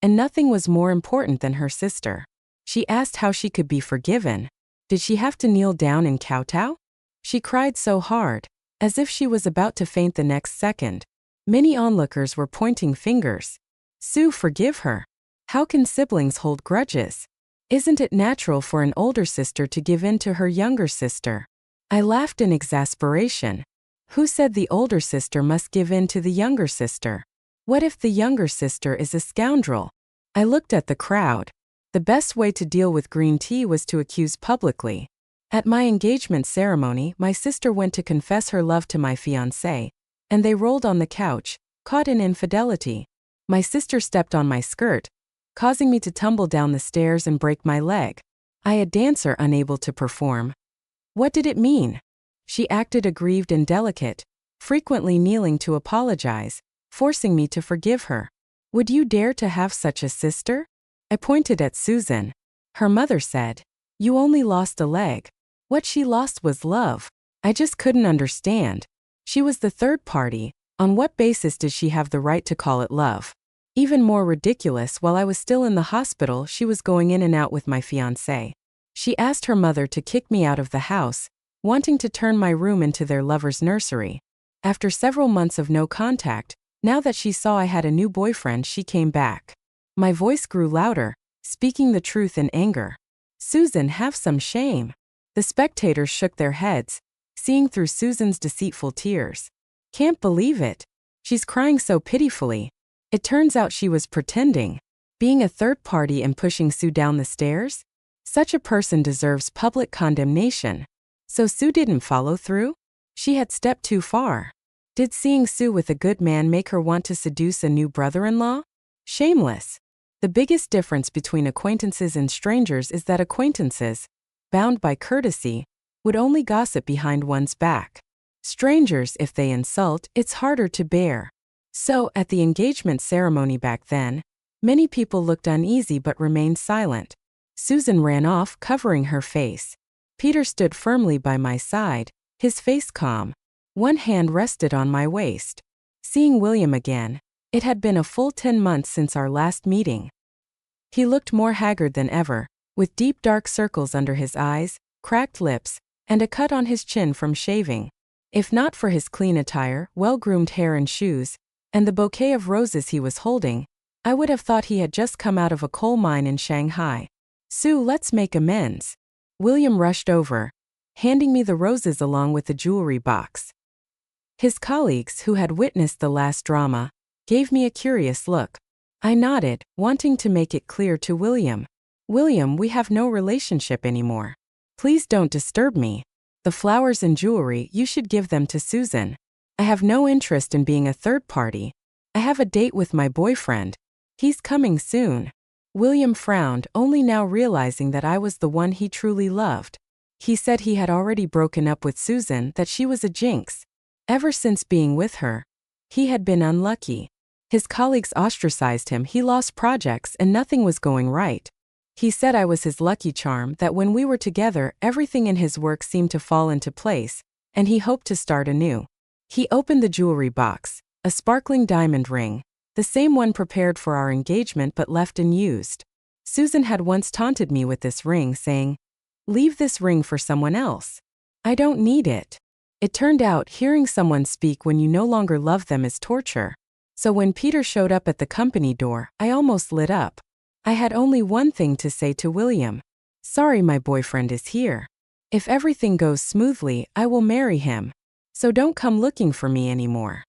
and nothing was more important than her sister. She asked how she could be forgiven. Did she have to kneel down and kowtow? She cried so hard, as if she was about to faint the next second. Many onlookers were pointing fingers. Sue, forgive her. How can siblings hold grudges? Isn't it natural for an older sister to give in to her younger sister? I laughed in exasperation. Who said the older sister must give in to the younger sister? What if the younger sister is a scoundrel? I looked at the crowd. The best way to deal with green tea was to accuse publicly. At my engagement ceremony, my sister went to confess her love to my fiancé, and they rolled on the couch, caught in infidelity. My sister stepped on my skirt, causing me to tumble down the stairs and break my leg. I, a dancer unable to perform. What did it mean? She acted aggrieved and delicate, frequently kneeling to apologize, forcing me to forgive her. Would you dare to have such a sister? I pointed at Susan. Her mother said, "You only lost a leg." What she lost was love. I just couldn't understand. She was the third party. On what basis did she have the right to call it love? Even more ridiculous, while I was still in the hospital, she was going in and out with my fiancé. She asked her mother to kick me out of the house, wanting to turn my room into their lover's nursery. After several months of no contact, now that she saw I had a new boyfriend, she came back. My voice grew louder, speaking the truth in anger. Susan, have some shame. The spectators shook their heads, seeing through Susan's deceitful tears. Can't believe it. She's crying so pitifully. It turns out she was pretending, being a third party and pushing Sue down the stairs. Such a person deserves public condemnation. So Sue didn't follow through? She had stepped too far. Did seeing Sue with a good man make her want to seduce a new brother-in-law? Shameless. The biggest difference between acquaintances and strangers is that acquaintances, bound by courtesy, would only gossip behind one's back. Strangers, if they insult, it's harder to bear. So, at the engagement ceremony back then, many people looked uneasy but remained silent. Susan ran off, covering her face. Peter stood firmly by my side, his face calm. One hand rested on my waist. Seeing William again, it had been a full 10 months since our last meeting. He looked more haggard than ever, with deep dark circles under his eyes, cracked lips, and a cut on his chin from shaving. If not for his clean attire, well-groomed hair and shoes, and the bouquet of roses he was holding, I would have thought he had just come out of a coal mine in Shanghai. Sue, let's make amends. William rushed over, handing me the roses along with the jewelry box. His colleagues, who had witnessed the last drama, gave me a curious look. I nodded, wanting to make it clear to William. William, we have no relationship anymore. Please don't disturb me. The flowers and jewelry, you should give them to Susan. I have no interest in being a third party. I have a date with my boyfriend. He's coming soon. William frowned, only now realizing that I was the one he truly loved. He said he had already broken up with Susan, that she was a jinx. Ever since being with her, he had been unlucky. His colleagues ostracized him, he lost projects, and nothing was going right. He said I was his lucky charm, that when we were together, everything in his work seemed to fall into place, and he hoped to start anew. He opened the jewelry box, a sparkling diamond ring, The same one prepared for our engagement but left unused. Susan had once taunted me with this ring, saying, "Leave this ring for someone else. I don't need it." It turned out hearing someone speak when you no longer love them is torture. So when Peter showed up at the company door, I almost lit up. I had only one thing to say to William. "Sorry, my boyfriend is here. If everything goes smoothly, I will marry him. So don't come looking for me anymore."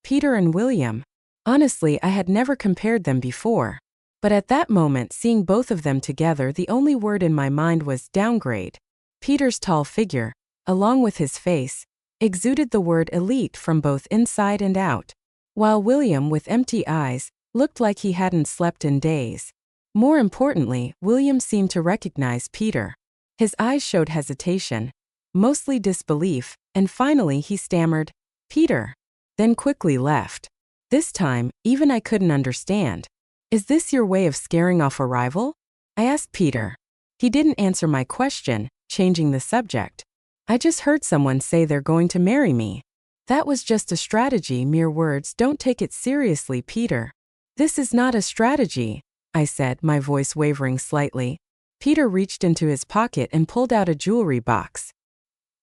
Peter and William. Honestly, I had never compared them before. But at that moment, seeing both of them together, the only word in my mind was downgrade. Peter's tall figure, along with his face, exuded the word elite from both inside and out, while William, with empty eyes, looked like he hadn't slept in days. More importantly, William seemed to recognize Peter. His eyes showed hesitation, mostly disbelief, and finally he stammered, "Peter," then quickly left. This time, even I couldn't understand. "Is this your way of scaring off a rival?" I asked Peter. He didn't answer my question, changing the subject. "I just heard someone say they're going to marry me." "That was just a strategy, mere words, don't take it seriously, Peter." "This is not a strategy," I said, my voice wavering slightly. Peter reached into his pocket and pulled out a jewelry box.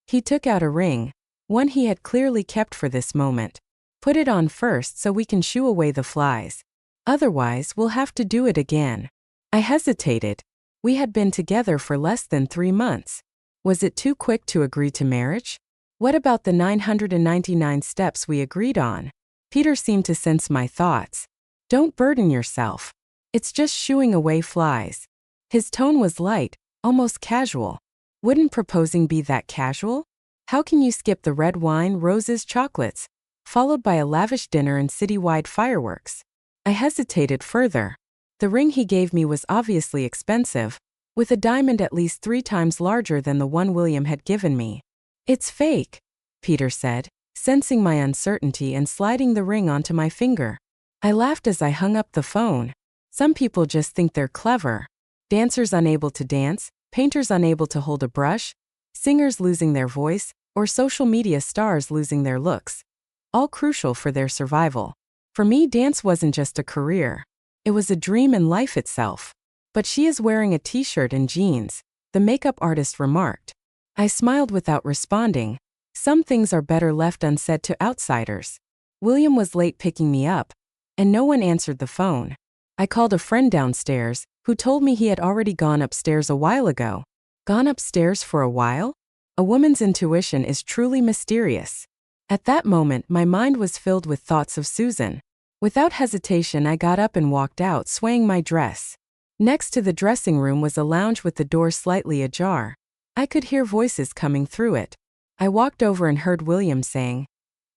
He took out a ring, one he had clearly kept for this moment. "Put it on first so we can shoo away the flies. Otherwise, we'll have to do it again." I hesitated. We had been together for less than 3 months. Was it too quick to agree to marriage? What about the 999 steps we agreed on? Peter seemed to sense my thoughts. "Don't burden yourself. It's just shooing away flies." His tone was light, almost casual. Wouldn't proposing be that casual? How can you skip the red wine, roses, chocolates, followed by a lavish dinner and citywide fireworks? I hesitated further. The ring he gave me was obviously expensive, with a diamond at least 3 times larger than the one William had given me. "It's fake," Peter said, sensing my uncertainty and sliding the ring onto my finger. I laughed as I hung up the phone. Some people just think they're clever. Dancers unable to dance, painters unable to hold a brush, singers losing their voice, or social media stars losing their looks. All crucial for their survival. For me, dance wasn't just a career. It was a dream and life itself. "But she is wearing a t-shirt and jeans," the makeup artist remarked. I smiled without responding. Some things are better left unsaid to outsiders. William was late picking me up, and no one answered the phone. I called a friend downstairs, who told me he had already gone upstairs a while ago. Gone upstairs for a while? A woman's intuition is truly mysterious. At that moment, my mind was filled with thoughts of Susan. Without hesitation, I got up and walked out, swaying my dress. Next to the dressing room was a lounge with the door slightly ajar. I could hear voices coming through it. I walked over and heard William saying,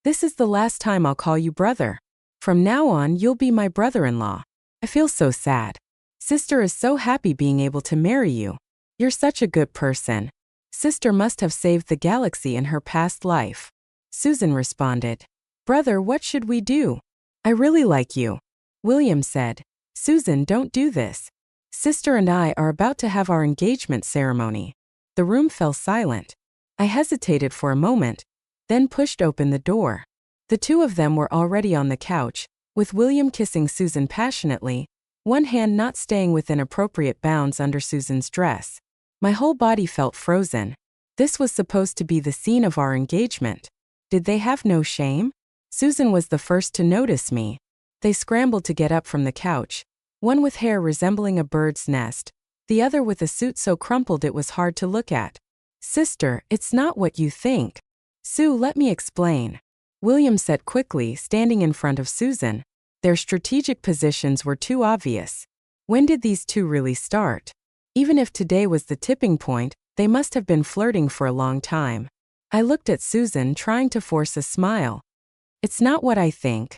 "This is the last time I'll call you brother. From now on, you'll be my brother-in-law. I feel so sad. Sister is so happy being able to marry you. You're such a good person. Sister must have saved the galaxy in her past life." Susan responded, "Brother, what should we do? I really like you." William said, "Susan, don't do this. Sister and I are about to have our engagement ceremony." The room fell silent. I hesitated for a moment, then pushed open the door. The two of them were already on the couch, with William kissing Susan passionately, one hand not staying within appropriate bounds under Susan's dress. My whole body felt frozen. This was supposed to be the scene of our engagement. Did they have no shame? Susan was the first to notice me. They scrambled to get up from the couch, one with hair resembling a bird's nest, the other with a suit so crumpled it was hard to look at. "Sister, it's not what you think." "Sue, let me explain," William said quickly, standing in front of Susan. Their strategic positions were too obvious. When did these two really start? Even if today was the tipping point, they must have been flirting for a long time. I looked at Susan, trying to force a smile. "It's not what I think.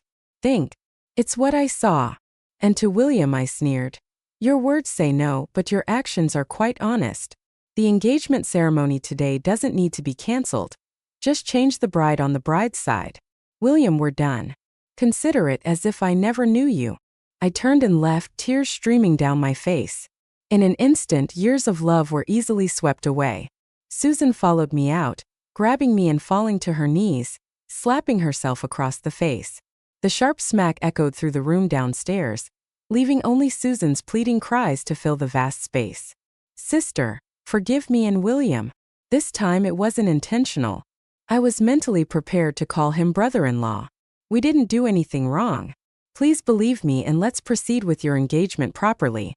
It's what I saw." And to William I sneered, "Your words say no, but your actions are quite honest. The engagement ceremony today doesn't need to be cancelled. Just change the bride on the bride's side. William, we're done. Consider it as if I never knew you." I turned and left, tears streaming down my face. In an instant, years of love were easily swept away. Susan followed me out, grabbing me and falling to her knees, slapping herself across the face. The sharp smack echoed through the room downstairs, leaving only Susan's pleading cries to fill the vast space. "Sister, forgive me and William." This time it wasn't intentional. I was mentally prepared to call him brother-in-law. "We didn't do anything wrong. Please believe me and let's proceed with your engagement properly."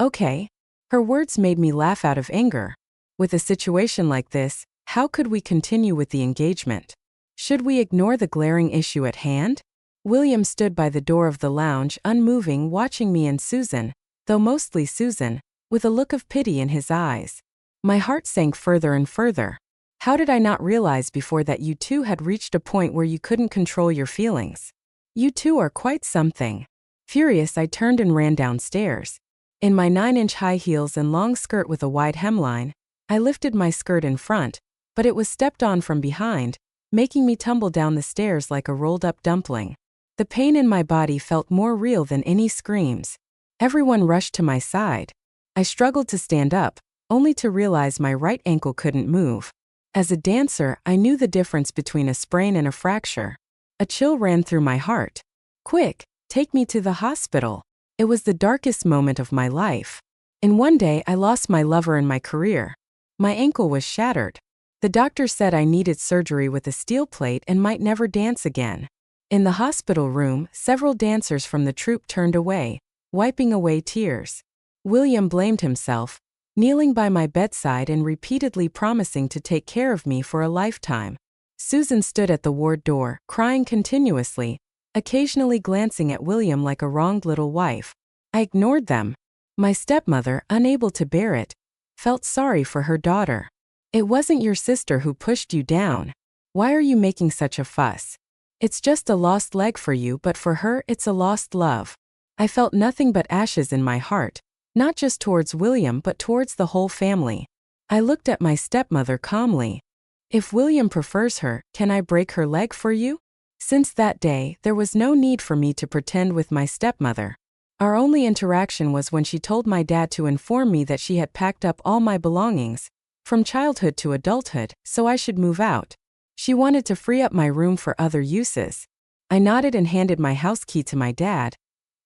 "Okay." Her words made me laugh out of anger. With a situation like this, how could we continue with the engagement? Should we ignore the glaring issue at hand? William stood by the door of the lounge, unmoving, watching me and Susan, though mostly Susan, with a look of pity in his eyes. My heart sank further and further. How did I not realize before that you two had reached a point where you couldn't control your feelings? You two are quite something. Furious, I turned and ran downstairs. In my 9-inch high heels and long skirt with a wide hemline, I lifted my skirt in front, but it was stepped on from behind, making me tumble down the stairs like a rolled-up dumpling. The pain in my body felt more real than any screams. Everyone rushed to my side. I struggled to stand up, only to realize my right ankle couldn't move. As a dancer, I knew the difference between a sprain and a fracture. A chill ran through my heart. "Quick, take me to the hospital." It was the darkest moment of my life. In one day, I lost my lover and my career. My ankle was shattered. The doctor said I needed surgery with a steel plate and might never dance again. In the hospital room, several dancers from the troupe turned away, wiping away tears. William blamed himself, kneeling by my bedside and repeatedly promising to take care of me for a lifetime. Susan stood at the ward door, crying continuously, occasionally glancing at William like a wronged little wife. I ignored them. My stepmother, unable to bear it, felt sorry for her daughter. "It wasn't your sister who pushed you down. Why are you making such a fuss? It's just a lost leg for you, but for her it's a lost love." I felt nothing but ashes in my heart, not just towards William but towards the whole family. I looked at my stepmother calmly. "If William prefers her, can I break her leg for you?" Since that day, there was no need for me to pretend with my stepmother. Our only interaction was when she told my dad to inform me that she had packed up all my belongings, from childhood to adulthood, so I should move out. She wanted to free up my room for other uses. I nodded and handed my house key to my dad,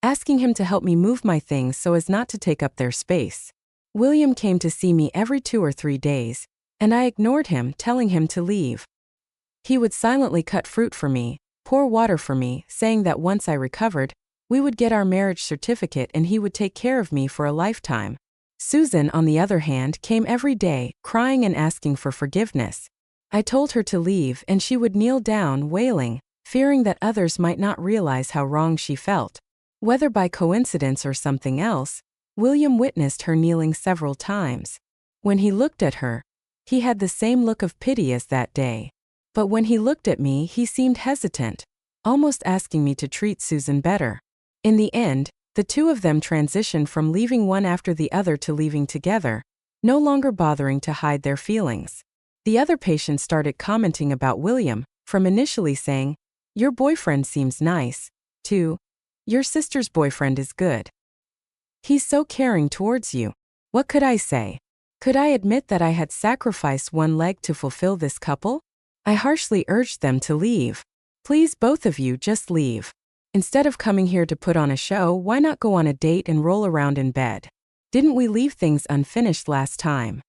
asking him to help me move my things so as not to take up their space. William came to see me every 2 or 3 days, and I ignored him, telling him to leave. He would silently cut fruit for me, pour water for me, saying that once I recovered, we would get our marriage certificate and he would take care of me for a lifetime. Susan, on the other hand, came every day, crying and asking for forgiveness. I told her to leave and she would kneel down, wailing, fearing that others might not realize how wrong she felt. Whether by coincidence or something else, William witnessed her kneeling several times. When he looked at her, he had the same look of pity as that day. But when he looked at me, he seemed hesitant, almost asking me to treat Susan better. In the end, the two of them transitioned from leaving one after the other to leaving together, no longer bothering to hide their feelings. The other patients started commenting about William, from initially saying, "Your boyfriend seems nice," to, "Your sister's boyfriend is good. He's so caring towards you." What could I say? Could I admit that I had sacrificed one leg to fulfill this couple? I harshly urged them to leave. "Please, both of you, just leave. Instead of coming here to put on a show, why not go on a date and roll around in bed? Didn't we leave things unfinished last time?"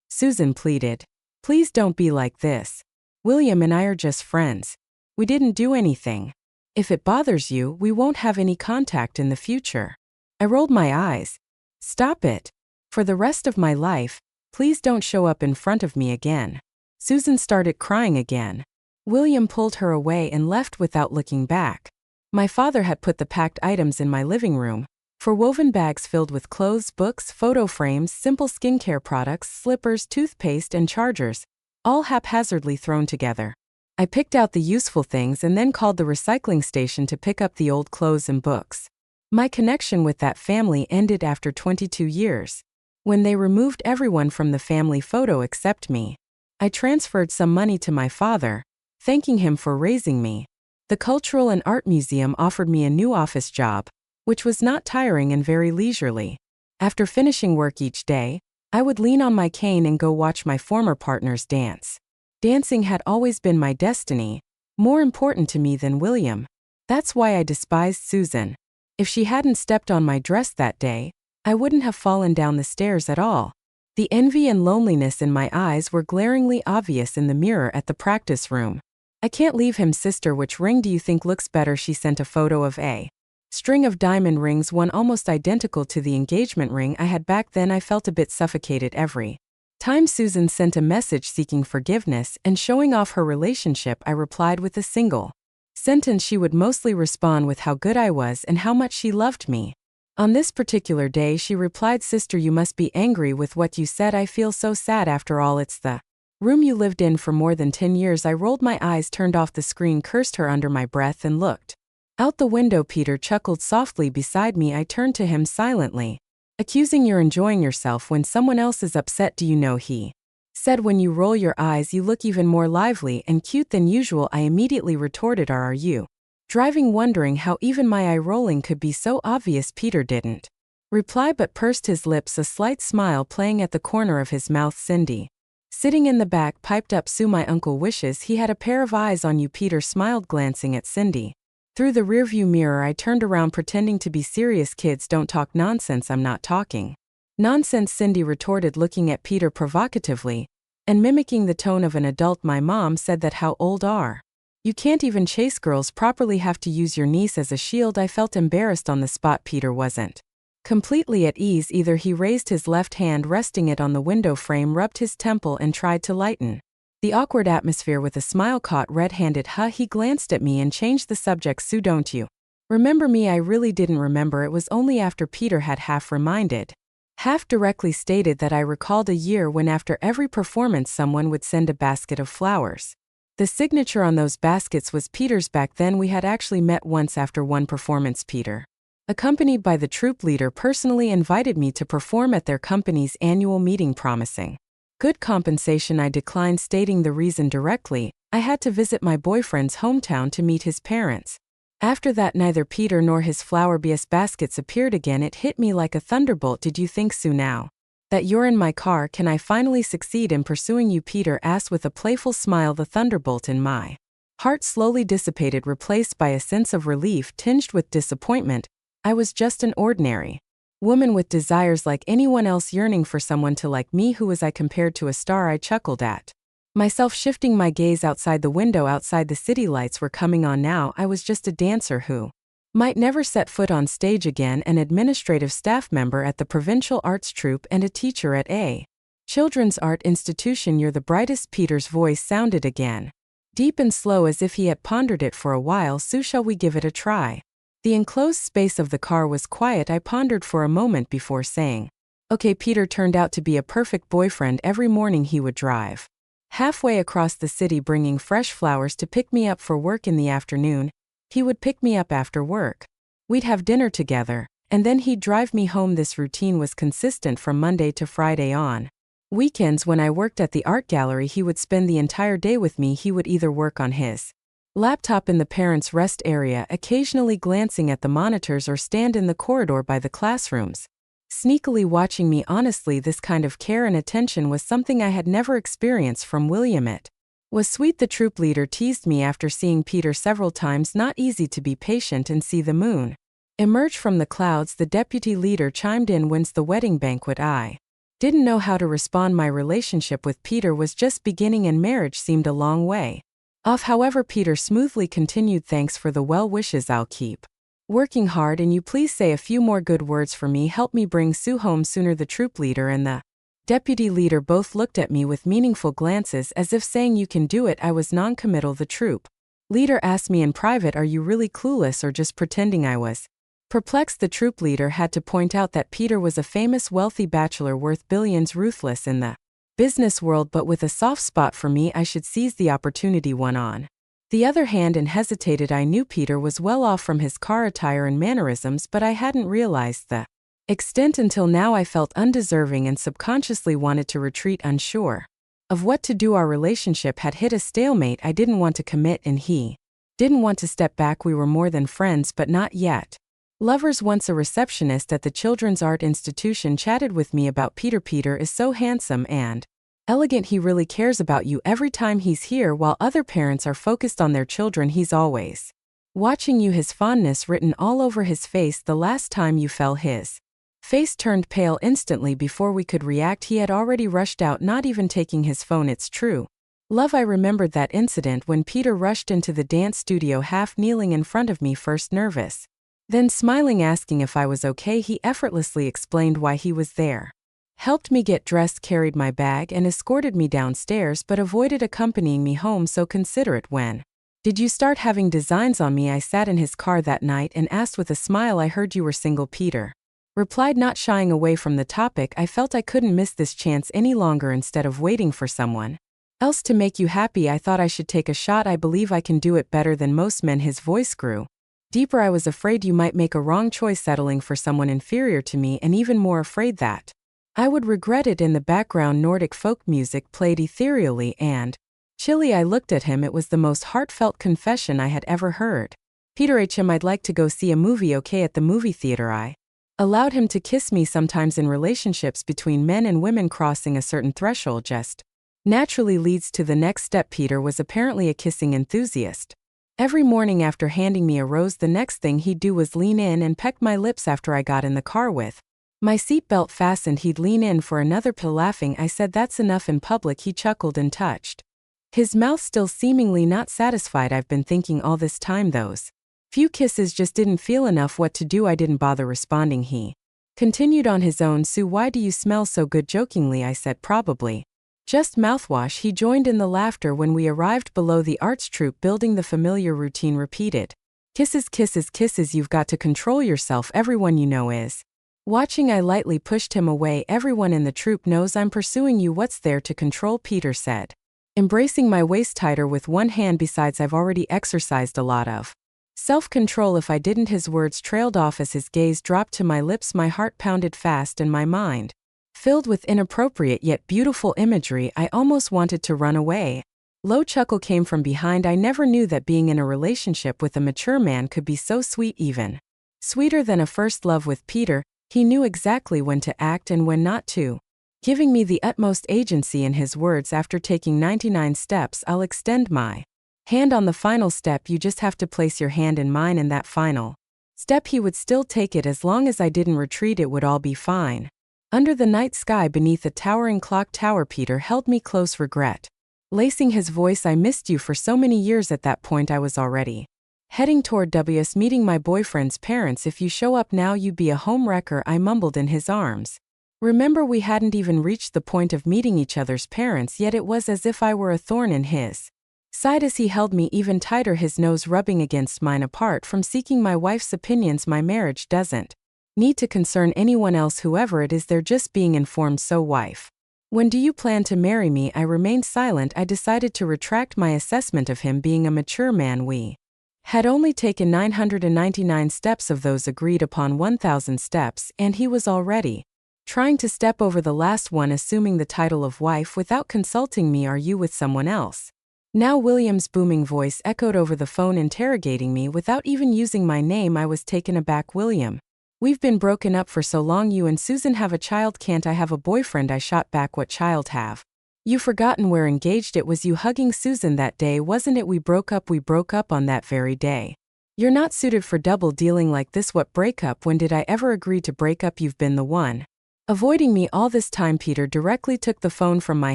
Susan pleaded. "Please don't be like this. William and I are just friends. We didn't do anything. If it bothers you, we won't have any contact in the future." I rolled my eyes. "Stop it. For the rest of my life, please don't show up in front of me again." Susan started crying again. William pulled her away and left without looking back. My father had put the packed items in my living room, for woven bags filled with clothes, books, photo frames, simple skincare products, slippers, toothpaste, and chargers, all haphazardly thrown together. I picked out the useful things and then called the recycling station to pick up the old clothes and books. My connection with that family ended after 22 years. When they removed everyone from the family photo except me, I transferred some money to my father, thanking him for raising me. The Cultural and Art Museum offered me a new office job, which was not tiring and very leisurely. After finishing work each day, I would lean on my cane and go watch my former partners dance. Dancing had always been my destiny, more important to me than William. That's why I despised Susan. If she hadn't stepped on my dress that day, I wouldn't have fallen down the stairs at all. The envy and loneliness in my eyes were glaringly obvious in the mirror at the practice room. I can't leave him, sister. Which ring do you think looks better? She sent a photo of a string of diamond rings, one almost identical to the engagement ring I had back then. I felt a bit suffocated every time Susan sent a message seeking forgiveness and showing off her relationship. I replied with a single sentence. She would mostly respond with how good I was and how much she loved me. On this particular day she replied, sister, you must be angry with what you said. I feel so sad. After all, it's the room you lived in for more than 10 years. I rolled my eyes, turned off the screen, cursed her under my breath, and looked out the window. Peter chuckled softly beside me. I turned to him silently, accusing, you're enjoying yourself when someone else is upset. Do you know, he said, when you roll your eyes you look even more lively and cute than usual. I immediately retorted, are you driving? Wondering how even my eye rolling could be so obvious. Peter didn't reply but pursed his lips, a slight smile playing at the corner of his mouth. Cindy, sitting in the back, piped up, Sue, my uncle wishes he had a pair of eyes on you. Peter smiled, glancing at Cindy through the rearview mirror. I turned around, pretending to be serious. Kids don't talk nonsense. I'm not talking nonsense, Cindy retorted, looking at Peter provocatively and mimicking the tone of an adult. My mom said that. How old are you? Can't even chase girls properly, have to use your niece as a shield. I felt embarrassed on the spot. Peter wasn't completely at ease either. He raised his left hand, resting it on the window frame, rubbed his temple, and tried to lighten the awkward atmosphere with a smile. Caught red-handed, huh? He glanced at me and changed the subject. Sue, don't you remember me? I really didn't remember. It was only after Peter had half reminded, half directly stated that I recalled a year when after every performance someone would send a basket of flowers. The signature on those baskets was Peter's. Back then we had actually met once after one performance. Peter, accompanied by the troupe leader, personally invited me to perform at their company's annual meeting, promising good compensation. I declined, stating the reason directly: I had to visit my boyfriend's hometown to meet his parents. After that, neither Peter nor his flower baskets appeared again. It hit me like a thunderbolt. Did you think, Sue, now that you're in my car, can I finally succeed in pursuing you? Peter asked with a playful smile. The thunderbolt in my heart slowly dissipated, replaced by a sense of relief tinged with disappointment. I was just an ordinary woman with desires like anyone else, yearning for someone to like me. Who was I compared to a star? I chuckled at myself, shifting my gaze outside the window. Outside, the city lights were coming on now. I was just a dancer who might never set foot on stage again, an administrative staff member at the provincial arts troupe, and a teacher at a children's art institution. You're the brightest. Peter's voice sounded again, deep and slow, as if he had pondered it for a while. Sue, shall we give it a try? The enclosed space of the car was quiet. I pondered for a moment before saying, okay. Peter turned out to be a perfect boyfriend. Every morning he would drive halfway across the city, bringing fresh flowers to pick me up for work. In the afternoon, he would pick me up after work. We'd have dinner together, and then he'd drive me home. This routine was consistent from Monday to Friday. On weekends, when I worked at the art gallery, he would spend the entire day with me. He would either work on his laptop in the parents' rest area, occasionally glancing at the monitors, or stand in the corridor by the classrooms, sneakily watching me. Honestly, this kind of care and attention was something I had never experienced from William. It was sweet. The troop leader teased me after seeing Peter several times. Not easy to be patient and see the moon emerge from the clouds. The deputy leader chimed in, when's the wedding banquet? I didn't know how to respond. My relationship with Peter was just beginning and marriage seemed a long way off. However, Peter smoothly continued, thanks for the well wishes. I'll keep working hard, and you please say a few more good words for me. Help me bring Sue home sooner. The troop leader and the deputy leader both looked at me with meaningful glances, as if saying, you can do it. I was non-committal. The troop leader asked me in private, are you really clueless or just pretending? I was perplexed. The troop leader had to point out that Peter was a famous wealthy bachelor worth billions, ruthless in the business world, but with a soft spot for me. I should seize the opportunity. One on the other hand, and hesitated. I knew Peter was well off from his car attire and mannerisms, but I hadn't realized the extent until now. I felt undeserving and subconsciously wanted to retreat, unsure of what to do. Our relationship had hit a stalemate. I didn't want to commit, and he didn't want to step back. We were more than friends, but not yet lovers. Once a receptionist at the Children's Art Institution chatted with me about Peter. Peter is so handsome and elegant. He really cares about you every time he's here. While other parents are focused on their children, he's always Watching you, his fondness written all over his face the last time you fell. His face turned pale instantly. Before we could react, he had already rushed out, not even taking his phone. It's true. Love, I remembered that incident when Peter rushed into the dance studio, half kneeling in front of me, first nervous, then smiling, asking if I was okay. He effortlessly explained why he was there, helped me get dressed, carried my bag, and escorted me downstairs, but avoided accompanying me home. So considerate. When did you start having designs on me? I sat in his car that night and asked with a smile. I heard you were single, Peter replied, not shying away from the topic. I felt I couldn't miss this chance any longer. Instead of waiting for someone else to make you happy, I thought I should take a shot. I believe I can do it better than most men. His voice grew deeper. I was afraid you might make a wrong choice settling for someone inferior to me, and even more afraid that I would regret it. In the background, Nordic folk music played ethereally and chilly. I looked at him. It was the most heartfelt confession I had ever heard. Peter, I'd like to go see a movie. Okay, at the movie theater. I allowed him to kiss me. Sometimes in relationships between men and women, crossing a certain threshold just naturally leads to the next step. Peter was apparently a kissing enthusiast. Every morning after handing me a rose, the next thing he'd do was lean in and peck my lips. After I got in the car with my seatbelt fastened, he'd lean in for another pill. Laughing, I said, "That's enough." In public, he chuckled and touched his mouth, still seemingly not satisfied. I've been thinking all this time those few kisses just didn't feel enough. What to do? I didn't bother responding. He continued on his own. "Sue, why do you smell so good?" Jokingly, I said, "Probably just mouthwash." He joined in the laughter. When we arrived below the arts troupe building, the familiar routine repeated. "Kisses, kisses, kisses. You've got to control yourself. Everyone you know is watching." I lightly pushed him away. "Everyone in the troupe knows I'm pursuing you. What's there to control?" Peter said, embracing my waist tighter with one hand. "Besides, I've already exercised a lot of self-control if I didn't." His words trailed off as his gaze dropped to my lips. My heart pounded fast and my mind filled with inappropriate yet beautiful imagery. I almost wanted to run away. Low chuckle came from behind. I never knew that being in a relationship with a mature man could be so sweet, even sweeter than a first love with Peter. He knew exactly when to act and when not to, giving me the utmost agency. In his words, "After taking 99 steps, I'll extend my hand on the final step. You just have to place your hand in mine, and that final step he would still take it. As long as I didn't retreat, it would all be fine." Under the night sky beneath a towering clock tower, Peter held me close, regret lacing his voice. "I missed you for so many years." At that point, I was already heading toward WS meeting my boyfriend's parents. "If you show up now, you'd be a home wrecker," I mumbled in his arms. Remember, we hadn't even reached the point of meeting each other's parents yet. It was as if I were a thorn in his side as he held me even tighter, his nose rubbing against mine. "Apart from seeking my wife's opinions, my marriage doesn't need to concern anyone else, whoever it is. They're just being informed." "So, wife, when do you plan to marry me?" I remained silent. I decided to retract my assessment of him being a mature man. We had only taken 999 steps of those agreed upon 1,000 steps, and he was already trying to step over the last one, assuming the title of wife without consulting me. "Are you with someone else now?" William's booming voice echoed over the phone, interrogating me without even using my name. I was taken aback. "William, we've been broken up for so long. You and Susan have a child. Can't I have a boyfriend?" I shot back. "What child have you forgotten? We're engaged." "It was you hugging Susan that day, wasn't it?" We broke up on that very day." You're not suited for double dealing like this." "What breakup? When did I ever agree to break up? You've been the one avoiding me all this time." Peter directly took the phone from my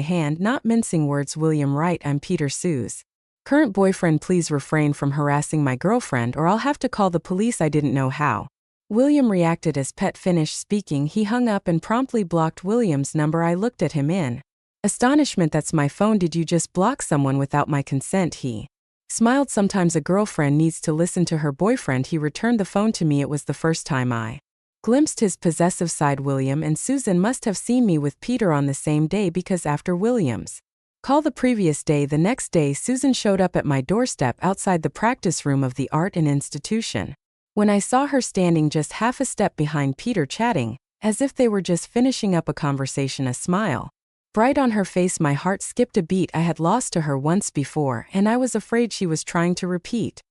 hand, not mincing words. "William, right, I'm Peter, Sue's current boyfriend. Please refrain from harassing my girlfriend or I'll have to call the police." I didn't know how William reacted. As Pet finished speaking, he hung up and promptly blocked William's number. I looked at him in astonishment. "That's my phone. Did you just block someone without my consent?" He smiled. "Sometimes a girlfriend needs to listen to her boyfriend." He returned the phone to me. It was the first time I glimpsed his possessive side. William and Susan must have seen me with Peter on the same day, because after William's call the previous day, the next day Susan showed up at my doorstep outside the practice room of the art and institution. When I saw her standing just half a step behind Peter, chatting, as if they were just finishing up a conversation, a smile bright on her face, my heart skipped a beat. I had lost to her once before, and I was afraid she was trying to repeat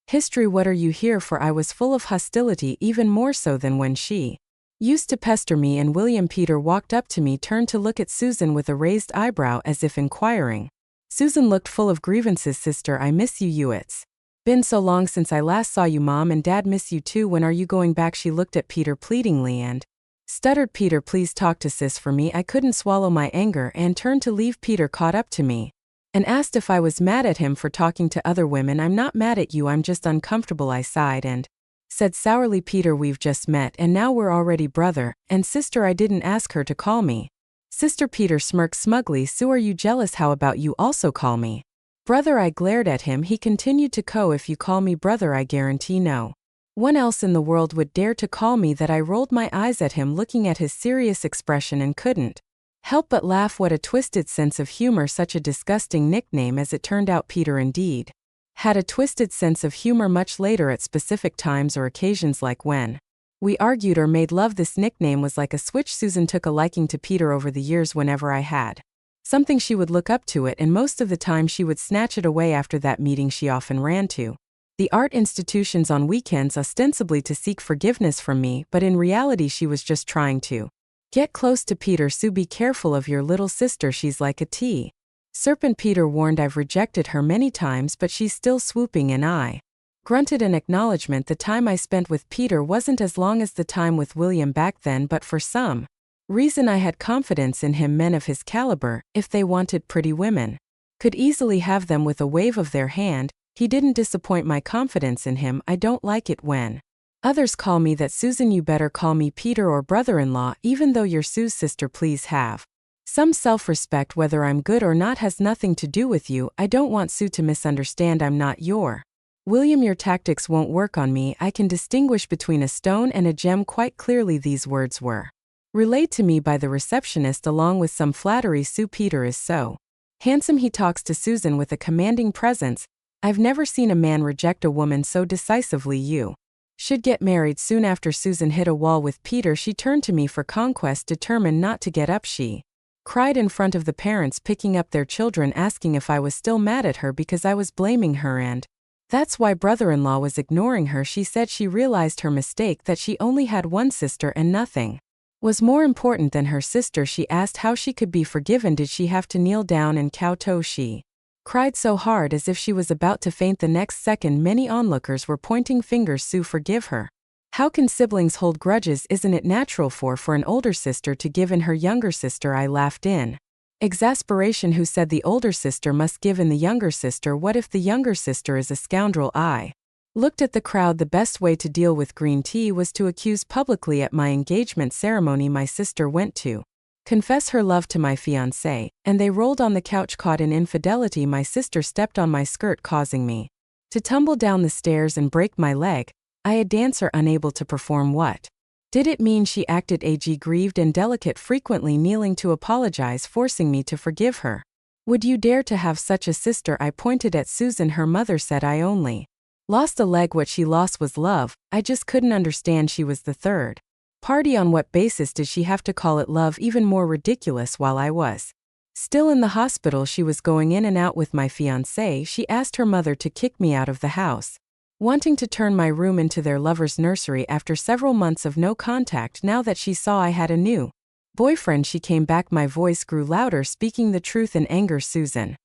history. "What are you here for?" I was full of hostility, even more so than when she used to pester me. And William. Peter walked up to me, turned to look at Susan with a raised eyebrow as if inquiring. Susan looked full of grievances. "Sister, I miss you. It's Been so long since I last saw you, Mom, and Dad miss you too. When are you going back? She looked at Peter pleadingly and stuttered, Peter, please talk to Sis for me. I couldn't swallow my anger and turned to leave. Peter caught up to me and asked if I was mad at him for talking to other women. I'm not mad at you, I'm just uncomfortable. I sighed and said sourly, Peter, we've just met and now we're already brother and sister. I didn't ask her to call me sister. Peter smirked smugly. Sue, are you jealous? How about you also call me brother? I glared at him. He continued to co, if you call me brother, I guarantee no one else in the world would dare to call me that. I rolled my eyes at him, looking at his serious expression, and couldn't help but laugh. What a twisted sense of humor, such a disgusting nickname. As it turned out, Peter indeed had a twisted sense of humor. Much later, at specific times or occasions like when we argued or made love, this nickname was like a switch. Susan took a liking to Peter over the years. Whenever I had something, she would look up to it, and most of the time she would snatch it away. After that meeting, she often ran to the art institutions on weekends, ostensibly to seek forgiveness from me, but in reality she was just trying to get close to Peter. Sue, be careful of your little sister, she's like a serpent, Peter warned. I've rejected her many times, but she's still swooping. And I grunted in acknowledgement. The time I spent with Peter wasn't as long as the time with William back then, but for some reason I had confidence in him. Men of his caliber, if they wanted pretty women, could easily have them with a wave of their hand. He didn't disappoint my confidence in him. I don't like it when others call me that. Susan, you better call me Peter or brother-in-law, even though you're Sue's sister. Please have some self-respect. Whether I'm good or not has nothing to do with you. I don't want Sue to misunderstand. I'm not your William. Your tactics won't work on me. I can distinguish between a stone and a gem quite clearly. These words were relayed to me by the receptionist along with some flattery. Sue, Peter is so handsome. He talks to Susan with a commanding presence. I've never seen a man reject a woman so decisively. You should get married. Soon after Susan hit a wall with Peter, she turned to me for conquest. Determined not to get up, she cried in front of the parents, picking up their children, asking if I was still mad at her because I was blaming her, and that's why brother-in-law was ignoring her. She said she realized her mistake, that she only had one sister and nothing was more important than her sister. She asked how she could be forgiven. Did she have to kneel down and kowtow? She cried so hard as if she was about to faint. The next second, many onlookers were pointing fingers. Sue, forgive her. How can siblings hold grudges? Isn't it natural for an older sister to give in her younger sister? I laughed in exasperation. Who said the older sister must give in the younger sister? What if the younger sister is a scoundrel? I looked at the crowd. The best way to deal with green tea was to accuse publicly. At my engagement ceremony, my sister went to confess her love to my fiancé, and they rolled on the couch. Caught in infidelity, my sister stepped on my skirt, causing me to tumble down the stairs and break my leg. I, a dancer unable to perform. What did it mean? She acted ag, grieved and delicate, frequently kneeling to apologize, forcing me to forgive her. Would you dare to have such a sister? I pointed at Susan. Her mother said I only lost a leg. What she lost was love. I just couldn't understand. She was the third party. On what basis did she have to call it love? Even more ridiculous, while I was still in the hospital, she was going in and out with my fiancé. She asked her mother to kick me out of the house, wanting to turn my room into their lover's nursery. After several months of no contact, now that she saw I had a new boyfriend, she came back. My voice grew louder, speaking the truth in anger. Susan,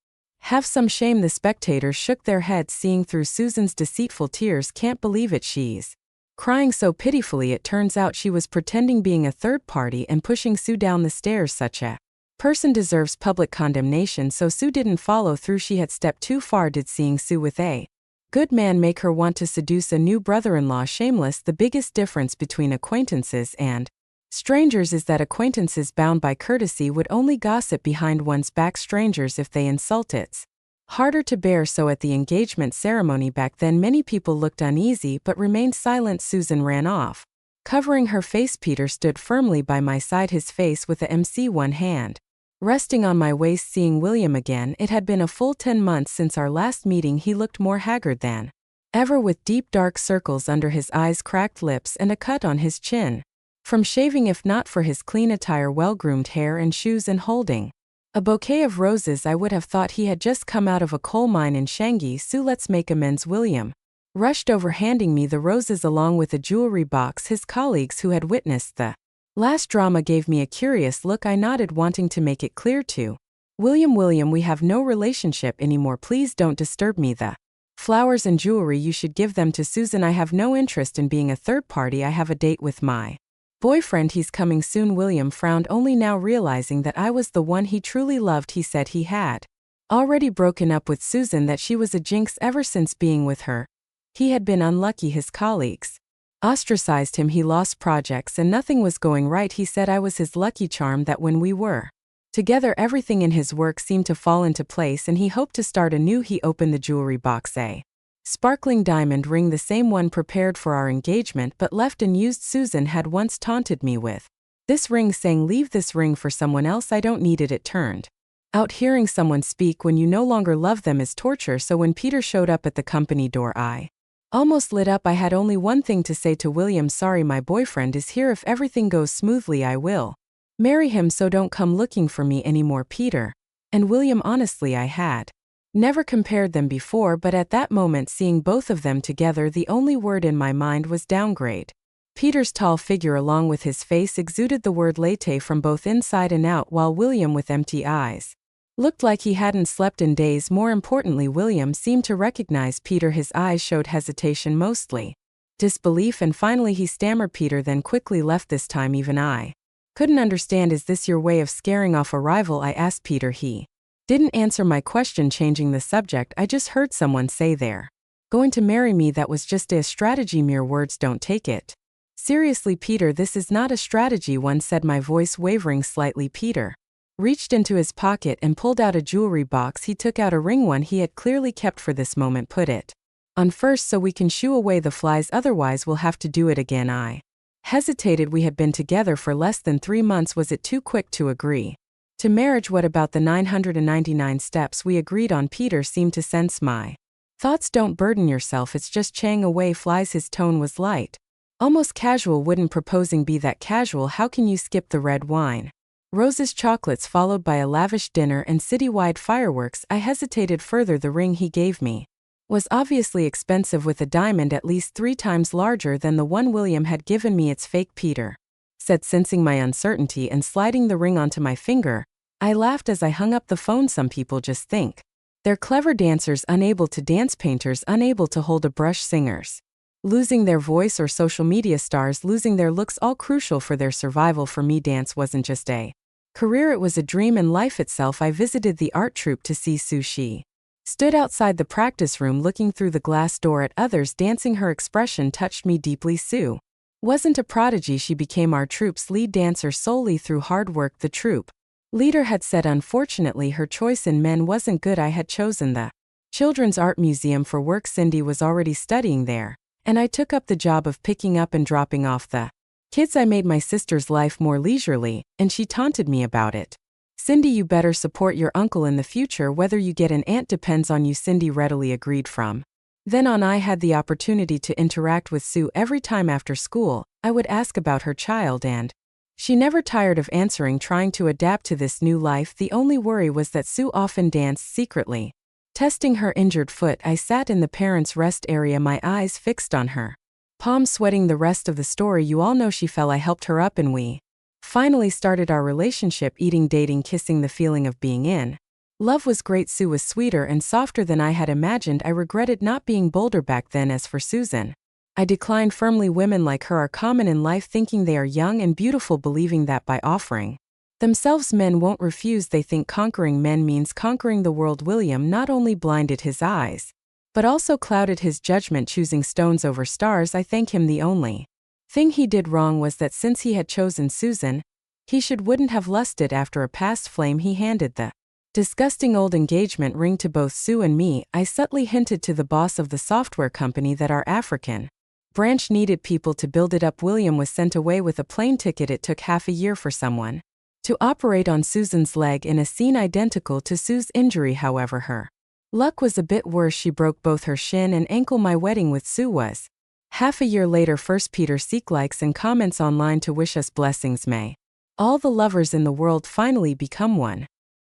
have some shame. The spectators shook their heads, seeing through Susan's deceitful tears. Can't believe it, she's crying so pitifully. It turns out she was pretending, being a third party and pushing Sue down the stairs. Such a person deserves public condemnation, so Sue didn't follow through. She had stepped too far. Did seeing Sue with a good man make her want to seduce a new brother-in-law? Shameless. The biggest difference between acquaintances and strangers is that acquaintances bound by courtesy would only gossip behind one's back. Strangers, if they insult, it's harder to bear. So at the engagement ceremony back then, many people looked uneasy but remained silent. Susan ran off, covering her face. Peter stood firmly by my side, his face with the MC, one hand resting on my waist. Seeing William again, it had been a full 10 months since our last meeting. He looked more haggard than ever, with deep dark circles under his eyes, cracked lips, and a cut on his chin from shaving. If not for his clean attire, well-groomed hair, and shoes, and holding a bouquet of roses, I would have thought he had just come out of a coal mine in Shanghai. Sue, let's make amends. William rushed over, handing me the roses along with a jewelry box. His colleagues, who had witnessed the last drama, gave me a curious look. I nodded, wanting to make it clear to William, we have no relationship anymore. Please don't disturb me. The Flowers and jewelry, you should give them to Susan. I have no interest in being a third party. I have a date with my boyfriend. He's coming soon. William frowned, only now realizing that I was the one he truly loved. He said he had already broken up with Susan, that she was a jinx ever since being with her. He had been unlucky. His colleagues ostracized him. He lost projects and nothing was going right. He said I was his lucky charm, that when we were together everything in his work seemed to fall into place and he hoped to start anew. He opened the jewelry box. A sparkling diamond ring, the same one prepared for our engagement but left unused. Susan had once taunted me with this ring, saying, "Leave this ring for someone else. I don't need it." It turned out hearing someone speak when you no longer love them is torture. So when Peter showed up at the company door, I almost lit up. I had only one thing to say to William: "Sorry, my boyfriend is here. If everything goes smoothly, I will marry him, so don't come looking for me anymore." Peter and William, honestly, I had never compared them before, but at that moment, seeing both of them together, the only word in my mind was downgrade. Peter's tall figure, along with his face, exuded the word latte from both inside and out, while William, with empty eyes, looked like he hadn't slept in days. More importantly, William seemed to recognize Peter. His eyes showed hesitation, mostly disbelief, and finally he stammered Peter, then quickly left. This time even I couldn't understand. "Is this your way of scaring off a rival?" I asked Peter. He didn't answer my question, changing the subject. "I just heard someone say they're going to marry me. That was just a strategy. Mere words, don't take it seriously." "Peter, this is not a strategy," one said, my voice wavering slightly. Peter reached into his pocket and pulled out a jewelry box. He took out a ring, one he had clearly kept for this moment. "Put it on first so we can shoo away the flies, otherwise we'll have to do it again." I hesitated. We had been together for less than 3 months. Was it too quick to agree to marriage? What about the 999 steps we agreed on? Peter seemed to sense my thoughts. "Don't burden yourself, it's just chang away flies." His tone was light, almost casual. "Wouldn't proposing be that casual? How can you skip the red wine, roses, chocolates, followed by a lavish dinner and citywide fireworks?" I hesitated further. The ring he gave me was obviously expensive, with a diamond at least 3 times larger than the one William had given me. "It's fake," Peter said, sensing my uncertainty and sliding the ring onto my finger. I laughed as I hung up the phone. "Some people just think they're clever dancers, unable to dance, painters unable to hold a brush, singers losing their voice, or social media stars losing their looks, all crucial for their survival. For me, dance wasn't just a career, it was a dream and life itself." I visited the art troupe to see Sue. She stood outside the practice room looking through the glass door at others dancing. Her expression touched me deeply. Sue wasn't a prodigy. She became our troupe's lead dancer solely through hard work. The troupe leader had said, unfortunately, her choice in men wasn't good. I had chosen the Children's Art Museum for work. Cindy was already studying there, and I took up the job of picking up and dropping off the kids. I made my sister's life more leisurely, and she taunted me about it. "Cindy, you better support your uncle in the future. Whether you get an aunt depends on you." Cindy readily agreed. From then on, I had the opportunity to interact with Sue every time after school. I would ask about her child, and she never tired of answering, trying to adapt to this new life. The only worry was that Sue often danced secretly, testing her injured foot. I sat in the parents' rest area, my eyes fixed on her, palms sweating. The rest of the story you all know. She fell, I helped her up, and we finally started our relationship. Eating, dating, kissing. The feeling of being in love was great. Sue was sweeter and softer than I had imagined. I regretted not being bolder back then. As for Susan, I declined firmly. Women like her are common in life, thinking they are young and beautiful, believing that by offering themselves men won't refuse. They think conquering men means conquering the world. William not only blinded his eyes, but also clouded his judgment, choosing stones over stars. I thank him. The only thing he did wrong was that since he had chosen Susan, he wouldn't have lusted after a past flame. He handed the disgusting old engagement ring to both Sue and me. I subtly hinted to the boss of the software company that our African branch needed people to build it up. William was sent away with a plane ticket. It took half a year for someone to operate on Susan's leg in a scene identical to Sue's injury. However, her luck was a bit worse. She broke both her shin and ankle. My wedding with Sue was half a year later. First, Peter seek likes and comments online to wish us blessings. May all the lovers in the world finally become one.